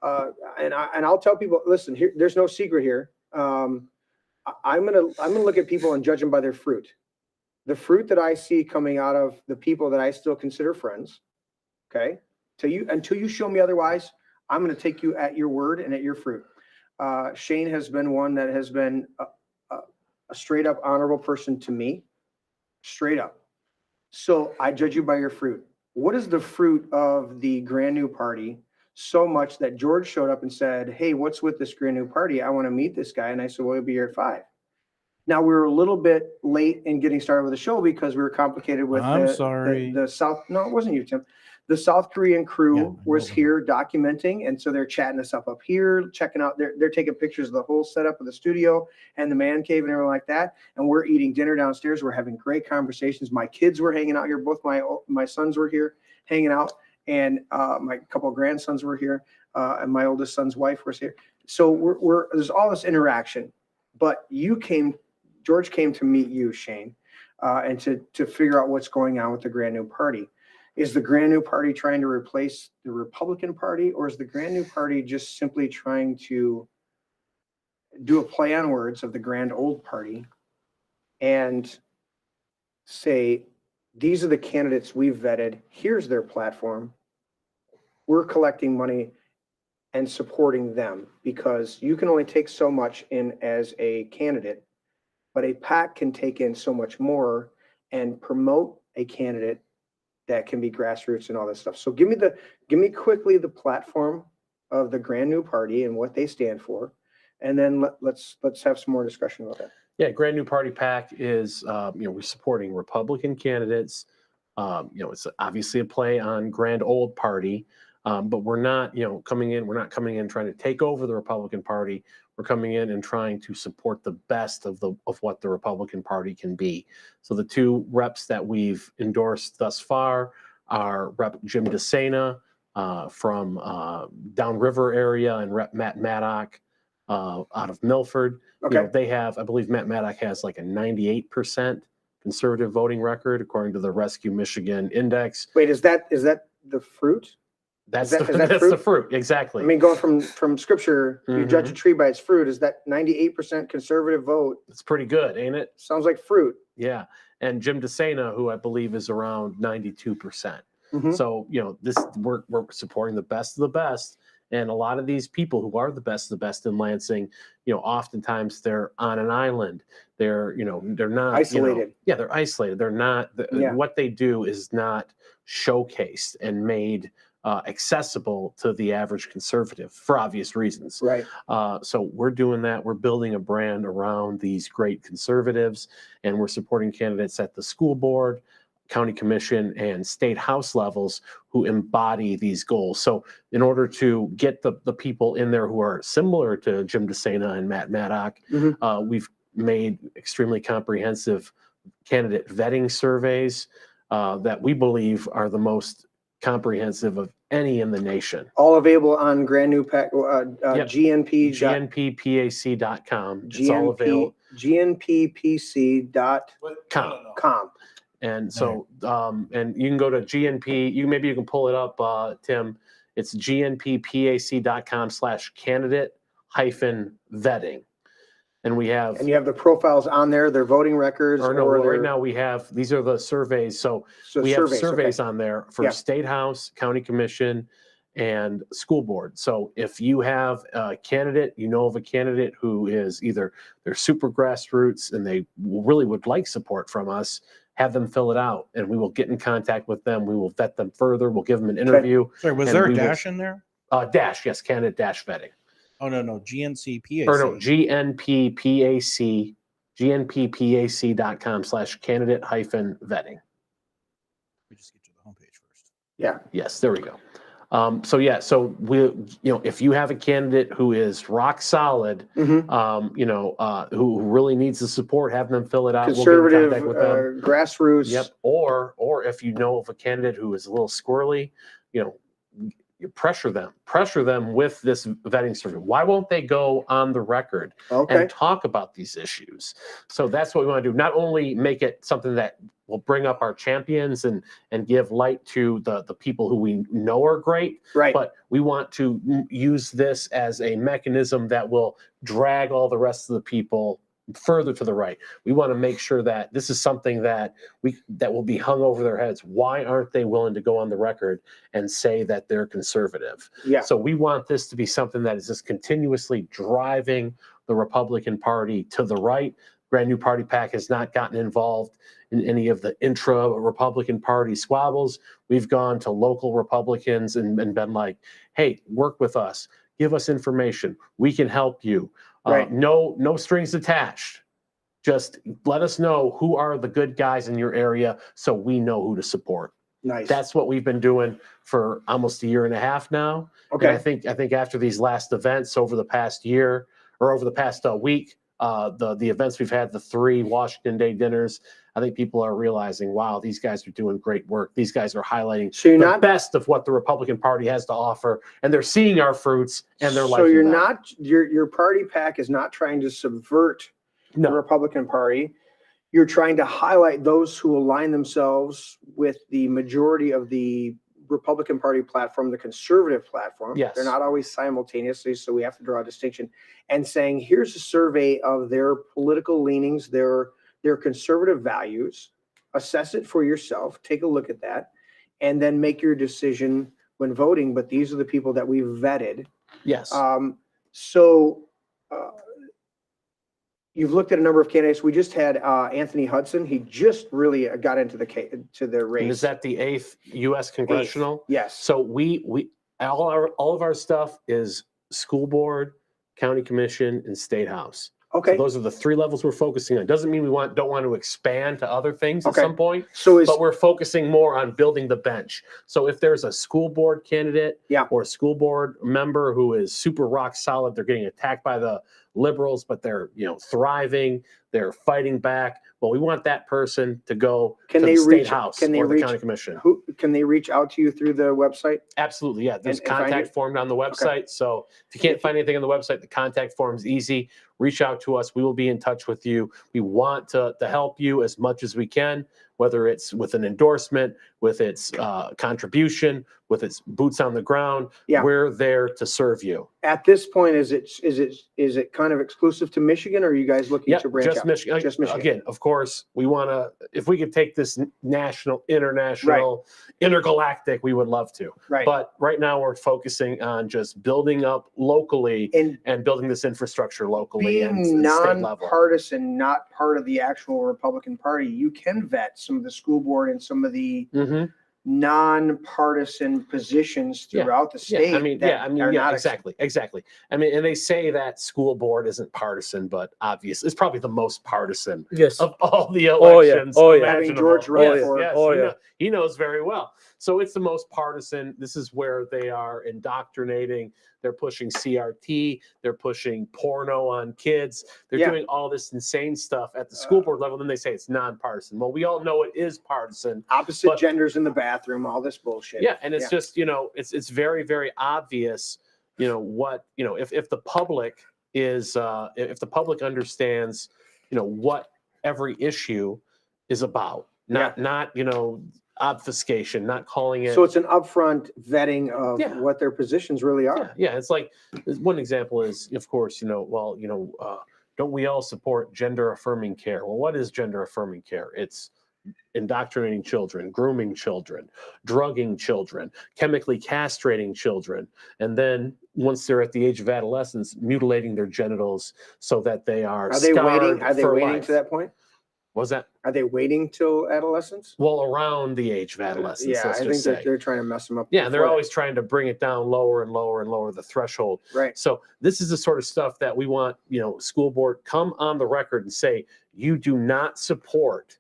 And I'll tell people, listen, here, there's no secret here. I'm gonna look at people and judge them by their fruit. The fruit that I see coming out of the people that I still consider friends. Okay. Until you show me otherwise, I'm going to take you at your word and at your fruit. Shane has been one that has been a straight up honorable person to me, straight up. So I judge you by your fruit. What is the fruit of the Grand New Party? So much that George showed up and said, hey, what's with this Grand New Party? I want to meet this guy. And I said, well, he'll be here at 5. Now we were a little bit late in getting started with the show because we were complicated with the South. No, it wasn't you, Tim. The South Korean crew was here documenting, and so they're chatting us up here, checking out. They're taking pictures of the whole setup of the studio and the man cave and everything like that. And we're eating dinner downstairs. We're having great conversations. My kids were hanging out here. Both my sons were here hanging out, and my couple of grandsons were here, and my oldest son's wife was here. So there's all this interaction. But George came to meet you, Shane, and to figure out what's going on with the Grand New Party. Is the Grand New Party trying to replace the Republican Party, or is the Grand New Party just simply trying to do a play on words of the Grand Old Party and say, these are the candidates we've vetted, here's their platform, we're collecting money and supporting them, because you can only take so much in as a candidate, but a PAC can take in so much more and promote a candidate that can be grassroots and all this stuff. So give me quickly the platform of the Grand New Party and what they stand for, and then let's have some more discussion about that. Yeah, Grand New Party PAC is we're supporting Republican candidates. It's obviously a play on Grand Old Party, but we're not coming in. We're not coming in trying to take over the Republican Party. We're coming in and trying to support the best of what the Republican Party can be. So the two reps that we've endorsed thus far are Rep. Jim DeSena from Downriver area and Rep. Matt Maddock out of Milford. Okay. They have, I believe Matt Maddock has like a 98% conservative voting record according to the Rescue Michigan Index. Wait, is that the fruit? That's the fruit, exactly. I mean, going from scripture, you judge a tree by its fruit. Is that 98% conservative vote? It's pretty good, ain't it? Sounds like fruit. Yeah. And Jim DeSena, who I believe is around 92%. So, we're supporting the best of the best. And a lot of these people who are the best of the best in Lansing, oftentimes they're on an island. They're not isolated. They're isolated. They're not, what they do is not showcased and made accessible to the average conservative for obvious reasons. Right. So we're doing that. We're building a brand around these great conservatives, and we're supporting candidates at the school board, county commission, and state house levels who embody these goals. So in order to get the people in there who are similar to Jim DeSena and Matt Maddock, we've made extremely comprehensive candidate vetting surveys that we believe are the most comprehensive of any in the nation. All available on Grand New PAC, GNP. GNPPAC.com. It's all available. GNPPC.com. And so, and you can go to GNP, maybe you can pull it up, Tim. It's GNPPAC.com/candidate-vetting. And we have, And you have the profiles on there, their voting records, or no, or right their now we have, these are the surveys. So we have surveys on there for State House, County Commission, and School Board. So if you have a candidate, you know of a candidate who is either they're super grassroots and they really would like support from us, have them fill it out, and we will get in contact with them. We will vet them further. We'll give them an interview. Sorry, was there a dash in there? Dash, yes, candidate dash vetting. Oh, no, GNCPAC. Or no, GNPPAC, GNPPAC.com/candidate-vetting. We just get to the homepage first. Yeah. Yes, there we go. So we, if you have a candidate who is rock solid, who really needs the support, have them fill it out. Conservative, we'll get in contact with them. Grassroots. Yep. Or if you know of a candidate who is a little squirrely, you pressure them with this vetting survey. Why won't they go on the record and talk about these issues? So that's what we want to do. Not only make it something that will bring up our champions and give light to the people who we know are great, but we want to use this as a mechanism that will drag all the rest of the people further to the right. We want to make sure that this is something that will be hung over their heads. Why aren't they willing to go on the record and say that they're conservative? Yeah. So we want this to be something that is just continuously driving the Republican Party to the right. Brand New Party PAC has not gotten involved in any of the intra-Republican Party squabbles. We've gone to local Republicans and been like, hey, work with us. Give us information. We can help you. No strings attached. Just let us know who are the good guys in your area so we know who to support. Nice. That's what we've been doing for almost a year and a half now. Okay. And I think after these last events over the past year or over the past week, the events we've had, the 3 Washington Day dinners, I think people are realizing, wow, these guys are doing great work. These guys are highlighting the best of what the Republican Party has to offer, and they're seeing our fruits, and they're liking that. So your party PAC is not trying to subvert the Republican Party. You're trying to highlight those who align themselves with the majority of the Republican Party platform, the conservative platform. Yes. They're not always simultaneously, so we have to draw a distinction. And saying, here's a survey of their political leanings, their conservative values, assess it for yourself, take a look at that, and then make your decision when voting. But these are the people that we've vetted. Yes. You've looked at a number of candidates. We just had Anthony Hudson. He just really got into the race. And is that the 8th U.S. congressional? 8th, yes. So we all of our stuff is school board, county commission, and state house. Okay. So those are the 3 levels we're focusing on. Doesn't mean we don't want to expand to other things at some point. But we're focusing more on building the bench. So if there's a school board candidate or a school board member who is super rock solid, they're getting attacked by the liberals, but they're thriving, they're fighting back. Well, we want that person to go to the state house or the county commission. Can they reach out to you through the website? Absolutely, yeah. There's contact form on the website. Okay. So if you can't find anything on the website, the contact form is easy. Reach out to us. We will be in touch with you. We want to help you as much as we can, whether it's with an endorsement, with its contribution, with its boots on the ground. Yeah. We're there to serve you. At this point, is it kind of exclusive to Michigan, or are you guys looking to branch out? Michigan. Just Michigan. Again, of course, we want to, if we could take this national, international, intergalactic, we would love to. Right. But right now we're focusing on just building up locally and building this infrastructure locally. Being nonpartisan, not part of the actual Republican Party, you can vet some of the school board and some of the nonpartisan positions throughout the state. Exactly. I mean, and they say that school board isn't partisan, but obviously it's probably the most partisan of all the elections. I mean, George Rutherford. He knows very well. So it's the most partisan. This is where they are indoctrinating. They're pushing CRT. They're pushing porno on kids. They're doing all this insane stuff at the school board level. Then they say it's nonpartisan. Well, we all know it is partisan. Opposite genders in the bathroom, all this bullshit. Yeah, and it's just, it's very, very obvious, if the public is, if the public understands, what every issue is about, not obfuscation, not calling it. So it's an upfront vetting of what their positions really are. Yeah, it's like one example is, of course, don't we all support gender affirming care? Well, what is gender affirming care? It's indoctrinating children, grooming children, drugging children, chemically castrating children, and then once they're at the age of adolescence, mutilating their genitals so that they are they waiting? scarred Are they for waiting life. to that point? What was that? Are they waiting till adolescence? Well, around the age of adolescence, Yeah, let's I just think say. they're trying to mess them up. Yeah, they're before always trying to bring it down lower and lower and lower the threshold. Right. So this is the sort of stuff that we want, school board come on the record and say, you do not support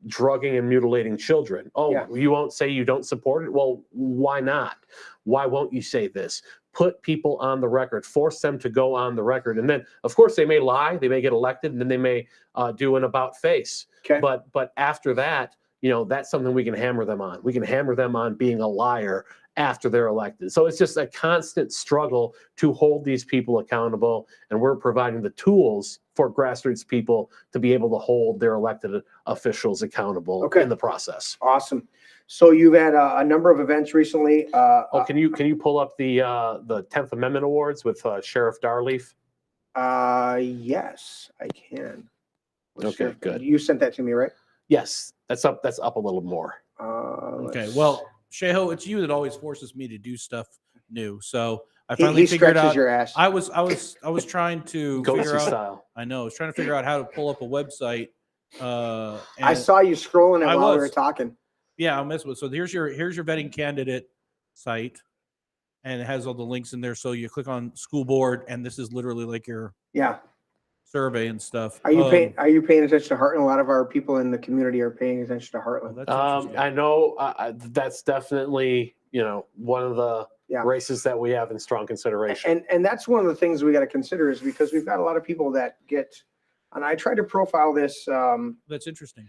drugging and mutilating children. Oh, you won't say you don't support it? Well, why not? Why won't you say this? Put people on the record, force them to go on the record. And then, of course, they may lie, they may get elected, and then they may do an about face. Okay. But after that, that's something we can hammer them on. We can hammer them on being a liar after they're elected. So it's just a constant struggle to hold these people accountable, and we're providing the tools for grassroots people to be able to hold their elected officials accountable in the process. Awesome. So you've had a number of events recently. Can you pull up the 10th Amendment Awards with Sheriff Darleaf? Yes, I can. Okay, good. You sent that to me, right? Yes, that's up a little more. Okay, well, Sheho, it's you that always forces me to do stuff new. So I finally he figured stretches out. your ass. I was trying to Goatsy figure out. style. I know. I was trying to figure out how to pull up a website. I saw you scrolling it while we were talking. Yeah, I'll mess with. So here's your vetting candidate site, and it has all the links in there. So you click on school board, and this is literally like your survey and stuff. Are you paying attention to Heartland? A lot of our people in the community are paying attention to Heartland. I know that's definitely one of the races that we have in strong consideration. And that's one of the things we got to consider is because we've got a lot of people that get. And I tried to profile this. That's interesting.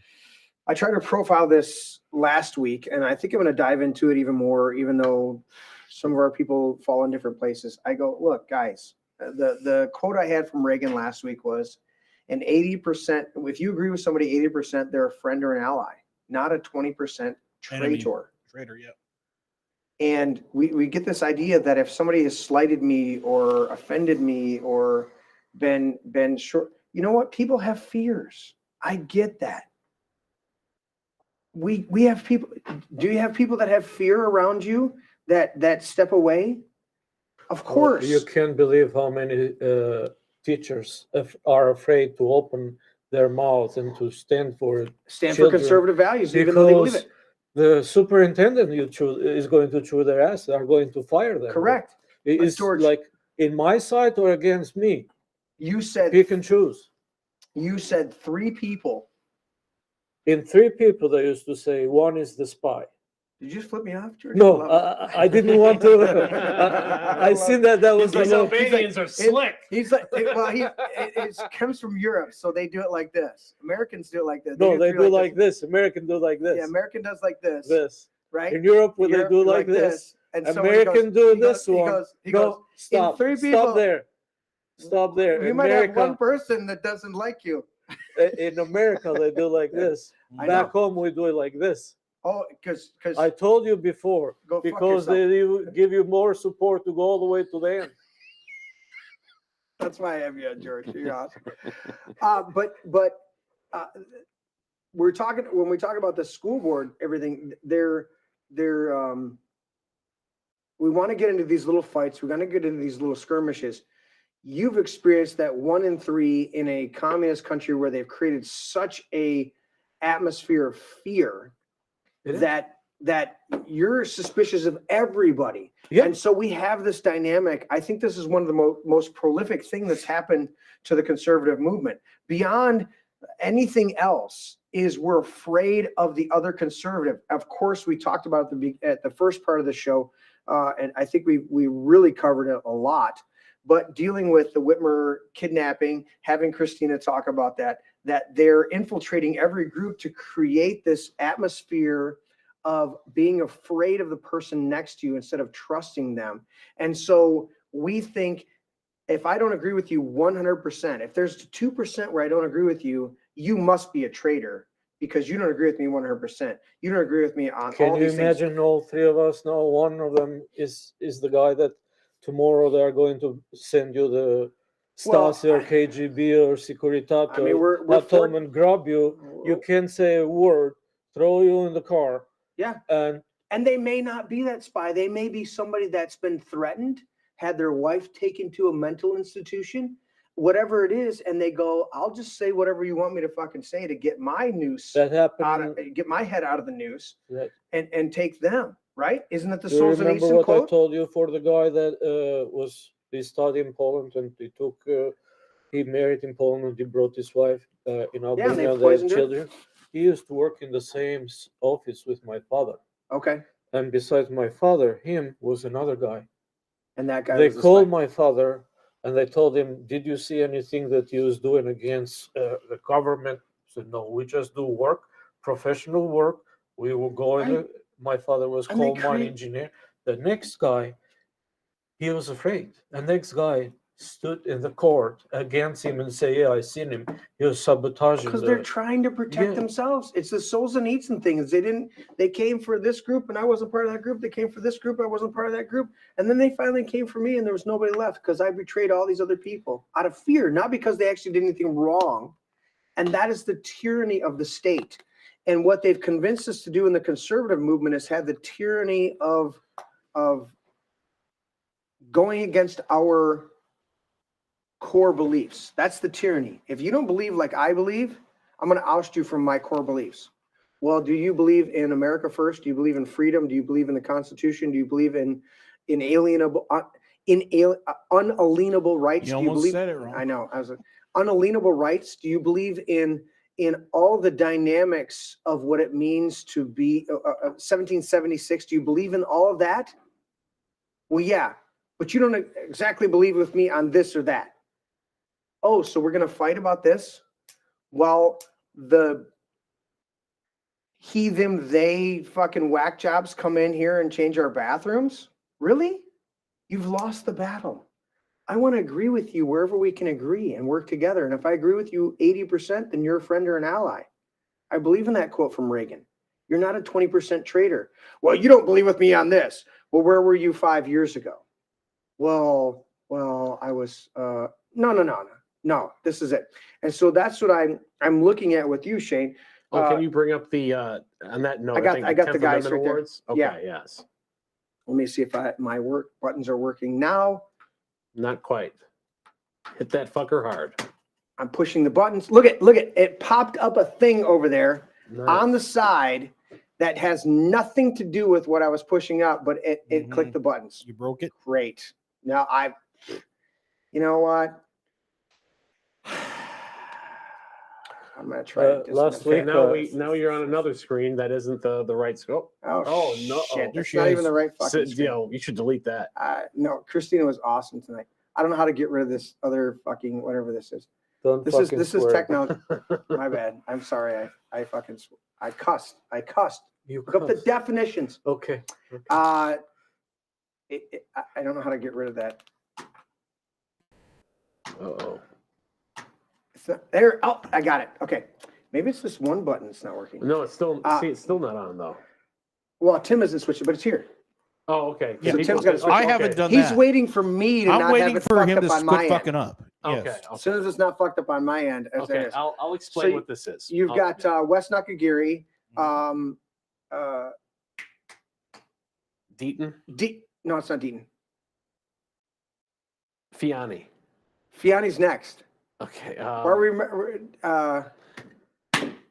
I tried to profile this last week, and I think I'm going to dive into it even more, even though some of our people fall in different places. I go, look, guys, the quote I had from Reagan last week was, an 80%, if you agree with somebody 80%, they're a friend or an ally, not a 20% traitor. Traitor, yeah. And we get this idea that if somebody has slighted me or offended me or been short, you know what? People have fears. I get that. We have people. Do you have people that have fear around you that step away? Of course. You can't believe how many teachers are afraid to open their mouths and to stand for conservative values, even though they believe it. The superintendent is going to chew their ass. They are going to fire them. Correct. It's George, like in my side or against me. You said pick and choose. You said 3 people. In 3 people, they used to say one is the spy. Did you just flip me off, George? No, I didn't want to. I seen that was these Albanians are slick. He's like, well, it comes from Europe, so they do it like this. Americans do it like this. No, they do like this. American do like this. Yeah, American does like this. This. Right. In Europe, they do like this. And American do this one. He goes, stop. 3 people. Stop there. Stop there. You might have one person that doesn't like you. In America, they do like this. Back home, we do it like this. Oh, because I told you before, because they give you more support to go all the way to the end. That's why I have you, George. You're awesome. But we're talking when we talk about the school board, everything. We want to get into these little fights. We're going to get into these little skirmishes. You've experienced that 1 in 3 in a communist country where they've created such a atmosphere of fear that you're suspicious of everybody. Yep. And so we have this dynamic. I think this is one of the most prolific thing that's happened to the conservative movement. Beyond anything else is we're afraid of the other conservative. Of course, we talked about at the first part of the show, and I think we really covered it a lot. But dealing with the Whitmer kidnapping, having Christina talk about that they're infiltrating every group to create this atmosphere of being afraid of the person next to you instead of trusting them. And so we think, if I don't agree with you 100%, if there's 2% where I don't agree with you, you must be a traitor because you don't agree with me 100%. You don't agree with me on all these things. Can you imagine all 3 of us now? One of them is the guy that tomorrow they are going to send you the Stasi or KGB or Securitate I mean, we're come and grab you. You can't say a word, throw you in the car. Yeah. And they may not be that spy. They may be somebody that's been threatened, had their wife taken to a mental institution, whatever it is, and they go, I'll just say whatever you want me to fucking say to get my noose that happened. Get my head out of the noose That, and take them, right? Isn't it the do you remember Solzhenitsyn what quote? I told you for the guy that he studied in Poland and he married in Poland and he brought his wife in Albania, they and they had poisoned her? children. He used to work in the same office with my father. Okay. And besides my father, him was another guy. And that guy They was the called spy. my father and they told him, did you see anything that he was doing against the government? He said, no, we just do work, professional work. We will go in. My father was coal mine engineer. The next guy, he was afraid. The next guy stood in the court against him and say, yeah, I seen him. He was sabotaging. Because they're trying to protect themselves. It's the Solzhenitsyn thing. They came for this group and I wasn't part of that group. They came for this group. I wasn't part of that group. And then they finally came for me and there was nobody left because I betrayed all these other people out of fear, not because they actually did anything wrong. And that is the tyranny of the state. And what they've convinced us to do in the conservative movement is have the tyranny of going against our core beliefs. That's the tyranny. If you don't believe like I believe, I'm going to oust you from my core beliefs. Well, do you believe in America first? Do you believe in freedom? Do you believe in the Constitution? Do you believe in unalienable rights? You Do you almost believe? said it wrong. I know. Unalienable rights. Do you believe in all the dynamics of what it means to be 1776? Do you believe in all of that? Well, yeah, but you don't exactly believe with me on this or that. Oh, so we're going to fight about this? Well, the he, them, they fucking whack jobs come in here and change our bathrooms? Really? You've lost the battle. I want to agree with you wherever we can agree and work together. And if I agree with you 80%, then you're a friend or an ally. I believe in that quote from Reagan. You're not a 20% traitor. Well, you don't believe with me on this. Well, where were you 5 years ago? Well, I was, no, this is it. And so that's what I'm looking at with you, Shane. Can you bring up the, on that note, I got the 10th guys Amendment right there. awards? Okay, Yeah. yes. Let me see if my work buttons are working now. Not quite. Hit that fucker hard. I'm pushing the buttons. Look at it popped up a thing over there on the side that has nothing to do with what I was pushing up, but it clicked the buttons. You broke it? Great. Now you know what? I'm gonna try it. Last week, now you're on another screen that isn't the right scope. Oh no! Shit. It's not even the right fucking screen. You should delete that. No, Christina was awesome tonight. I don't know how to get rid of this other fucking whatever this is. This is technology. My bad. I'm sorry. I cussed. You look up the definitions. Okay. I don't know how to get rid of that. Uh-oh. There. Oh, I got it. Okay. Maybe it's just one button that's not working. No, it's still it's still not on though. Well, Tim hasn't switched it, but it's here. Oh, okay. Yeah, so Tim's got to switch. I haven't done He's that. waiting for me to I'm not waiting have it for fucked him up to on my quit fucking end. up. Okay. Yes. As soon as it's not fucked up on my end, as Okay. it is. I'll explain So what this is. You've got Wes Nakagiri, Deaton. No, it's not Deaton. Fiani. Fiani's next. Okay.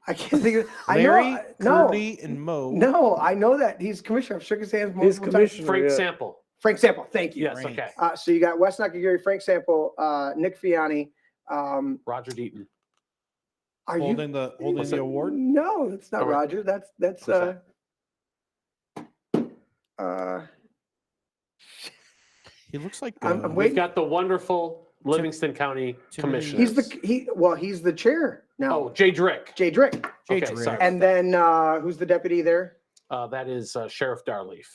I can't think of. Larry, No, Curdy, and Mo. no, I know that he's commissioner. I've shook his hands multiple times. Frank Sample. Frank Sample. Thank you. Yes. Okay. So you got Wes Nakagiri, Frank Sample, Nick Fiani. Roger Deaton. Are holding the award? No, that's not All right. Roger. That's He looks like I'm We've waiting. got the wonderful Livingston County Commissioner. He's the chair now. Oh, Jay Drick. Jay Drick. Okay, sorry. And then who's the deputy there? That is Sheriff Darleaf.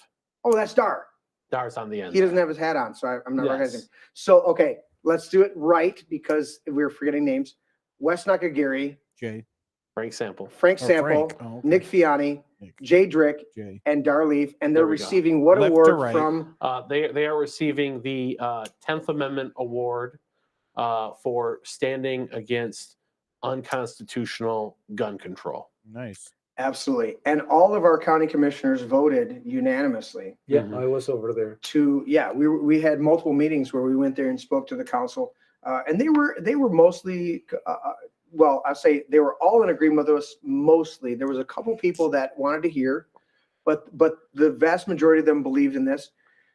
Oh, that's Dar. Dar's on the end. He doesn't have his hat on, so I'm not Yes. recognizing. So okay, let's do it right because we're forgetting names. Wes Nakagiri, Jay. Frank Sample. Frank Oh, Sample, Frank. Oh, okay. Nick Fiani, Nick. Jay Drick, Jay. and Darleaf, and they're There we go. receiving what Left to award right. from? They are receiving the 10th Amendment Award for standing against unconstitutional gun control. Nice. Absolutely. And all of our county commissioners voted unanimously. Yeah, Mhm. I was over there. We had multiple meetings where we went there and spoke to the council, and they were mostly, well, I say they were all in agreement with us. Mostly, there was a couple people that wanted to hear, but the vast majority of them believed in this.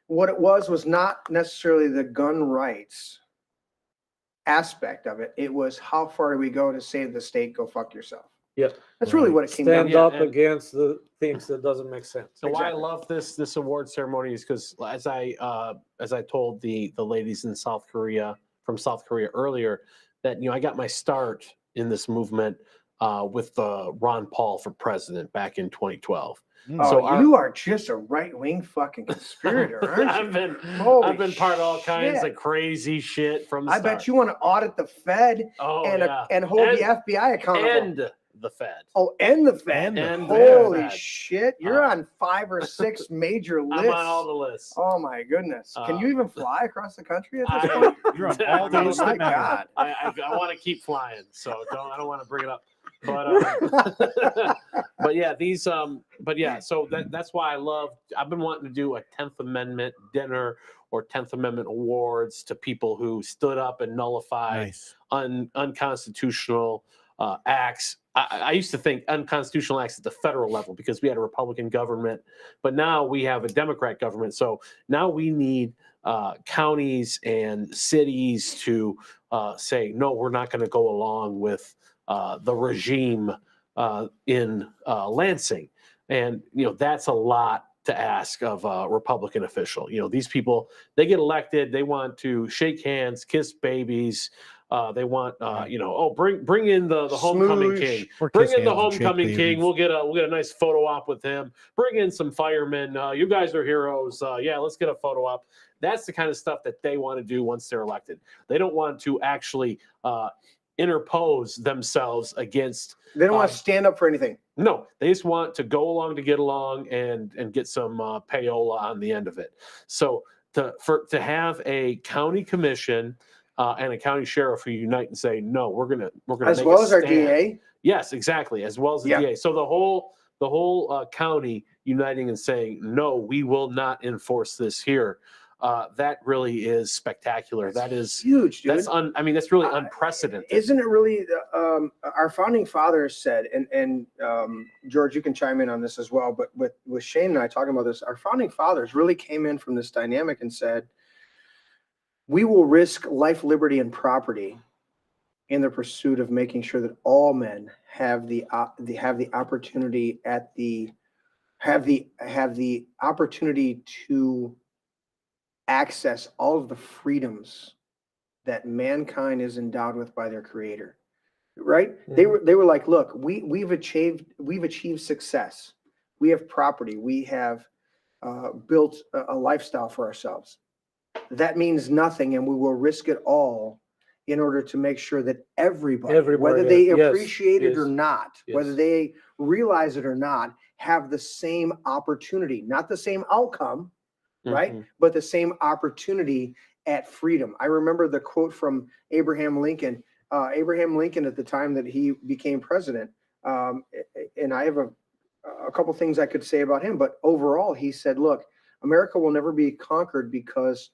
What it was not necessarily the gun rights aspect of it. It was how far do we go to save the state? Go fuck yourself. Yeah, That's really what it came down stand to. up and- against the things that doesn't make sense. So why I Exactly. love this award ceremony is because as I told the ladies in South Korea earlier, that I got my start in this movement with Ron Paul for president back in 2012. Oh, So you are just a right-wing fucking conspirator, aren't you? I've been part of all kinds shit. of crazy shit from the I start. bet you want to audit the Fed and hold the FBI accountable. And the Fed. Oh, and the Fed. And the Holy Fed. shit. You're on 5 or 6 major lists. I'm on all the lists. Oh my goodness. Can you even fly across the country at this I- point? You're on all Oh those my that matter. God. I want to keep flying, so I don't want to bring it up. But but yeah, so that's why I've been wanting to do a 10th Amendment dinner or 10th Amendment awards to people who stood up and nullified unconstitutional acts. I used to think unconstitutional acts at the federal level because we had a Republican government, but now we have a Democrat government. So now we need counties and cities to say, no, we're not going to go along with the regime in Lansing. And, that's a lot to ask of a Republican official. These people, they get elected, they want to shake hands, kiss babies. They want, bring in the homecoming Smoosh. king. Or Bring kiss in the hands and shake homecoming king. babies. We'll get a nice photo op with him. Bring in some firemen. You guys are heroes. Let's get a photo op. That's the kind of stuff that they want to do once they're elected. They don't want to actually interpose themselves against. They don't want to stand up for anything. No, they just want to go along to get along and get some payola on the end of it. So to have a county commission and a county sheriff who unite and say, no, we're gonna As make well a as our stand. DA. Yes, exactly. As well as the Yeah. DA. So the whole county uniting and saying, no, we will not enforce this here. That really is spectacular. That is huge, dude. That's really unprecedented. Isn't it really? Our founding fathers said, and George, you can chime in on this as well. But with Shane and I talking about this, our founding fathers really came in from this dynamic and said, we will risk life, liberty, and property in the pursuit of making sure that all men have the opportunity opportunity to access all of the freedoms that mankind is endowed with by their creator. Right? Mhm. They were like, look, we've achieved success. We have property. We have built a lifestyle for ourselves. That means nothing, and we will risk it all in order to make sure that everybody whether they yes, appreciate it or yes, not, whether yes. they realize it or not, have the same opportunity, not the same outcome, right? Mhm. But the same opportunity at freedom. I remember the quote from Abraham Lincoln. Abraham Lincoln, at the time that he became president, and I have a couple things I could say about him, but overall, he said, look, America will never be conquered because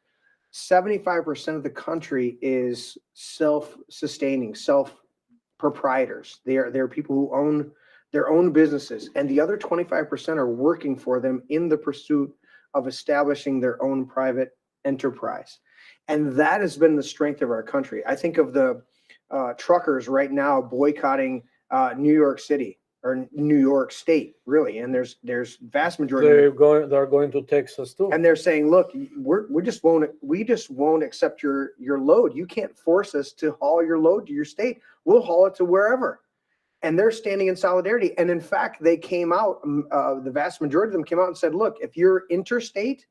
75% of the country is self-sustaining, self-proprietors. They're people who own their own businesses, and the other 25% are working for them in the pursuit of establishing their own private enterprise. And that has been the strength of our country. I think of the truckers right now boycotting New York City or New York State, really. And there's vast majority. They're going to Texas too. And they're saying, look, we just won't accept your load. You can't force us to haul your load to your state. We'll haul it to wherever. And they're standing in solidarity. And in fact, they came out, the vast majority of them came out and said, look, if you're interstate,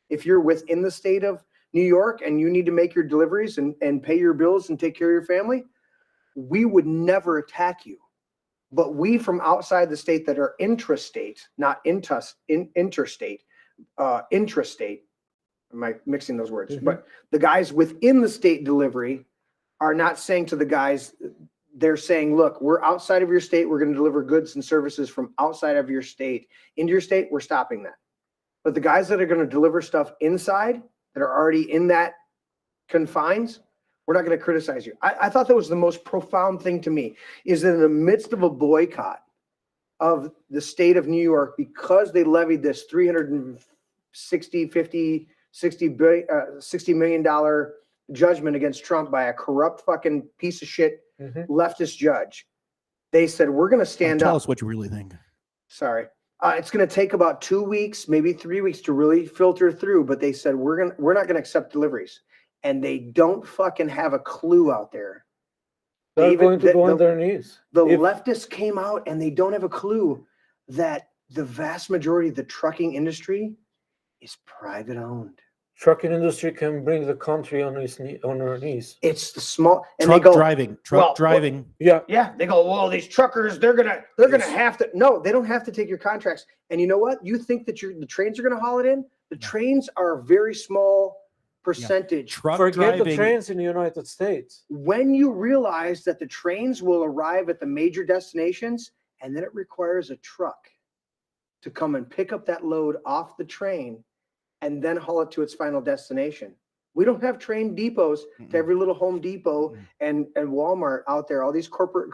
if you're within the state of New York and you need to make your deliveries and pay your bills and take care of your family, we would never attack you. But we from outside the state that are intrastate, not interstate, intrastate, am I mixing those words? Mhm. But the guys within the state delivery, are not saying to the guys, they're saying, look, we're outside of your state. We're going to deliver goods and services from outside of your state into your state. We're stopping that. But the guys that are going to deliver stuff inside that are already in that confines, we're not going to criticize you. I thought that was the most profound thing to me, is that in the midst of a boycott of the state of New York, because they levied this $360 million judgment against Trump by a corrupt fucking piece of shit leftist judge, they said, we're going to stand up. Tell us what you really think. Sorry. It's going to take about 2 weeks, maybe 3 weeks to really filter through, but they said, we're not going to accept deliveries. And they don't fucking have a clue out there. They're going to go on their knees. The leftists came out and they don't have a clue that the vast majority of the trucking industry is private owned. Trucking industry can bring the country on her knees. It's the small and truck they go, driving. Yeah. They go, well, these truckers, they're gonna have to. No, they don't have to take your contracts. And you know what? You think that the trains are gonna haul it in? The trains are a very small percentage. Truck Forget driving. the trains in the United States. When you realize that the trains will arrive at the major destinations, and then it requires a truck to come and pick up that load off the train and then haul it to its final destination. We don't have train depots to every little Home Depot and Walmart out there, all these corporate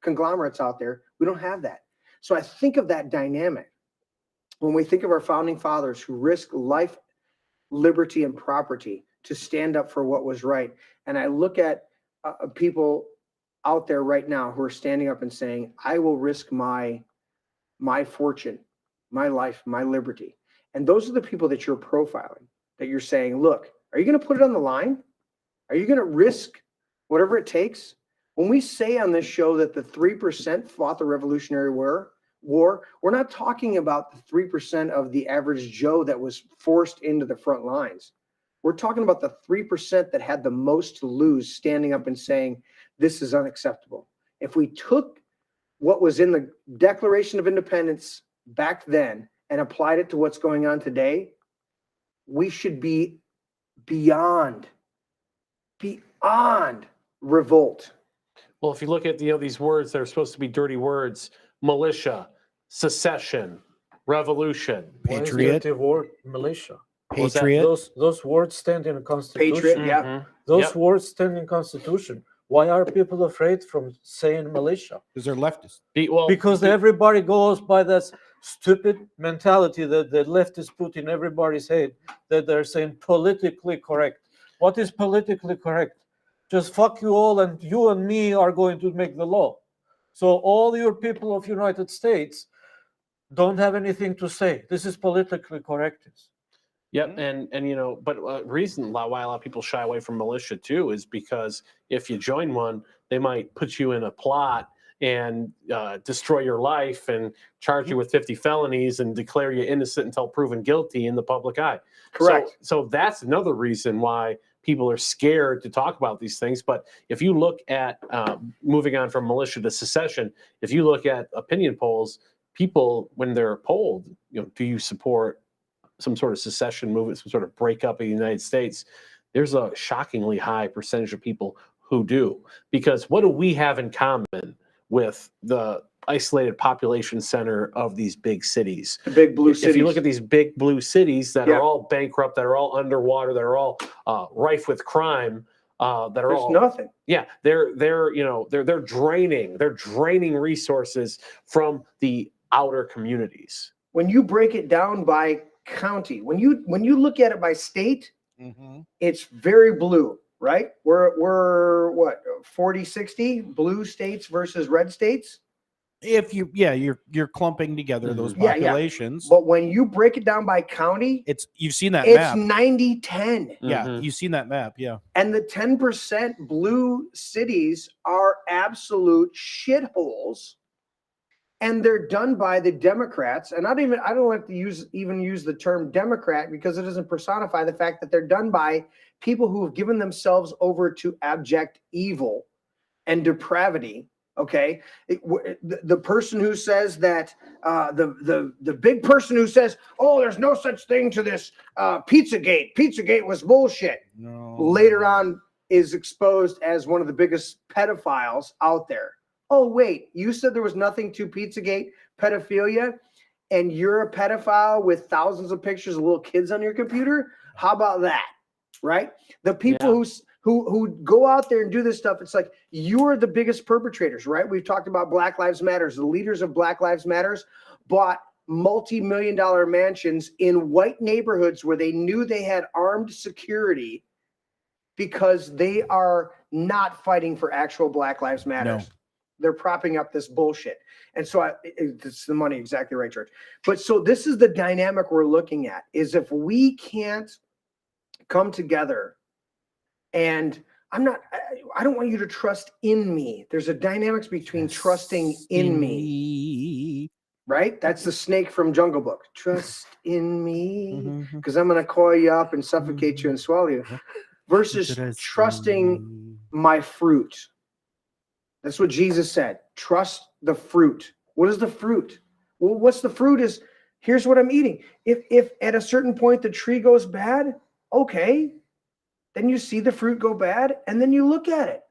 conglomerates out there. We don't have that. So I think of that dynamic when we think of our founding fathers who risked life, liberty, and property to stand up for what was right. And I look at people out there right now who are standing up and saying, I will risk my fortune, my life, my liberty. And those are the people that you're profiling, that you're saying, look, are you going to put it on the line? Are you going to risk whatever it takes? When we say on this show that the 3% fought the Revolutionary War, we're not talking about the 3% of the average Joe that was forced into the front lines. We're talking about the 3% that had the most to lose, standing up and saying, this is unacceptable. If we took what was in the Declaration of Independence back then and applied it to what's going on today, we should be beyond revolt. Well, if you look at these words that are supposed to be dirty words, militia, secession, revolution, patriot, word militia, patriot. Those words stand in the Constitution. Patriot, yeah. Those words stand in the Constitution. Why are people afraid from saying militia? Because they're leftists. Because everybody goes by that stupid mentality that the leftists put in everybody's head, that they're saying politically correct. What is politically correct? Just fuck you all, and you and me are going to make the law. So all your people of United States don't have anything to say. This is politically correct. Yep, and but reason why a lot of people shy away from militia too is because if you join one, they might put you in a plot and destroy your life and charge you with 50 felonies and declare you innocent until proven guilty in the public eye. Correct. So that's another reason why people are scared to talk about these things. But if you look at moving on from militia to secession, if you look at opinion polls, people, when they're polled, do you support some sort of secession movement, some sort of breakup of the United States? There's a shockingly high percentage of people who do. Because what do we have in common with the isolated population center of these big cities? The big blue cities. If you look at these big blue cities that are all bankrupt, that are all underwater, that are all rife with crime, that are all nothing. Yeah, they're draining resources from the outer communities. When you break it down by county, when you look at it by state, it's very blue, right? We're what, 40-60 blue states versus red states? If you're clumping together those populations. Yeah. But when you break it down by county, you've seen that map. It's 90-10. Yeah, you've seen that map, yeah. And the 10% blue cities are absolute shitholes. And they're done by the Democrats. And I don't like to use the term Democrat because it doesn't personify the fact that they're done by people who have given themselves over to abject evil and depravity. Okay, the person who says that the big person who says, "Oh, there's no such thing to this Pizzagate. Pizzagate was bullshit." No. Later on, is exposed as one of the biggest pedophiles out there. Oh, wait, you said there was nothing to Pizzagate pedophilia, and you're a pedophile with thousands of pictures of little kids on your computer? How about that? Right? The people who go out there and do this stuff, it's like you're the biggest perpetrators, right? We've talked about Black Lives Matters. The leaders of Black Lives Matters bought multi-million-dollar mansions in white neighborhoods where they knew they had armed security because they are not fighting for actual Black Lives Matters. No. They're propping up this bullshit. And so it's the money, exactly right, George. But so this is the dynamic we're looking at, is if we can't come together, and I don't want you to trust in me. There's a dynamics between trusting in me, right? That's the snake from Jungle Book. Trust in me, because I'm going to coil you up and suffocate you and swallow you, versus trusting my fruit. That's what Jesus said. Trust the fruit. What is the fruit? Well, what's the fruit is, here's what I'm eating. If at a certain point the tree goes bad, okay, then you see the fruit go bad and then you look at it.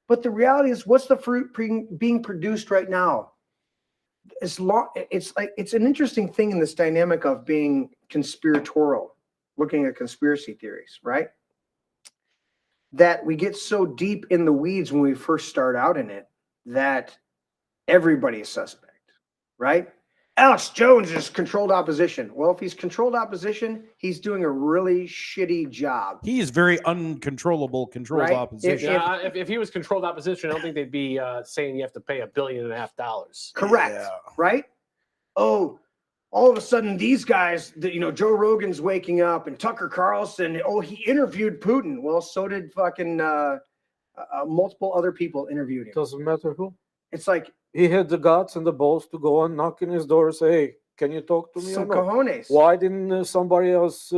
But the reality is, what's the fruit being produced right now? It's an interesting thing in this dynamic of being conspiratorial, looking at conspiracy theories, right? That we get so deep in the weeds when we first start out in it that everybody is suspect, right? Alex Jones is controlled opposition. Well, if he's controlled opposition, he's doing a really shitty job. He is very uncontrollable, controlled opposition. If he was controlled opposition, I don't think they'd be saying you have to pay $1.5 billion. Correct. Right? Oh, all of a sudden these guys, Joe Rogan's waking up and Tucker Carlson, he interviewed Putin. Well, so did fucking multiple other people interviewed him. Doesn't matter who. It's like, he had the guts and the balls to go and knock on his door and say, hey, can you talk to me? Some cojones. Why didn't somebody else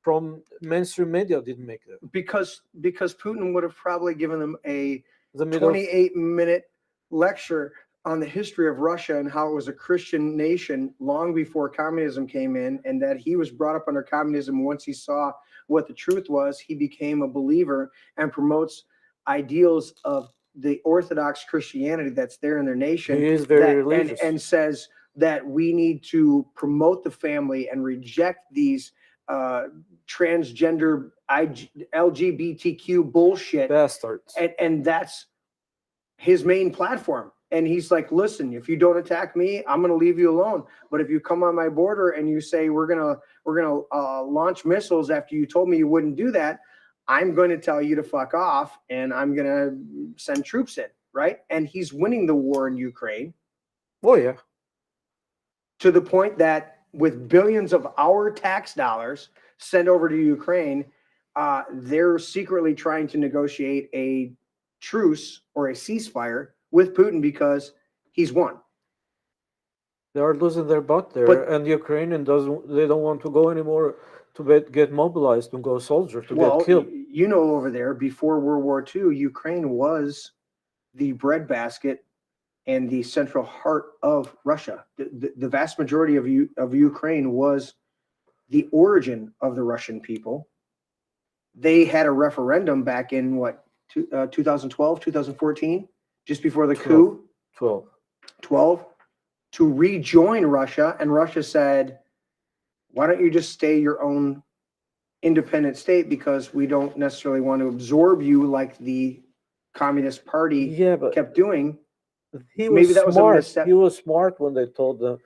from mainstream media didn't make that? Because Putin would have probably given them a 28-minute lecture on the history of Russia and how it was a Christian nation long before communism came in, and that he was brought up under communism. Once he saw what the truth was, he became a believer and promotes ideals of the Orthodox Christianity that's there in their nation. He is very religious. And says that we need to promote the family and reject these transgender LGBTQ bullshit. Bastards. And that's his main platform. And he's like, listen, if you don't attack me, I'm going to leave you alone. But if you come on my border and you say we're gonna launch missiles after you told me you wouldn't do that, I'm going to tell you to fuck off, and I'm going to send troops in, right? And he's winning the war in Ukraine. Oh, yeah. To the point that with billions of our tax dollars sent over to Ukraine, they're secretly trying to negotiate a truce or a ceasefire with Putin because he's won. They are losing their butt there, and the Ukrainian they don't want to go anymore to get mobilized, to go soldier, to get killed. Over there, before World War II, Ukraine was the breadbasket and the central heart of Russia. The vast majority of Ukraine was the origin of the Russian people. They had a referendum back in 2012, 2014, just before the coup. 12 to rejoin Russia, and Russia said, why don't you just stay your own independent state, because we don't necessarily want to absorb you like the Communist Party kept doing. He was smart. He was smart when they told them,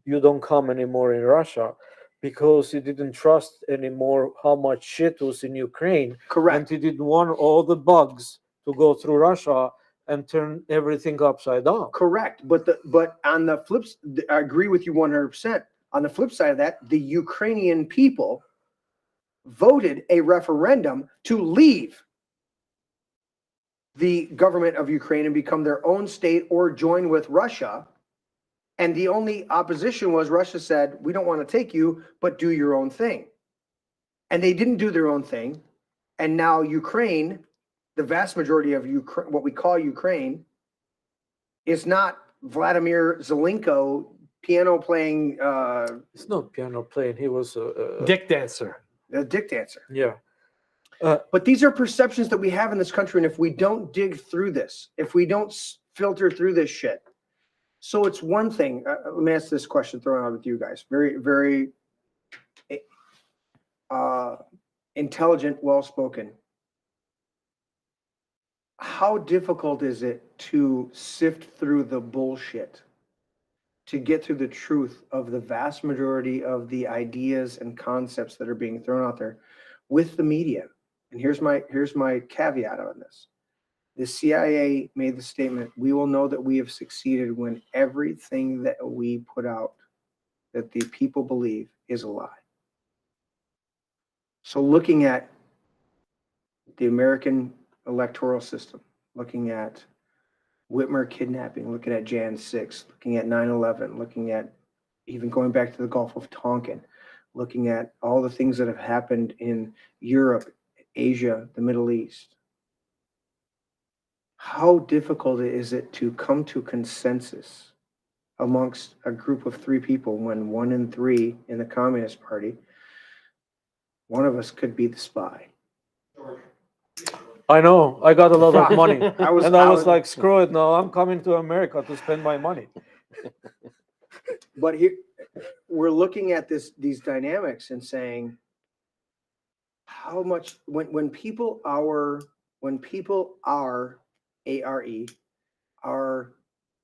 you don't come anymore in Russia, because he didn't trust anymore how much shit was in Ukraine. Correct. And he didn't want all the bugs to go through Russia and turn everything upside down. Correct. But on the flip, I agree with you 100%. On the flip side of that, the Ukrainian people voted a referendum to leave the government of Ukraine and become their own state or join with Russia. And the only opposition was Russia said, we don't want to take you, but do your own thing. And they didn't do their own thing. And now Ukraine, the vast majority of Ukraine, what we call Ukraine, is not Vladimir Zelenko piano playing. It's not piano playing. He was a dick dancer. A dick dancer. Yeah. But these are perceptions that we have in this country, and if we don't dig through this, if we don't filter through this shit, so it's one thing. Let me ask this question, thrown out with you guys. Very, very intelligent, well-spoken. How difficult is it to sift through the bullshit to get to the truth of the vast majority of the ideas and concepts that are being thrown out there with the media? And here's my caveat on this. The CIA made the statement, we will know that we have succeeded when everything that we put out that the people believe is a lie. So looking at the American electoral system, looking at Whitmer kidnapping, looking at Jan 6, looking at 9/11, looking at even going back to the Gulf of Tonkin, looking at all the things that have happened in Europe, Asia, the Middle East. How difficult is it to come to consensus amongst a group of 3 people when 1 in 3 in the Communist Party, one of us could be the spy? I know. I got a lot of money. I was like, screw it. No, I'm coming to America to spend my money. But here, we're looking at these dynamics and saying, how much when people are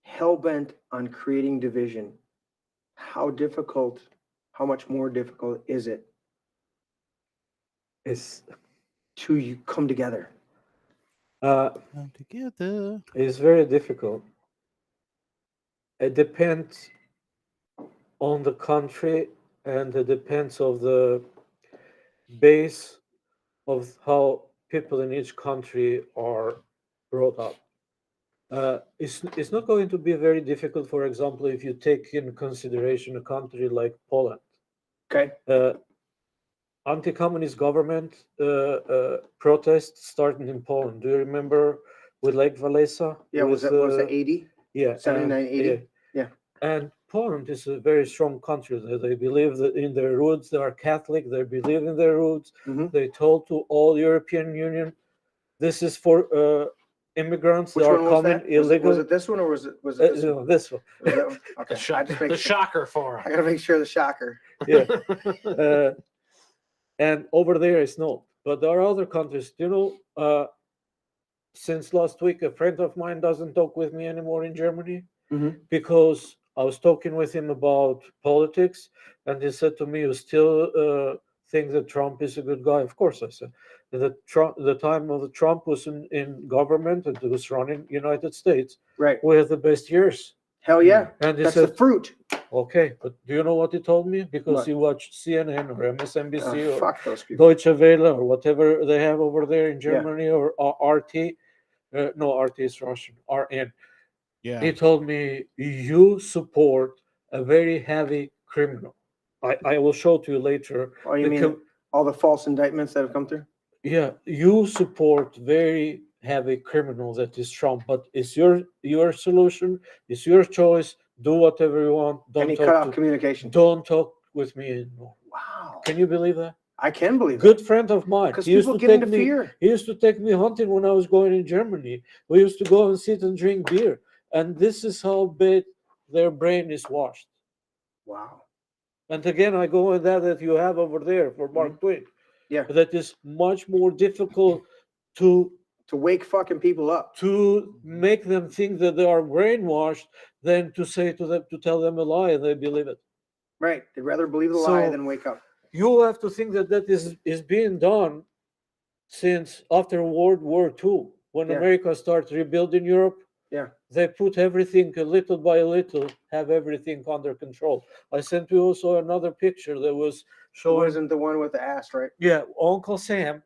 hell-bent on creating division, how much more difficult is it to come together? Come together. It's very difficult. It depends on the country, and it depends of the base of how people in each country are brought up. It's not going to be very difficult, for example, if you take in consideration a country like Poland. Okay. Anti-communist government protests starting in Poland. Do you remember with Lake Walesa? Yeah, was it 80? Yeah. 79, 80? Yeah. And Poland is a very strong country. They believe that in their roots. They are Catholic. They believe in their roots. Mm-hmm. They told to all European Union, this is for immigrants Which that are one was coming that? illegal. Was it this one or was it this no, this one? Was that one? Okay. The shocker for I him. gotta make sure the shocker. Yeah. And over there is no. But there are other countries. Since last week, a friend of mine doesn't talk with me anymore in Germany because I was talking with him about politics, and he said to me, "You still think that Trump is a good guy?" Of course, I said. The time of Trump was in government and it was running United States. Right. We had the best years. Hell yeah. And he That's said, the fruit. Okay, but do you know what he told me? Because What? he watched CNN or MSNBC or Fuck those people. Deutsche Welle or whatever they have over there in Germany or RT. No, RT is Russian. RN. Yeah. He told me, you support a very heavy criminal. I will show to you later. Oh, you mean all the false indictments that have come through? Yeah, you support very heavy criminal that is Trump, but it's your solution, it's your choice. Do whatever you want. And he cut off communication. Don't talk with me anymore. Wow. Can you believe that? I can believe Good friend of mine. Because He used people to get take into me. fear. He used to take me hunting when I was going in Germany. We used to go and sit and drink beer, and this is how bad their brain is washed. Wow. And again, I go with that you have over there for Mark Twain. Yeah. That is much more difficult to wake fucking people up, to make them think that they are brainwashed than to say to them, to tell them a lie and they believe it. Right. They'd rather believe the lie than wake up. You have to think that is being done since after World War II, when America started rebuilding Europe. Yeah. They put everything little by little, have everything under control. I sent you also another picture that was showing. Wasn't the one with the ass, right? Yeah, Uncle Sam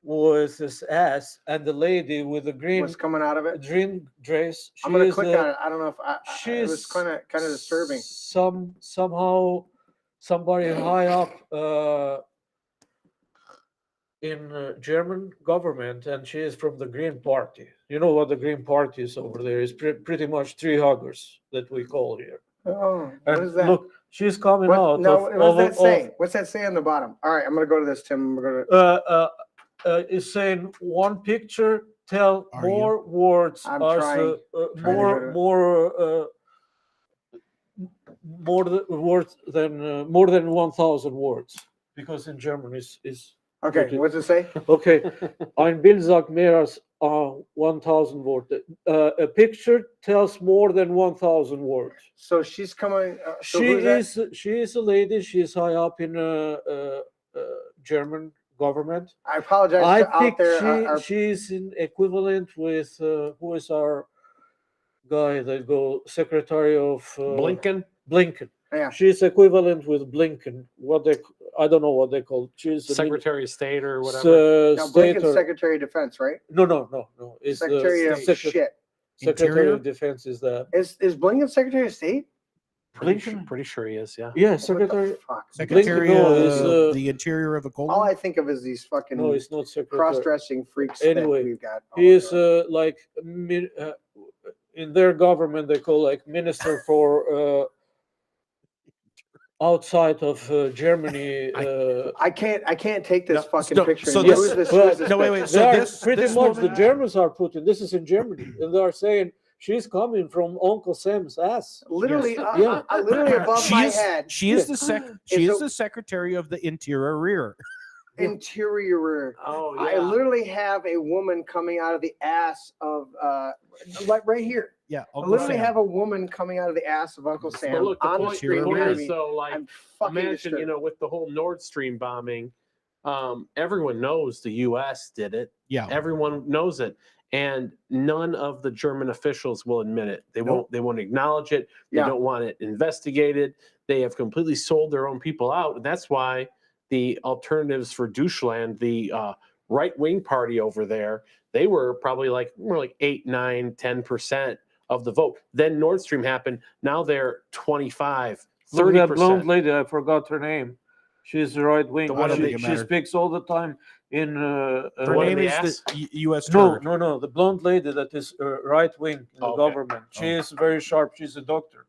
was this ass, and the lady with the green was coming out of it. Green dress. I'm gonna click on it. I don't know if it was kind of disturbing. Somehow somebody high up in German government, and she is from the Green Party. You know what the Green Party is over there? Is pretty much tree huggers that we call here. Oh, what is that? Look, she's coming out. No, what's that say? What's that say on the bottom? All right, I'm gonna go to this, Tim. We're gonna. is saying one picture tell more words, I'm more 1,000 words, because in German is okay. What's it say? Okay, ein Bild sagt mehr als 1,000 Worte. A picture tells more than 1,000 words. So she's coming. So She is a lady. She is high up in German government. I apologize. I to think out there, she's in equivalent with who is our guy that go Secretary of Blinken. Blinken. Yeah. She's equivalent with Blinken. I don't know what they call. She's Secretary of State or whatever. now Blinken's Secretary of Defense, right? No. It's Secretary of shit. Secretary Interior? of Defense is that. Is Blinken Secretary of State? Pretty sure he is. Yeah. Yeah, Secretary. Secretary Blinken, no, of is, the Interior of the Cold All War? I think of is these fucking No, it's not Secretary. cross-dressing freaks Anyway, that we've got. he is like in their government they call like Minister for outside of Germany. I can't take this fucking no, picture. so and this- use this, well, use this no, wait, picture. wait, so They are this- pretty this much the woman- Germans are putting this is in Germany, and they are saying she's coming from Uncle Sam's ass. Literally, Yeah. literally above my head. She is Is the Secretary of the Interior. Interior. Oh I literally have a woman coming out of the ass of like right here. Yeah, I Uncle literally Sam. have a woman coming out of the ass of Uncle Sam But look, the on the point, screen. point behind is me. though, like, I'm fucking imagine, disturbed. with the whole Nord Stream bombing, everyone knows the U.S. did it. Yeah. Everyone knows it, and none of the German officials will admit it. They Nope. won't. They won't acknowledge it. They Yeah. don't want it investigated. They have completely sold their own people out, and that's why the Alternatives for Deutschland, the right-wing party over there, they were probably more like 8, 9, 10% of the vote. Then Nord Stream happened. Now they're 25, Look at that blonde 30%. lady. I forgot her name. She's right wing. The one in She, the- she speaks all the time in. Her one name in the is ass? the U.S. No, turd. no. The blonde lady that is right wing in the Okay. government. She is very sharp. She's a doctor.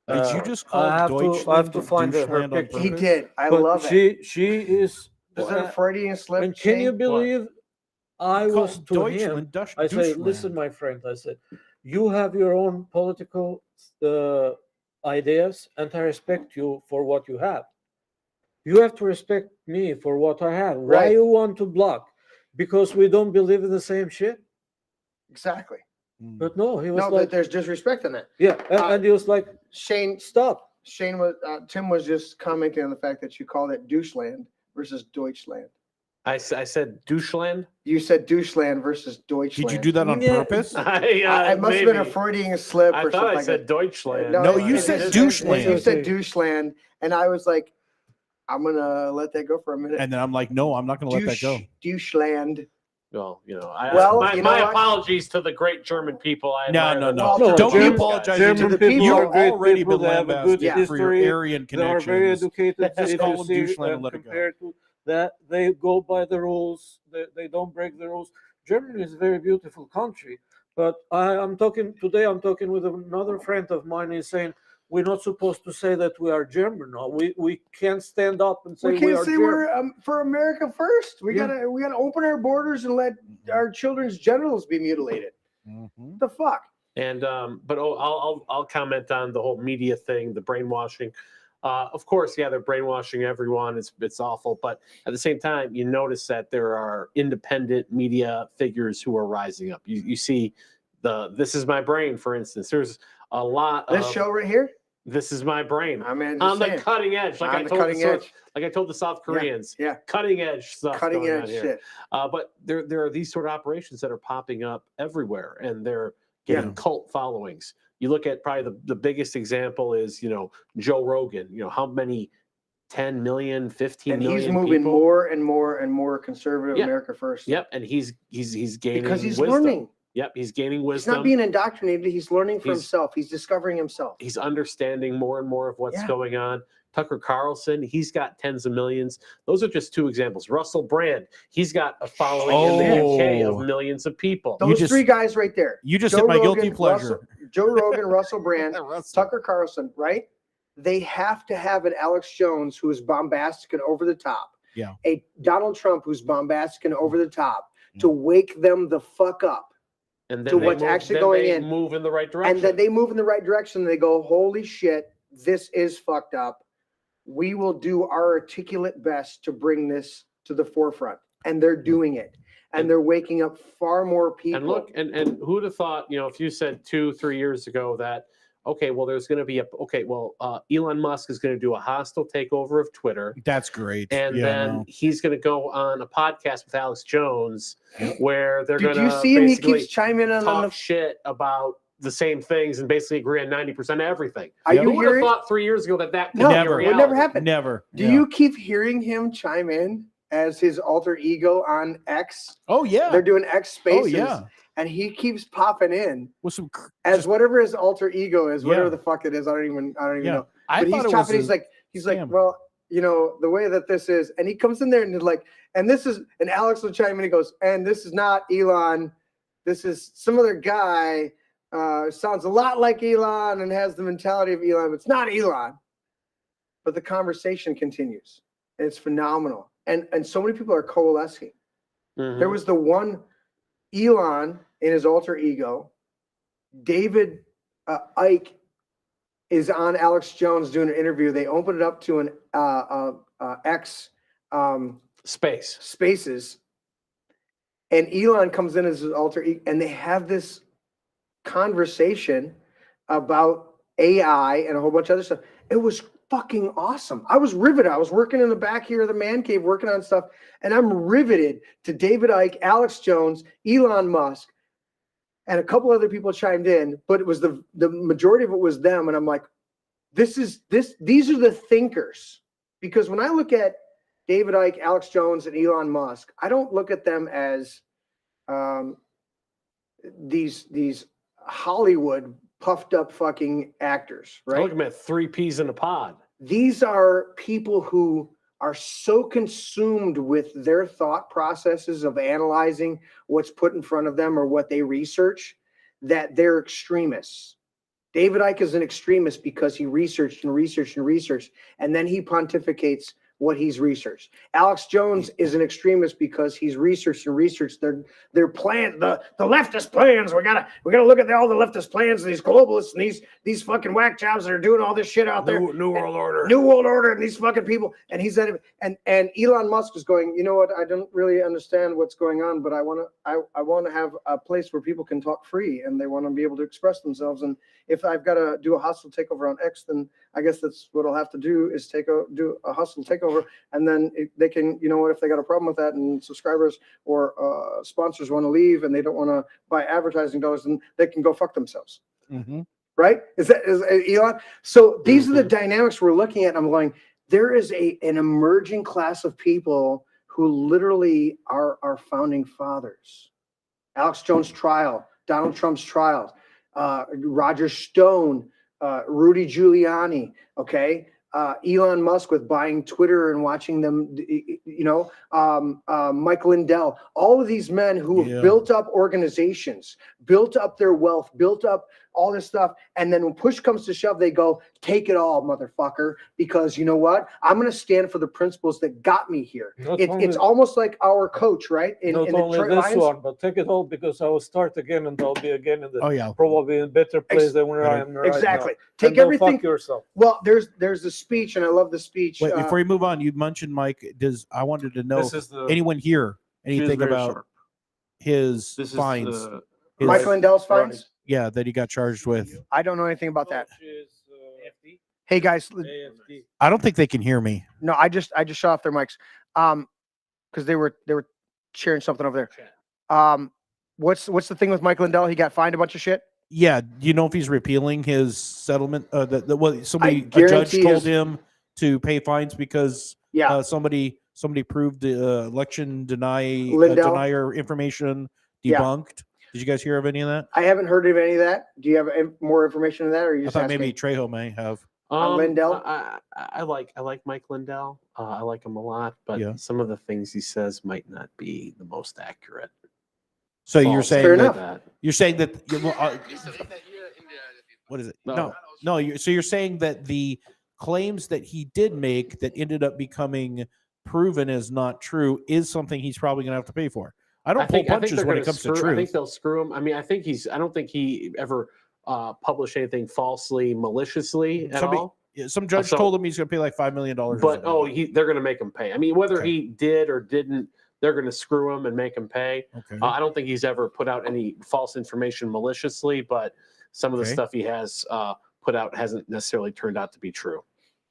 Did you just call I have Deutschland to find her Deutschland on picture. He purpose? did. I But love it. She is. Is it a Freudian slip? And can you Shane? believe I Called was to him? Deutschland, I say, Deutschland. listen, my friend. I said, you have your own political ideas, and I respect you for what you have. You have to respect me for what I have. Why Right. you want to block? Because we don't believe in the same shit. Exactly. But no, he was No, but like, there's disrespect in that. yeah, and he was like, Shane stop. Shane was Tim was just commenting on the fact that you called it Doucheland versus Deutschland. I said Deutschland. You said Doucheland versus Deutschland. Did you do that on Yeah. purpose? It must have been a Freudian slip I or thought something I like said that. Deutschland. No, you said Doucheland. You said Doucheland, and I was like, I'm gonna let that go for a minute. And then I'm like, no, I'm not going to let that go. Doucheland. Well, Well, my, you know my what? apologies to the great German people. I No, admire no, them. no. Well, Don't German- be apologizing German to the people people. are You've great already people. been They have a good lambasted for your history. Aryan They are very connections. educated. Just If call you them see, Deutschland and let it go. compared to that, they go by the rules. They don't break the rules. Germany is a very beautiful country. But I'm talking with another friend of mine. He's saying we're not supposed to say that we are German. No, we can't stand up and say We we can't are say German. we're for America first. We Yeah. gotta open our borders and let our children's genitals be mutilated. Mhm. The fuck. And but I'll comment on the whole media thing, the brainwashing. Of course, yeah, they're brainwashing everyone. It's awful, but at the same time, you notice that there are independent media figures who are rising up. You see This Is My Brain, for instance. There's a lot This of show right here. This Is My Brain I mean, on the saying, cutting edge, like on I the told cutting edge. like I told the South Koreans. Yeah. Cutting edge stuff. Cutting going on edge here. shit. But there are these sort of operations that are popping up everywhere, and they're getting cult followings. You look at probably the biggest example is, Joe Rogan. How many 10 million, 15 And million he's moving people? more and more and more conservative Yeah. America first. Yep, and he's gaining Because he's wisdom. learning. Yep, he's gaining He's wisdom. not being indoctrinated. He's learning for He's- himself. He's discovering himself. He's understanding more and more of what's Yeah. going on. Tucker Carlson, he's got tens of millions. Those are just two examples. Russell Brand, he's got a following in the UK of millions of people. Those three guys right there. You just Joe hit my Rogan, guilty pleasure. Joe Rogan, Russell Brand, Tucker Carlson, right? They have to have an Alex Jones who is bombastic and over the top. Yeah. A Donald Trump who's bombastic and over the top to wake them the fuck up And to what's actually going in. Move in the right direction. And then they move in the right direction. And they go, holy shit, this is fucked up. We will do our articulate best to bring this to the forefront. And they're doing it. And they're waking up far more people. And look, and who'd have thought, if you said 2-3 years ago that, okay, well, there's going to be Elon Musk is going to do a hostile takeover of Twitter. That's great. And then he's going to go on a podcast with Alex Jones where they're going to Did you see him? He keeps chiming in talk on the shit about the same things and basically agree on 90% of everything. Are you would have hearing? thought 3 years ago that could No, be a it would reality. never happen. Never. Do you keep hearing him chime in as his alter ego on X? Oh yeah. They're doing X Spaces. Oh yeah. And he keeps popping in with some as whatever his alter ego is, whatever Yeah. the fuck it is. I don't even Yeah. know. I But thought he's it chopping. was He's like, scam. well, the way that this is, and he comes in there and like, and this is, and Alex will chime in. He goes, and this is not Elon. This is some other guy. Sounds a lot like Elon and has the mentality of Elon, but it's not Elon. But the conversation continues, and it's phenomenal. And so many people are coalescing. Mhm. There was the one Elon in his alter ego. David Icke is on Alex Jones doing an interview. They opened it up to an X Spaces, and Elon comes in as his alter ego, and they have this conversation about AI and a whole bunch of other stuff. It was fucking awesome. I was riveted. I was working in the back here of the man cave working on stuff, and I'm riveted to David Icke, Alex Jones, Elon Musk, and a couple other people chimed in, but it was the majority of it was them. And I'm like, these are the thinkers. Because when I look at David Icke, Alex Jones, and Elon Musk, I don't look at them as these Hollywood puffed up fucking actors, right? I look at them at 3 peas in a pod. These are people who are so consumed with their thought processes of analyzing what's put in front of them or what they research that they're extremists. David Icke is an extremist because he researched and researched and researched, and then he pontificates what he's researched. Alex Jones is an extremist because he's researched and researched their plan, the leftist plans. We gotta look at all the leftist plans and these globalists and these fucking whack jobs that are doing all this shit out there. New World Order. New World Order and these fucking people. And he's at it, and Elon Musk is going, you know what? I don't really understand what's going on, but I wanna have a place where people can talk free and they want to be able to express themselves. And if I've got to do a hostile takeover on X, then I guess that's what I'll have to do is do a hostile takeover. And then they can, you know what, if they got a problem with that and subscribers or sponsors want to leave and they don't want to buy advertising dollars, then they can go fuck themselves. Mm-hmm. Right? Is Elon? So these are the dynamics we're looking at. And I'm going, there is an emerging class of people who literally are our founding fathers. Alex Jones' trial, Donald Trump's trial, Roger Stone, Rudy Giuliani, okay? Elon Musk with buying Twitter and watching them, Mike Lindell, all of these men who have built up organizations, built up their wealth, built up all this stuff. And then when push comes to shove, they go, take it all, motherfucker, because you know what? I'm going to stand for the principles that got me here. It's almost like our coach, right? Not only this one, but take it all because I will start again and I'll be again in the probably in a better place than where I am right exactly. now. Take and don't everything. fuck yourself. Well, there's the speech, and I love the speech. Wait, before you move on, you mentioned Mike. I wanted to know anyone here anything about his fines? Mike Lindell's fines? Yeah, that he got charged with. I don't know anything about that. Hey guys, I don't think they can hear me. no, I just shut off their mics, because they were sharing something over there. What's the thing with Mike Lindell? He got fined a bunch of shit. Yeah, do you know if he's repealing his settlement? A judge guarantee told his- him to pay fines because somebody proved the election denier information debunked. Did you guys hear of any of that? I haven't heard of any of that. Do you have more information on that, or are you I just thought asking? maybe Trejo may have. Lindell? I like Mike Lindell. I like him a lot, but some of the things he says might not be the most accurate. So you're False. saying Fair that enough. you're saying that what is it? No. You're saying that the claims that he did make that ended up becoming proven as not true is something he's probably going to have to pay for. I don't pull punches when it comes to truth. I think they'll screw him. I mean, I don't think he ever published anything falsely, maliciously at all. Some judge told him he's going to pay like $5 million. But they're going to make him pay. I mean, whether he did or didn't, they're going to screw him and make him pay. Okay. I don't think he's ever put out any false information maliciously, but some of the stuff he has put out hasn't necessarily turned out to be true.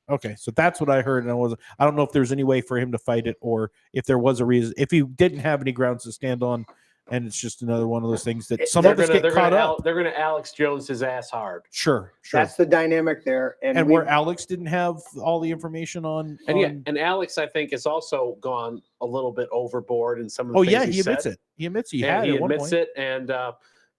Okay, so that's what I heard, and I don't know if there's any way for him to fight it, or if there was a reason, if he didn't have any grounds to stand on, and it's just another one of those things that some of us get caught up. They're going to Alex Jones his ass hard. Sure. That's the dynamic there, and where Alex didn't have all the information on. And Alex, I think, has also gone a little bit overboard in some of the things he admits it. He admits he had. He at one admits point. it, and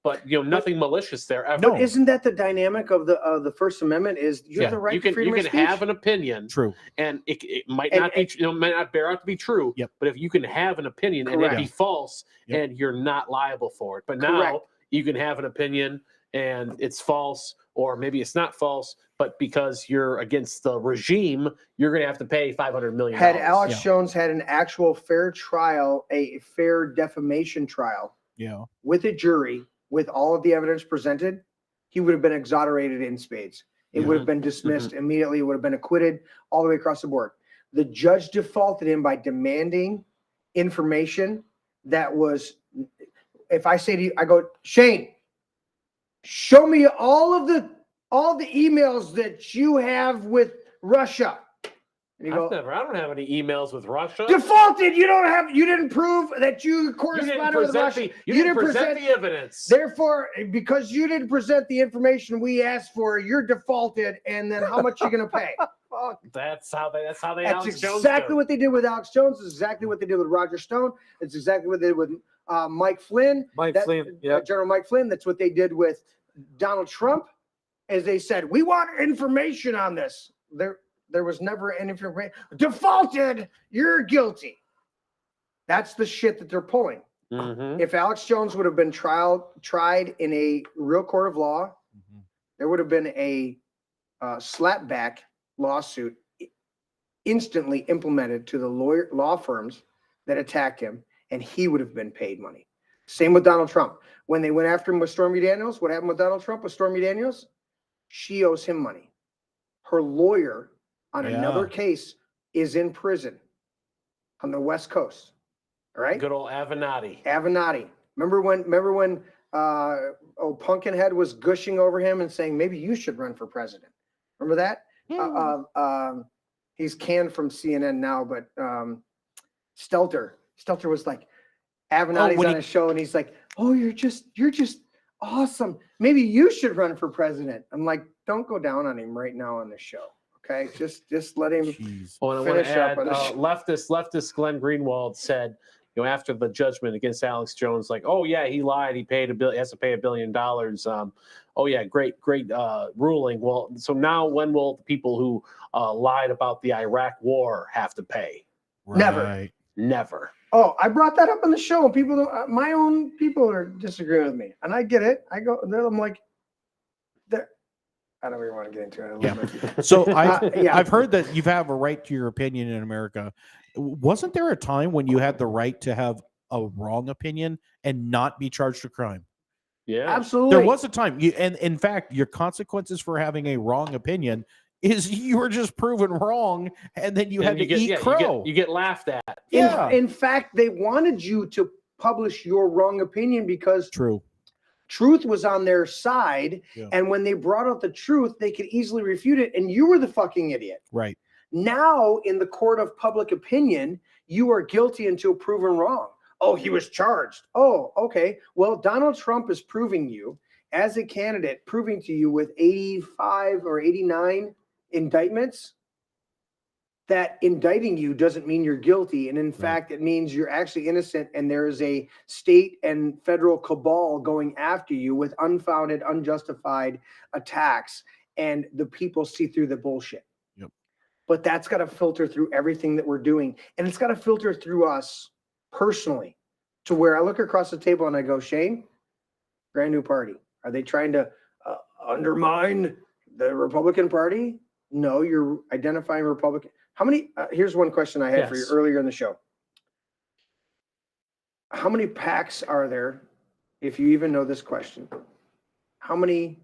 but nothing malicious there ever. No, isn't that the dynamic of the First Amendment? Is you have the right to freedom of speech? You can have an opinion, true, and it might not be, might not bear out to be true. Yep. But if you can have an opinion and it be false, and you're not liable for it. But now you can have an opinion and it's false, or maybe it's not false, but because you're against the regime, you're going to have to pay $500 million. Had Alex Jones had an actual fair trial, a fair defamation trial, with a jury, with all of the evidence presented, he would have been exonerated in spades. It would have been dismissed immediately. It would have been acquitted all the way across the board. The judge defaulted him by demanding information that was, if I say to you, I go, Shane, show me all the emails that you have with Russia. I don't have any emails with Russia. Defaulted. You didn't prove that you corresponded with Russia. You didn't present the evidence. Therefore, because you didn't present the information we asked for, you're defaulted. And then how much are you going to pay? That's how they That's Alex Jones exactly what they did with Alex Jones. It's exactly what they did with Roger Stone. It's exactly what they did with Mike Flynn. General Mike Flynn. That's what they did with Donald Trump. As they said, we want information on this. There was never any information. Defaulted, you're guilty. That's the shit that they're pulling. If Alex Jones would have been tried in a real court of law, there would have been a slapback lawsuit instantly implemented to the law firms that attacked him, and he would have been paid money. Same with Donald Trump. When they went after him with Stormy Daniels, what happened with Donald Trump with Stormy Daniels? She owes him money. Her lawyer on another case is in prison on the West Coast. All right. Good old Avenatti. Remember when Pumpkinhead was gushing over him and saying, maybe you should run for president. Remember that? He's canned from CNN now, but Stelter was like, Avenatti's on a show and he's like, oh, you're just awesome. Maybe you should run for president. I'm like, don't go down on him right now on the show. Okay, just let him finish up. Leftist Glenn Greenwald said, after the judgment against Alex Jones, like, oh yeah, he lied. He has to pay $1 billion. Oh yeah, great ruling. Well, so now when will the people who lied about the Iraq war have to pay? Right. Never. Oh, I brought that up on the show. People don't. My own people are disagreeing with me, and I get it. I'm like, I don't even want to get into it. So I've heard that you have a right to your opinion in America. Wasn't there a time when you had the right to have a wrong opinion and not be charged with crime? Yeah, absolutely. There was a time, and in fact, your consequences for having a wrong opinion is you were just proven wrong, and then you had to eat crow. You get laughed at. Yeah. In fact, they wanted you to publish your wrong opinion because truth was on their side, and when they brought out the truth, they could easily refute it, and you were the fucking idiot. Right. Now, in the court of public opinion, you are guilty until proven wrong. Oh, he was charged. Oh, okay. Well, Donald Trump is proving you as a candidate, proving to you with 85 or 89 indictments that indicting you doesn't mean you're guilty. And in fact, it means you're actually innocent. And there is a state and federal cabal going after you with unfounded, unjustified attacks. And the people see through the bullshit. Yep. But that's got to filter through everything that we're doing. And it's got to filter through us personally, to where I look across the table and I go, Shane, brand new party. Are they trying to undermine the Republican Party? No, you're identifying Republican. How many? Here's one question I had for you Yes. earlier in the show. How many PACs are there, if you even know this question? How many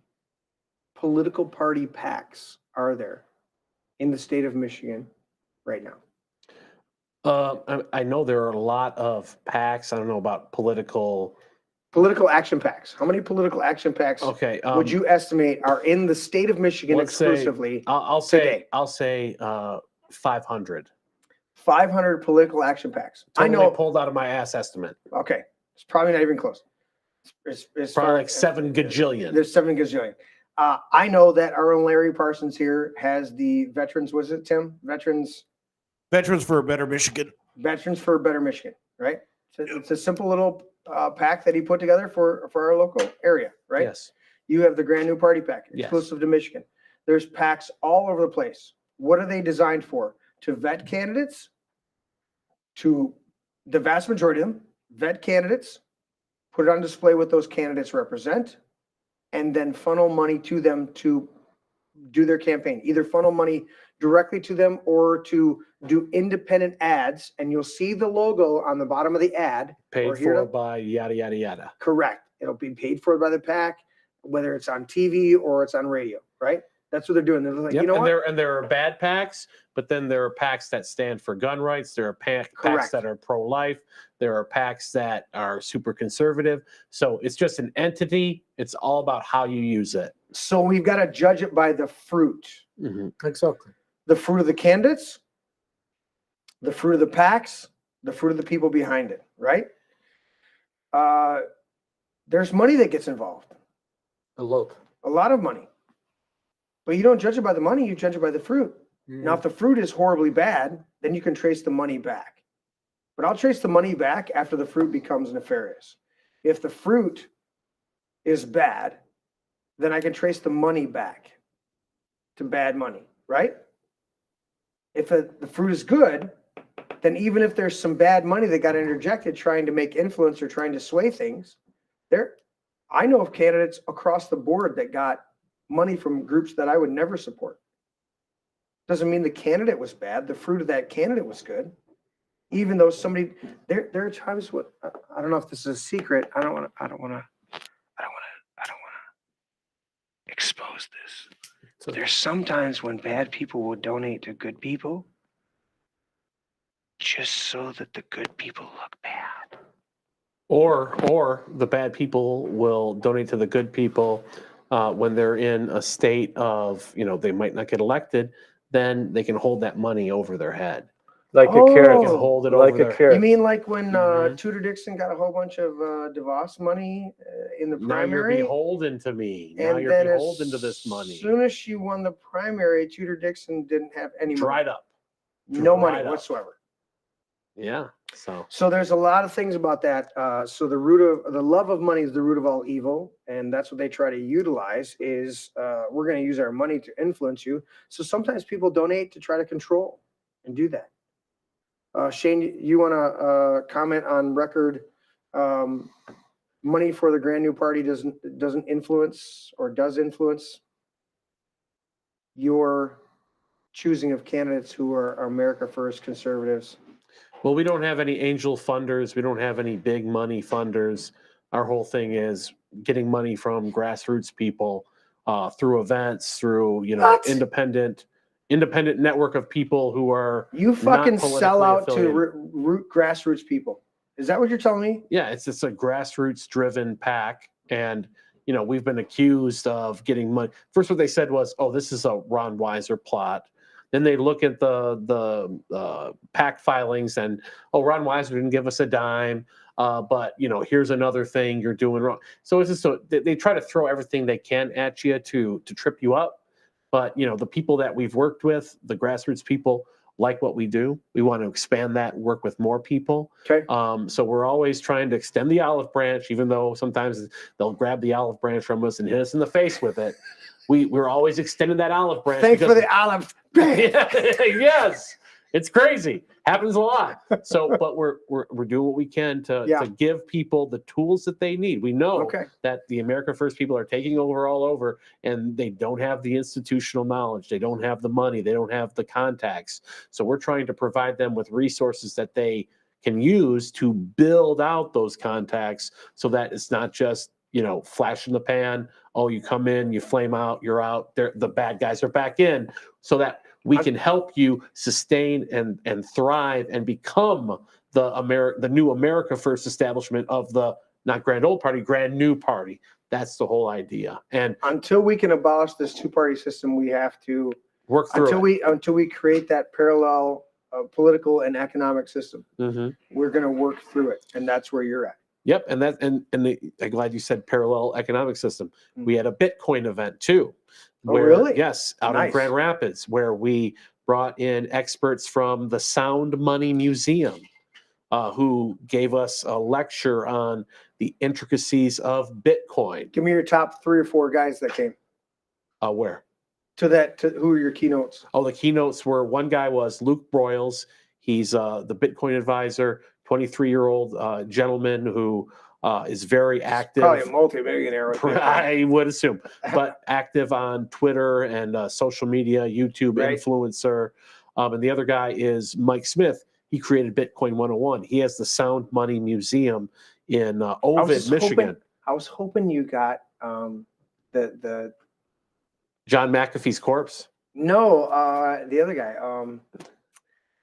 political party PACs are there in the state of Michigan right now? I know there are a lot of PACs. I don't know about political action PACs. How many political action PACs Okay. would you estimate are in the state of Michigan let's say- exclusively? I'll today? say 500. 500 political action PACs. I Totally know. pulled out of my ass estimate. Okay, it's probably not even close. It's Probably like 7 gajillion. There's 7 gazillion. I know that our own Larry Parsons here has the veterans. Was it Tim? Veterans for a Better Michigan. Veterans for a Better Michigan, right? It's a simple little pack that he put together for our local area, right? Yes. You have the Grand New Party Pack, Yes. exclusive to Michigan. There's packs all over the place. What are they designed for? To vet candidates, to the vast majority of them, vet candidates, put it on display what those candidates represent, and then funnel money to them to do their campaign. Either funnel money directly to them or to do independent ads, and you'll see the logo on the bottom of the ad. Paid or here for to- by yada, yada, yada. Correct. It'll be paid for by the PAC, whether it's on TV or it's on radio, right? That's what they're doing. They're like, Yep, you know and what? there are bad PACs, but then there are PACs that stand for gun rights. There are PACs Correct. that are pro-life. There are PACs that are super conservative. So it's just an entity. It's all about how you use it. So we've got to judge it by the fruit. Exactly. The fruit of the candidates, the fruit of the PACs, the fruit of the people behind it, right? There's money that gets involved. A lot. A lot of money. But you don't judge it by the money, you judge it by the fruit. Now, if the fruit is horribly bad, then you can trace the money back. But I'll trace the money back after the fruit becomes nefarious. If the fruit is bad, then I can trace the money back to bad money, right? If the fruit is good, then even if there's some bad money that got interjected trying to make influence or trying to sway things, I know of candidates across the board that got money from groups that I would never support. Doesn't mean the candidate was bad. The fruit of that candidate was good. Even though there are times when I don't know if this is a secret. I don't want to expose this. There's sometimes when bad people will donate to good people just so that the good people look bad. Or the bad people will donate to the good people when they're in a state of, they might not get elected, then they can hold that money over their head. Like Oh. a carrot. They can hold it Like over a their carrot. You mean like when Mhm. Tudor Dixon got a whole bunch of DeVos money in the Now you're primary? beholden to me. Now And you're then beholden to this money. As soon as she won the primary, Tudor Dixon didn't have any money. Dried up. No money dried up. whatsoever. Yeah. So So there's a lot of things about that. So the love of money is the root of all evil, and that's what they try to utilize. Is we're going to use our money to influence you. So sometimes people donate to try to control and do that. Shane, you want to comment on record? Money for the Grand New Party doesn't influence or does influence your choosing of candidates who are America First conservatives. well, we don't have any angel funders. We don't have any big money funders. Our whole thing is getting money from grassroots people through events, through What? independent network of people who are You fucking not politically sell out to affiliated. grassroots people. Is that what you're telling me? Yeah, it's a grassroots driven PAC, and we've been accused of getting money. First, what they said was, "Oh, this is a Ron Weiser plot." Then they look at the PAC filings and, "Oh, Ron Weiser didn't give us a dime, but here's another thing you're doing wrong." So it's just they try to throw everything they can at you to trip you up. But the people that we've worked with, the grassroots people, like what we do. We want to expand that, work with more people. Okay. So we're always trying to extend the olive branch, even though sometimes they'll grab the olive branch from us and hit us in the face with it. We're always extending that olive branch. Thanks for because- the olive. Yes, it's crazy. Happens a lot. So, but we're doing what we can to give people the tools that they need. We know that the America First people are taking over all over, and they don't have the institutional knowledge. They don't have the money. They don't have the contacts. So we're trying to provide them with resources that they can use to build out those contacts, so that it's not just, flash in the pan. Oh, you come in, you flame out, you're out. The bad guys are back in, so that we can help you sustain and thrive and become the new America First establishment of the not grand old party, grand new party. That's the whole idea. And until we can abolish this two-party system, we have to work through until we create that parallel political and economic system. We're going to work through it, and that's where you're at. Yep, and I'm glad you said parallel economic system. We had a Bitcoin event too. Really? Yes, out in Grand Rapids, where we brought in experts from the Sound Money Museum, who gave us a lecture on the intricacies of Bitcoin. Give me your top 3 or 4 guys that came. Where? Who are your keynotes? Oh, the keynotes were, one guy was Luke Broyles. He's the Bitcoin advisor, 23-year-old gentleman who is very active. Probably a multi-millionaire. I would assume, but active on Twitter and social media, YouTube influencer. And the other guy is Mike Smith. He created Bitcoin 101. He has the Sound Money Museum in Ovid, Michigan. I was hoping you got the John McAfee's corpse. No, the other guy.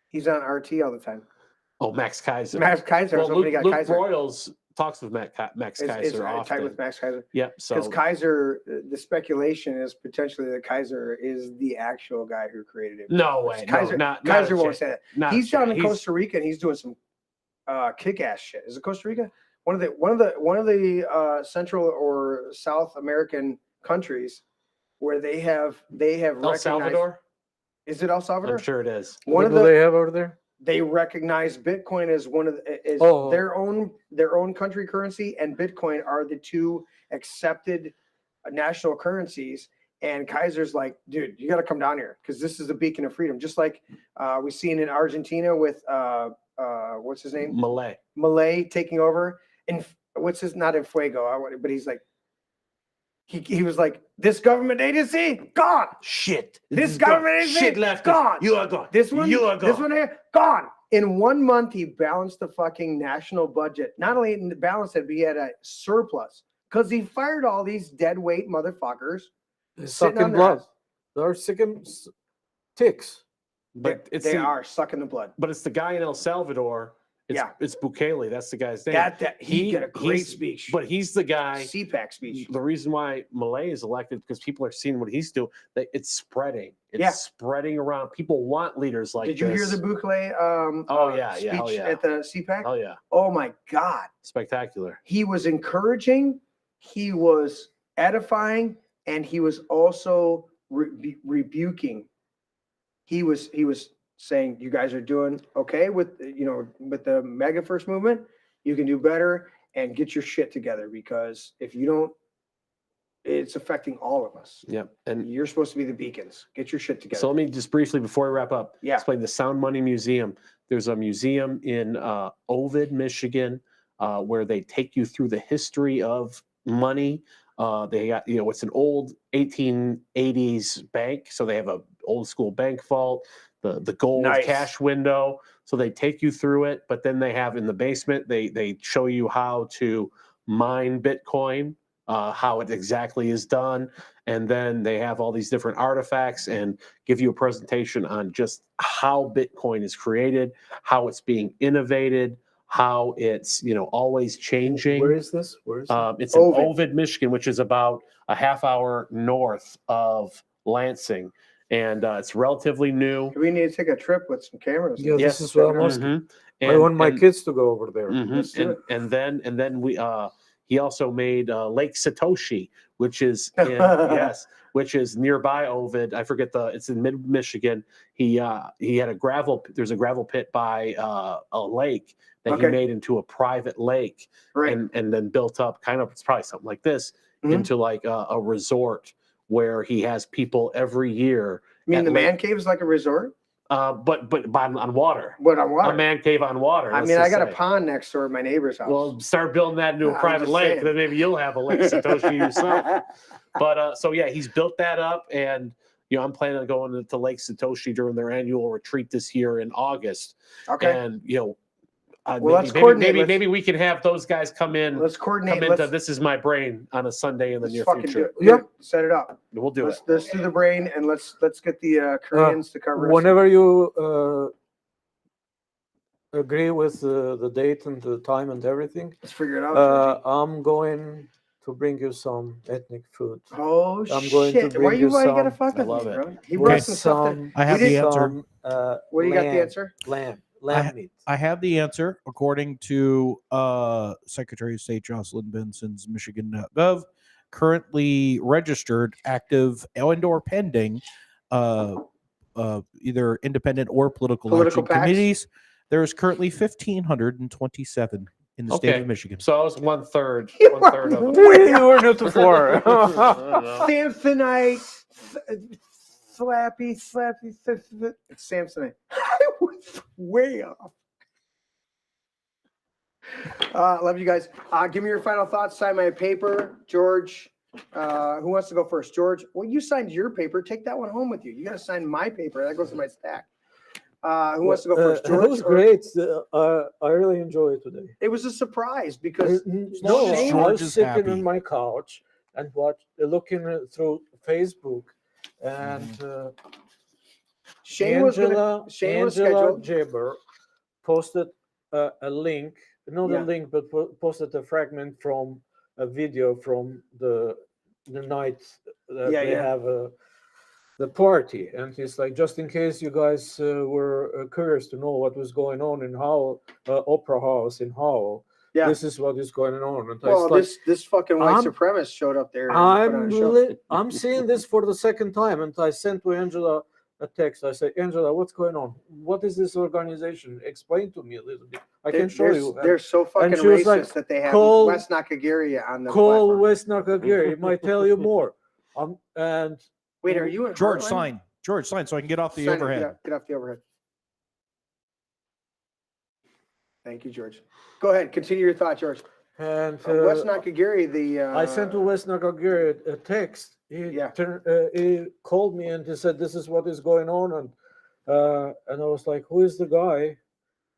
He's on RT all the time. Oh, Max Kaiser. Max Kaiser. Well, Luke Broyles talks with Max Kaiser often. Tight with Max Kaiser. Yep. So because Kaiser, the speculation is potentially that Kaiser is the actual guy who created it. No way. Kaiser, Kaiser won't say that. He's down in Costa Rica and he's doing some kick-ass shit. Is it Costa Rica? One of the Central or South American countries where they have El Salvador. Is it El Salvador? I'm sure it is. What do they have over there? They recognize Bitcoin as their own country currency, and Bitcoin are the 2 accepted national currencies. And Kaiser's like, dude, you got to come down here because this is a beacon of freedom. Just like we've seen in Argentina with what's his name? Milei taking over. And not in Fuego, but he's like, he was like, this government agency gone. Shit. This government agency shit left. Gone. You are gone. This one. You are gone. This one here gone. In 1 month, he balanced the fucking national budget. Not only balanced it, but he had a surplus because he fired all these dead weight motherfuckers. Sucking blood. They're sucking ticks. But they are sucking the blood. But it's the guy in El Salvador. It's Bukele. That's the guy's name. He got a great speech. But he's the guy. CPAC speech. The reason why Milei is elected because people are seeing what he's doing. It's spreading. It's spreading around. People want leaders like this. Did you hear the Bukele speech at the CPAC? Oh, yeah. Oh, my God. Spectacular. He was encouraging. He was edifying. And he was also rebuking. He was saying, you guys are doing okay with the Mega First movement. You can do better and get your shit together because if you don't, it's affecting all of us. Yep. And you're supposed to be the beacons. Get your shit together. So let me just briefly, before we wrap up, explain the Sound Money Museum. There's a museum in Ovid, Michigan, where they take you through the history of money. They got, it's an old 1880s bank. So they have a old school bank vault. The gold cash window. So they take you through it, but then they have in the basement, they show you how to mine Bitcoin, how it exactly is done. And then they have all these different artifacts and give you a presentation on just how Bitcoin is created, how it's being innovated, how it's, always changing. Where is this? It's in Ovid, Michigan, which is about a half hour north of Lansing. And it's relatively new. We need to take a trip with some cameras. Yeah, this is what I'm asking. I want my kids to go over there. And then we he also made Lake Satoshi, which is which is nearby Ovid. I forget it's in mid Michigan. He had there's a gravel pit by a lake that he made into a private lake, and then built up it's probably something like this into like a resort where he has people every year. You mean the man cave is like a resort? but on water. But on water. A man cave on water. I let's mean, I just got a say. pond next door at my neighbor's house. Well, start building that into a I'm private just lake, saying. then maybe you'll have a Lake Satoshi yourself. But so yeah, he's built that up, and I'm planning on going to Lake Satoshi during their annual retreat this year in August. Okay. And well, let's coordinate. Maybe we can have those guys come in. Let's coordinate. Come into This Is My Brain on a Sunday in the near fucking future. do it. Yep. Set it up. We'll do it. Let's do the brain, and let's get the Koreans to cover us. Whenever you agree with the date and the time and everything, let's figure it out. I'm going to bring you some ethnic food. Oh I'm going shit! to bring you some, gotta fuck with love me, it. bro? He brought some stuff. I have the answer. What do you got the answer? Lamb meat. I have the answer according to Secretary of State Jocelyn Benson's Michigan.gov. Currently registered, active, and/or pending, either independent or political election PACs? committees. There is currently 1,527 in the state of Michigan. So I was one third of them. You were not before. Samsonite, slappy. It's Samsonite. I was way off. Love you guys. Give me your final thoughts. Sign my paper, George. Who wants to go first? George. Well, you signed your paper. Take that one home with you. You got to sign my paper. That goes in my stack. Who wants to go first? George. It was great. I really enjoyed it today. It was a surprise because I was sitting on my couch and looking through Facebook, and Shane was Angela Jabber posted a link, not a link, but posted a fragment from a video from the night that they have the party, and he's like, just in case you guys were curious to know what was going on in Howell, Opera House in Howell, this is what is going on. And well, this fucking white supremacist showed up there. I'm seeing this for the second time, and I sent to Angela a text. I said, Angela, what's going on? What is this organization? Explain to me a little bit. I can show you. They're so fucking racist that they have West Nakagiri on the Call West Nakagiri. It might tell you more. And wait, are you in George? Heartland? George, sign so I can get off the overhead. Get off the overhead. Thank you, George. Go ahead. Continue your thought, George. And West Nakagiri, I sent to West Nakagiri a text. He called me and he said, "This is what is going on," and I was like, "Who is the guy?"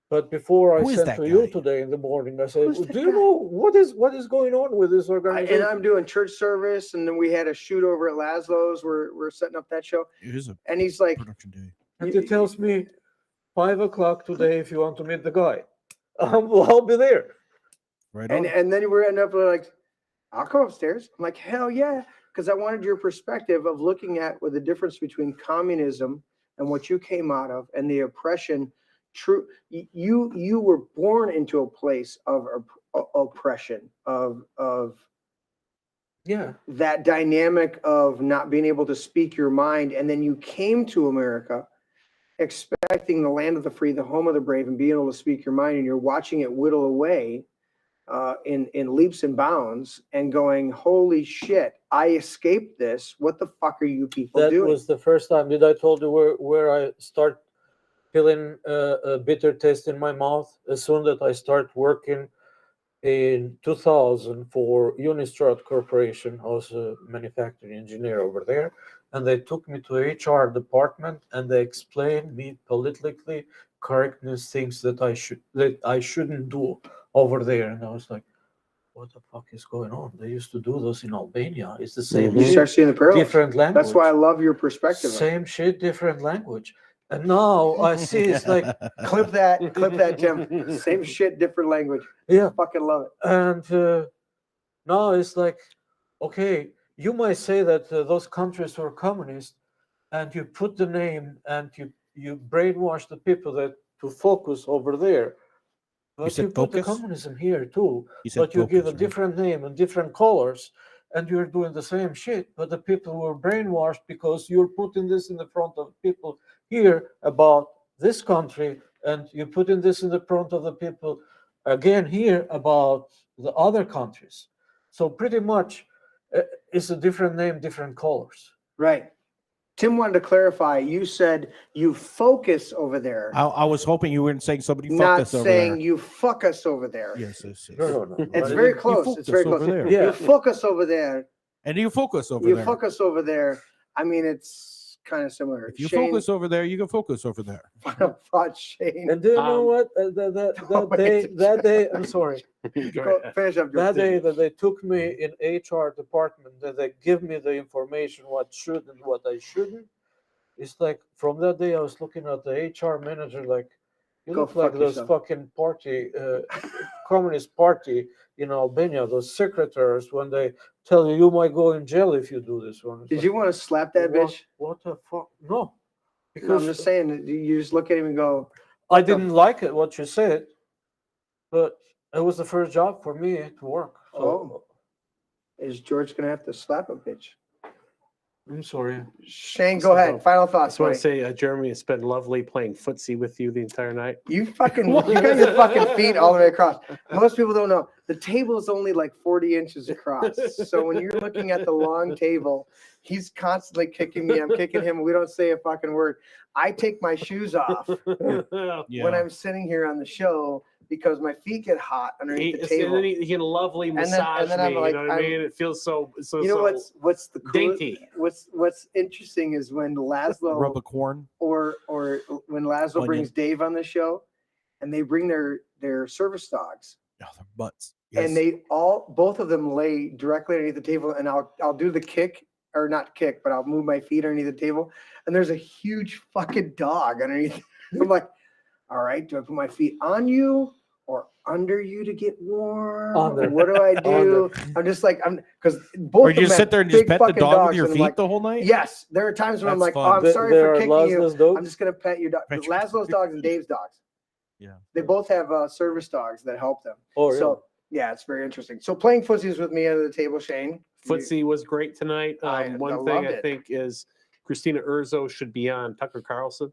But before I sent to you today in the morning, I said, "Do you know what is going on with this organization?" And I'm doing church service, and then we had a shoot over at Laszlo's. We're setting up that show. It is and he's like, production day. And he tells me, 5 o'clock today, if you want to meet the guy, I'll be there. Right. And then we're ending up like, I'll come upstairs. I'm like, hell yeah. Because I wanted your perspective of looking at what the difference between communism and what you came out of and the oppression. True, you were born into a place of oppression, of that dynamic of not being able to speak your mind, and then you came to America expecting the land of the free, the home of the brave, and being able to speak your mind, and you're watching it whittle away in leaps and bounds, and going, holy shit, I escaped this. What the fuck are you people doing? That was the first time. Did I told you where I start feeling a bitter taste in my mouth? As soon as I start working in 2000 for Unistrut Corporation, I was a manufacturing engineer over there, and they took me to HR department and they explained me politically correctness things that I shouldn't do over there, and I was like, what the fuck is going on? They used to do those in Albania. It's the same You shit, start seeing the parallels. different language. That's why I love your perspective. Same shit, different language. And now I see it's like clip that, Jim. Same shit, different language. Yeah, fucking love it. And now it's like, okay, you might say that those countries were communist, and you put the name and you brainwash the people that to focus over there. But you put the communism here too. But you give a different name and different colors, and you're doing the same shit. But the people were brainwashed because you're putting this in the front of people here about this country, and you're putting this in the front of the people again here about the other countries. So pretty much it's a different name, different colors. Right. Tim wanted to clarify. You said you focus over there. I was hoping you weren't saying somebody fucked Not us over saying there. you fuck us over there. Yes. No. It's very close. fucked It's very us close. over there. Yeah. You fuck us over there. And you focus over You there. fuck us over there. I mean, it's kind of similar. If you Shane, focus over there, you can focus over there. final thought, Shane. And do you know what? That day, I'm sorry. Go, finish up. That day that they took me in HR department, that they give me the information what should and what I shouldn't. It's like from that day I was looking at the HR manager like, you Go look like fuck those yourself. fucking party, Communist Party in Albania, those secretaries when they tell you might go in jail if you do this one. It's Did like, you want to slap that what, bitch? What the fuck? No, No, because I'm just saying that you just look at him and go, I didn't like it what you said, but it was the first job for me to work. So oh, is George gonna have to slap a bitch? I'm sorry. Shane, go ahead. Final I thoughts. just want to buddy. say, Jeremy, it's been lovely playing footsie with you the entire night. You got your fucking feet all the way across. Most people don't know the table is only like 40 inches across. So when you're looking at the long table, he's constantly kicking me. I'm kicking him. We don't say a fucking word. I take my shoes off when I'm sitting here on the show because my feet get hot underneath the table. And then he can lovely massage then me. I'm like, you know what I mean? It feels so. You know what's the coolest, dainty. What's interesting is when Laszlo Rub a corn. or when Laszlo Onion. brings Dave on the show, and they bring their service dogs, Oh, their butts. and both of them lay directly underneath the table, and I'll do the kick or not kick, but I'll move my feet underneath the table, and there's a huge fucking dog underneath. I'm like, all right, do I put my feet on you or under you to get warm? Under. What do I do? I'm just like, because both Or of you them just have sit there and just big pet the fucking dog dogs, with your and I'm feet like, the whole night? yes, there are times when I'm That's like, oh, fun. I'm sorry There for are kicking you. Laszlo's dogs? I'm just gonna pet your dog. Pet your Laszlo's dogs and Dave's dogs. Yeah. They both have service dogs that help them. Oh, really? So yeah, it's very interesting. So playing footsies with me under the table, Shane. Footsie was great tonight. I One thing loved I it. think is Christina Urso should be on Tucker Carlson.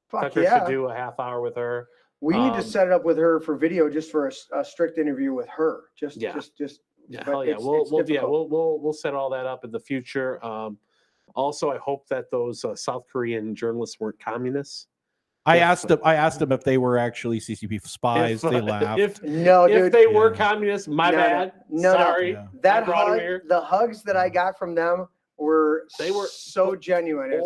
Fuck Tucker yeah. should do a half hour with her. We need to set it up with her for video, just for a strict interview with her. Yeah, But hell yeah. it's We'll difficult. we'll set all that up in the future. Also, I hope that those South Korean journalists weren't communists. I asked them if they were actually CCP spies. They laughed. If dude. they were communists, my bad. No. Sorry. Yeah. That I brought 'em hug, here. the hugs that I got from them were so genuine.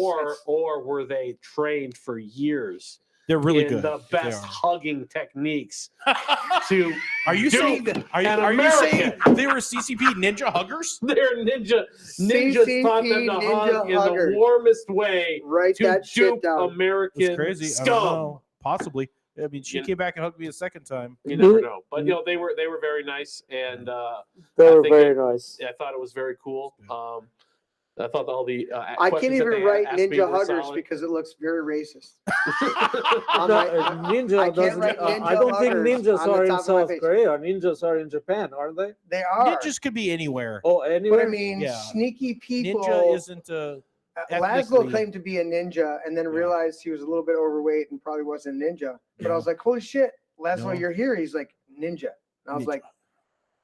Or were they trained for years? They're really in good. the They best are. hugging techniques to Are you saying dupe that? Are an you saying American. they were CCP ninja huggers? They're ninjas CCP taught them to hug in huggers. the warmest way Write to that shit dupe down. American It's crazy. I don't scum. know. Possibly. I mean, she came back and hugged me a second time. You never know, but they were very nice, and They I were think very nice. I thought it was very cool. I thought all the I can't questions that even they write asked me ninja were huggers solid. because it looks very racist. Ninja I can't doesn't. write ninja I don't think huggers ninjas on the are in top of my South face. Korea. Ninjas are in Japan, aren't they? They are. Ninjas could be anywhere. Oh, But anywhere. I mean, Yeah. sneaky people. Ninja isn't a. Laszlo ethnically- claimed to be a ninja and then realized he was a little bit overweight and probably wasn't a ninja. But Yeah. I was like, holy shit, Laszlo, No. you're here. He's like, ninja. And I was Ninja. like,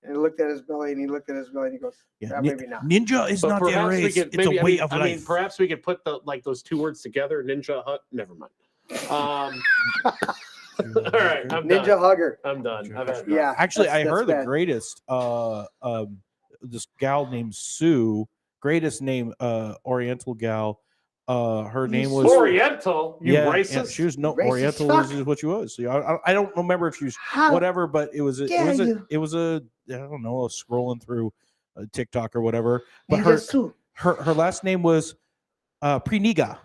and he looked at his belly and he looked at his belly and he goes, Yeah, maybe not. Ninja is But not the perhaps we race. could It's maybe- a way of I mean, life. perhaps we could put those two words together. Ninja hut. Never mind. All right, I'm Ninja done. hugger. I'm done. I've had enough. Yeah. Actually, I that's heard the bad. greatest. This gal named Sue, greatest name, Oriental gal. Her name was Oriental. You racist. she was no Racist Oriental fuck. is what she was. So I don't remember if she was How whatever, but it was dare you. I don't know, scrolling through TikTok or whatever. But Ninja Sue. her last name was Preniga.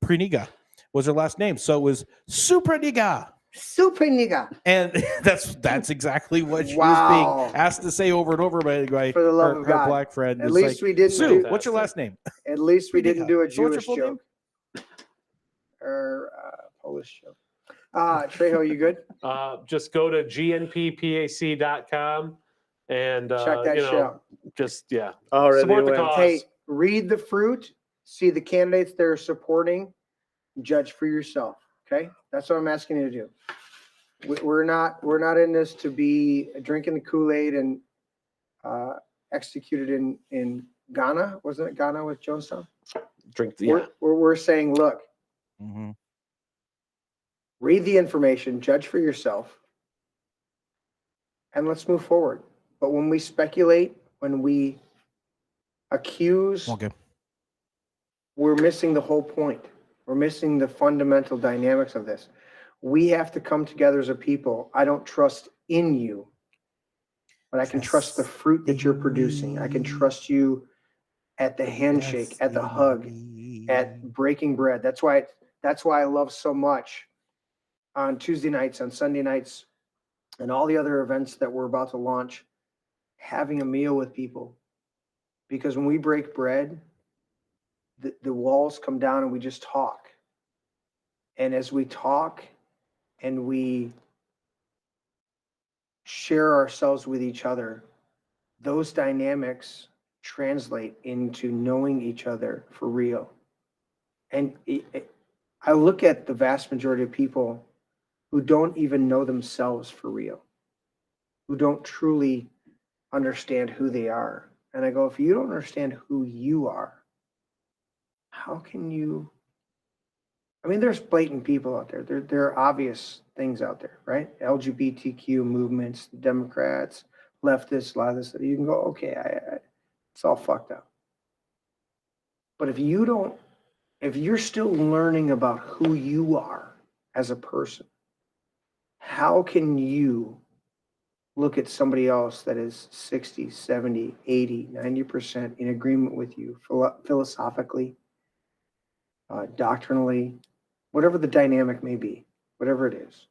Preniga was her last name, so it was Supraniga. Super nigga. And that's exactly what she was Wow. being asked to say over and over by For the love her, of her God. black friend. At It's least like, we didn't Sue, do- what's your last name? At least we didn't do a So what's your Jewish full joke. Or Polish joke. Trejo, you good? Just go to gnppac.com and Check that you shit know, out. just Already support the went. cause. Hey, read the fruit, see the candidates they're supporting, judge for yourself. Okay, that's what I'm asking you to do. We're not in this to be drinking the Kool-Aid and executed in Ghana. Wasn't it Ghana with Jonestown? drink the We're saying, look, Mm-hmm. read the information, judge for yourself, and let's move forward. But when we speculate, when we accuse, Okay. we're missing the whole point. We're missing the fundamental dynamics of this. We have to come together as a people. I don't trust in you, but I can trust the fruit that you're producing. I can trust you at the handshake, at the hug, at breaking bread. That's why I love so much on Tuesday nights, on Sunday nights, and all the other events that we're about to launch, having a meal with people. Because when we break bread, the walls come down and we just talk. And as we talk and we share ourselves with each other, those dynamics translate into knowing each other for real. And I look at the vast majority of people who don't even know themselves for real, who don't truly understand who they are. And I go, if you don't understand who you are, how can you? I mean, there's blatant people out there. There are obvious things out there, right? LGBTQ movements, Democrats, leftists, a lot of this. You can go, okay, it's all fucked up. But if you're still learning about who you are as a person, how can you look at somebody else that is 60, 70, 80, 90% in agreement with you philosophically, doctrinally, whatever the dynamic may be, whatever it is,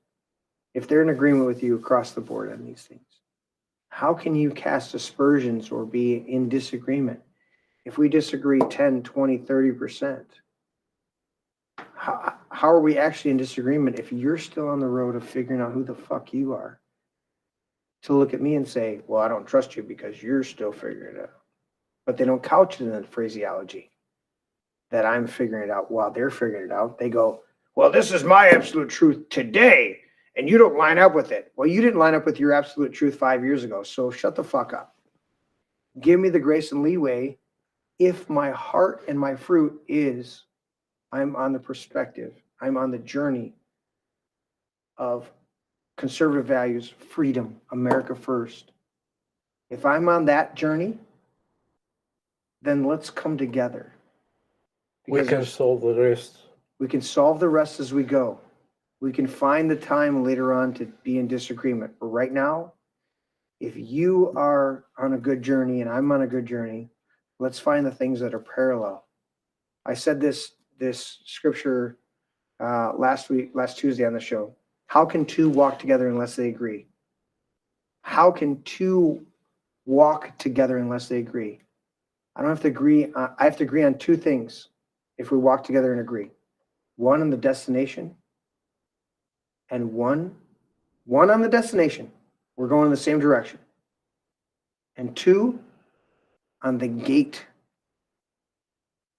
if they're in agreement with you across the board on these things, how can you cast aspersions or be in disagreement? If we disagree 10, 20, 30%, how are we actually in disagreement if you're still on the road of figuring out who the fuck you are? To look at me and say, well, I don't trust you because you're still figuring it out. But they don't couch it in the phraseology that I'm figuring it out while they're figuring it out. They go, well, this is my absolute truth today, and you don't line up with it. Well, you didn't line up with your absolute truth 5 years ago, so shut the fuck up. Give me the grace and leeway if my heart and my fruit is I'm on the perspective, I'm on the journey of conservative values, freedom, America first. If I'm on that journey, then let's come together. We can solve the rest. We can solve the rest as we go. We can find the time later on to be in disagreement. But right now, if you are on a good journey and I'm on a good journey, let's find the things that are parallel. I said this scripture last Tuesday on the show. How can two walk together unless they agree? How can two walk together unless they agree? I don't have to agree. I have to agree on two things if we walk together and agree. One on the destination, and one on the destination. We're going in the same direction. And two on the gate.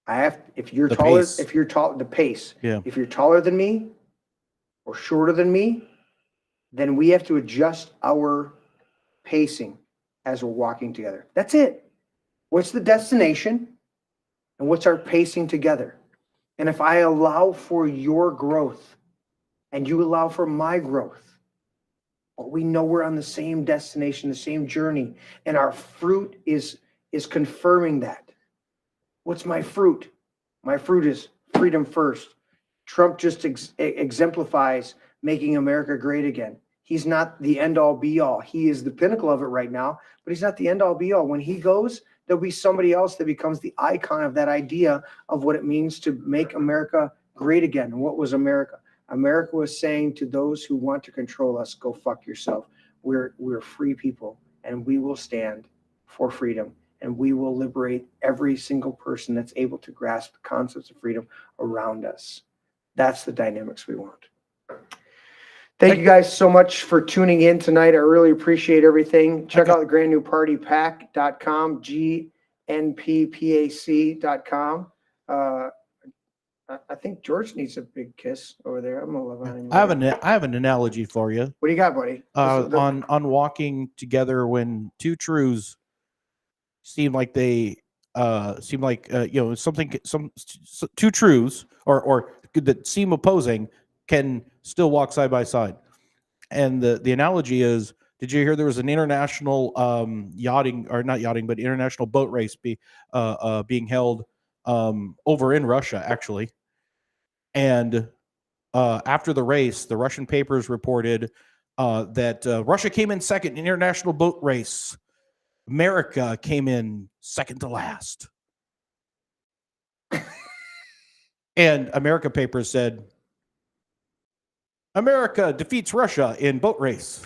If you're taller, the pace. Yeah. If you're taller than me or shorter than me, then we have to adjust our pacing as we're walking together. That's it. What's the destination and what's our pacing together? And if I allow for your growth and you allow for my growth, well, we know we're on the same destination, the same journey, and our fruit is confirming that. What's my fruit? My fruit is freedom first. Trump just exemplifies making America great again. He's not the end all be all. He is the pinnacle of it right now, but he's not the end all be all. When he goes, there'll be somebody else that becomes the icon of that idea of what it means to make America great again. And what was America? America was saying to those who want to control us, go fuck yourself. We're free people, and we will stand for freedom, and we will liberate every single person that's able to grasp the concepts of freedom around us. That's the dynamics we want. Thank you guys so much for tuning in tonight. I really appreciate everything. Check out the brand new party, pac.com, GNPPAC.com. I think George needs a big kiss over there. I'm gonna love on him. I have an analogy for you. What do you got, buddy? On walking together when two truths seem like they seem like two truths or that seem opposing can still walk side by side. And the analogy is, did you hear there was an international international boat race being held over in Russia, actually. And after the race, the Russian papers reported that Russia came in second in the international boat race. America came in second to last. And America papers said, America defeats Russia in boat race.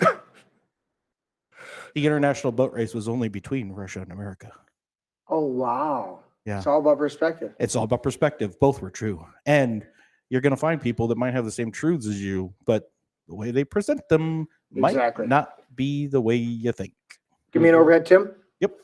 The international boat race was only between Russia and America. Oh, wow. Yeah. It's all about perspective. It's all about perspective. Both were true. And you're going to find people that might have the same truths as you, but the way they present them might not be the way you think. Give me an overhead, Tim. Yep.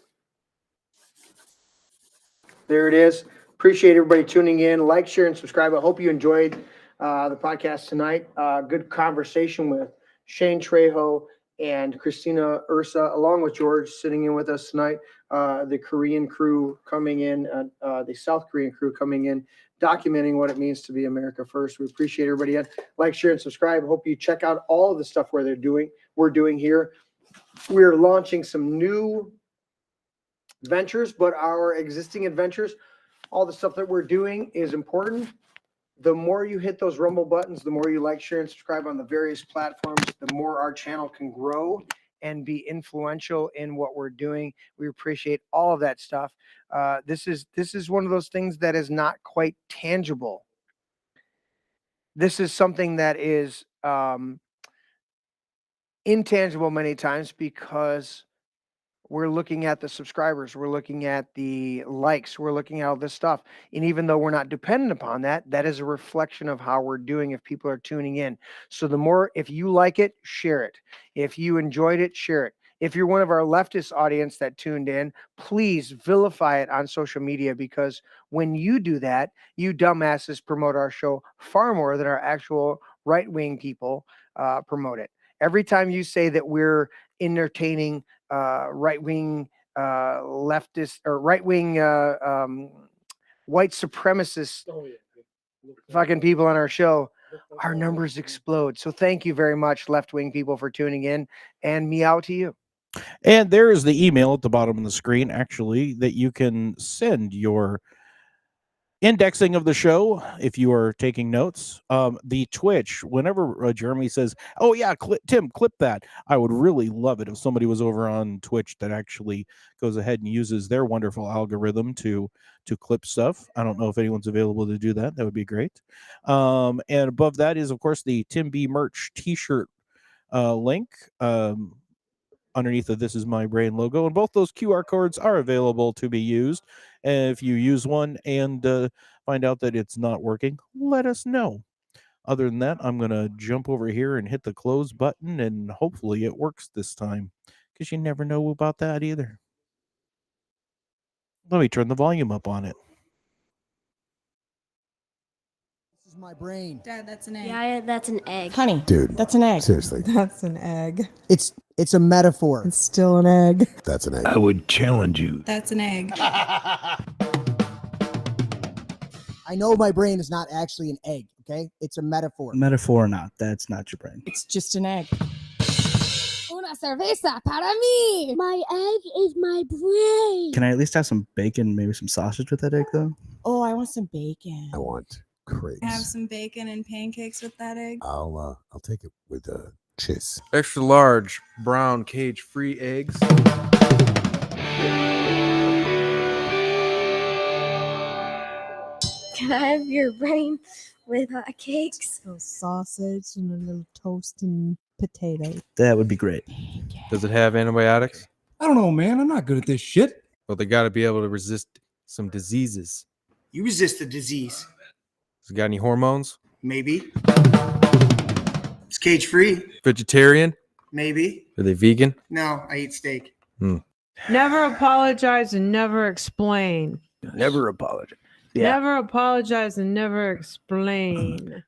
There it is. Appreciate everybody tuning in. Like, share, and subscribe. I hope you enjoyed the podcast tonight. Good conversation with Shane Trejo and Christina Urso, along with George sitting in with us tonight. The Korean crew coming in, the South Korean crew coming in, documenting what it means to be America first. We appreciate everybody. Like, share, and subscribe. Hope you check out all of the stuff we're doing here. We're launching some new ventures, but our existing adventures, all the stuff that we're doing is important. The more you hit those Rumble buttons, the more you like, share, and subscribe on the various platforms, the more our channel can grow and be influential in what we're doing. We appreciate all of that stuff. This is one of those things that is not quite tangible. This is something that is intangible many times because we're looking at the subscribers, we're looking at the likes, we're looking at all this stuff. And even though we're not dependent upon that, that is a reflection of how we're doing if people are tuning in. So the more, if you like it, share it. If you enjoyed it, share it. If you're one of our leftist audience that tuned in, please vilify it on social media, because when you do that, you dumbasses promote our show far more than our actual right-wing people promote it. Every time you say that we're entertaining right-wing leftist or right-wing white supremacist fucking people on our show, our numbers explode. So thank you very much, left-wing people, for tuning in, and meow to you. And there is the email at the bottom of the screen, actually, that you can send your indexing of the show if you are taking notes. The Twitch, whenever Jeremy says, oh yeah, Tim, clip that, I would really love it if somebody was over on Twitch that actually goes ahead and uses their wonderful algorithm to clip stuff. I don't know if anyone's available to do that. That would be great. And above that is, of course, the Tim B merch t-shirt link. Underneath the This Is My Brain logo, and both those QR codes are available to be used. And if you use one and find out that it's not working, let us know. Other than that, I'm going to jump over here and hit the close button, and hopefully it works this time, because you never know about that either. Let me turn the volume up on it. This is my brain. Dad, that's an egg. Yeah, that's an egg. Honey, dude, that's an egg. Seriously. That's an egg. It's a metaphor. It's still an egg. That's an egg. I would challenge you. That's an egg. I know my brain is not actually an egg, okay? It's a metaphor. Metaphor or not, that's not your brain. It's just an egg. Una cerveza para mí. My egg is my brain. Can I at least have some bacon, maybe some sausage with that egg, though? Oh, I want some bacon. I want crepes. Have some bacon and pancakes with that egg. I'll take it with cheese. Extra large brown cage-free eggs. Can I have your brain with cakes? A sausage and a little toasting potato. That would be great. Does it have antibiotics? I don't know, man. I'm not good at this shit. Well, they got to be able to resist some diseases. You resist the disease. Has it got any hormones? Maybe. It's cage-free. Vegetarian? Maybe. Are they vegan? No, I eat steak. Never apologize and never explain. Never apologize. Yeah. Never apologize and never explain.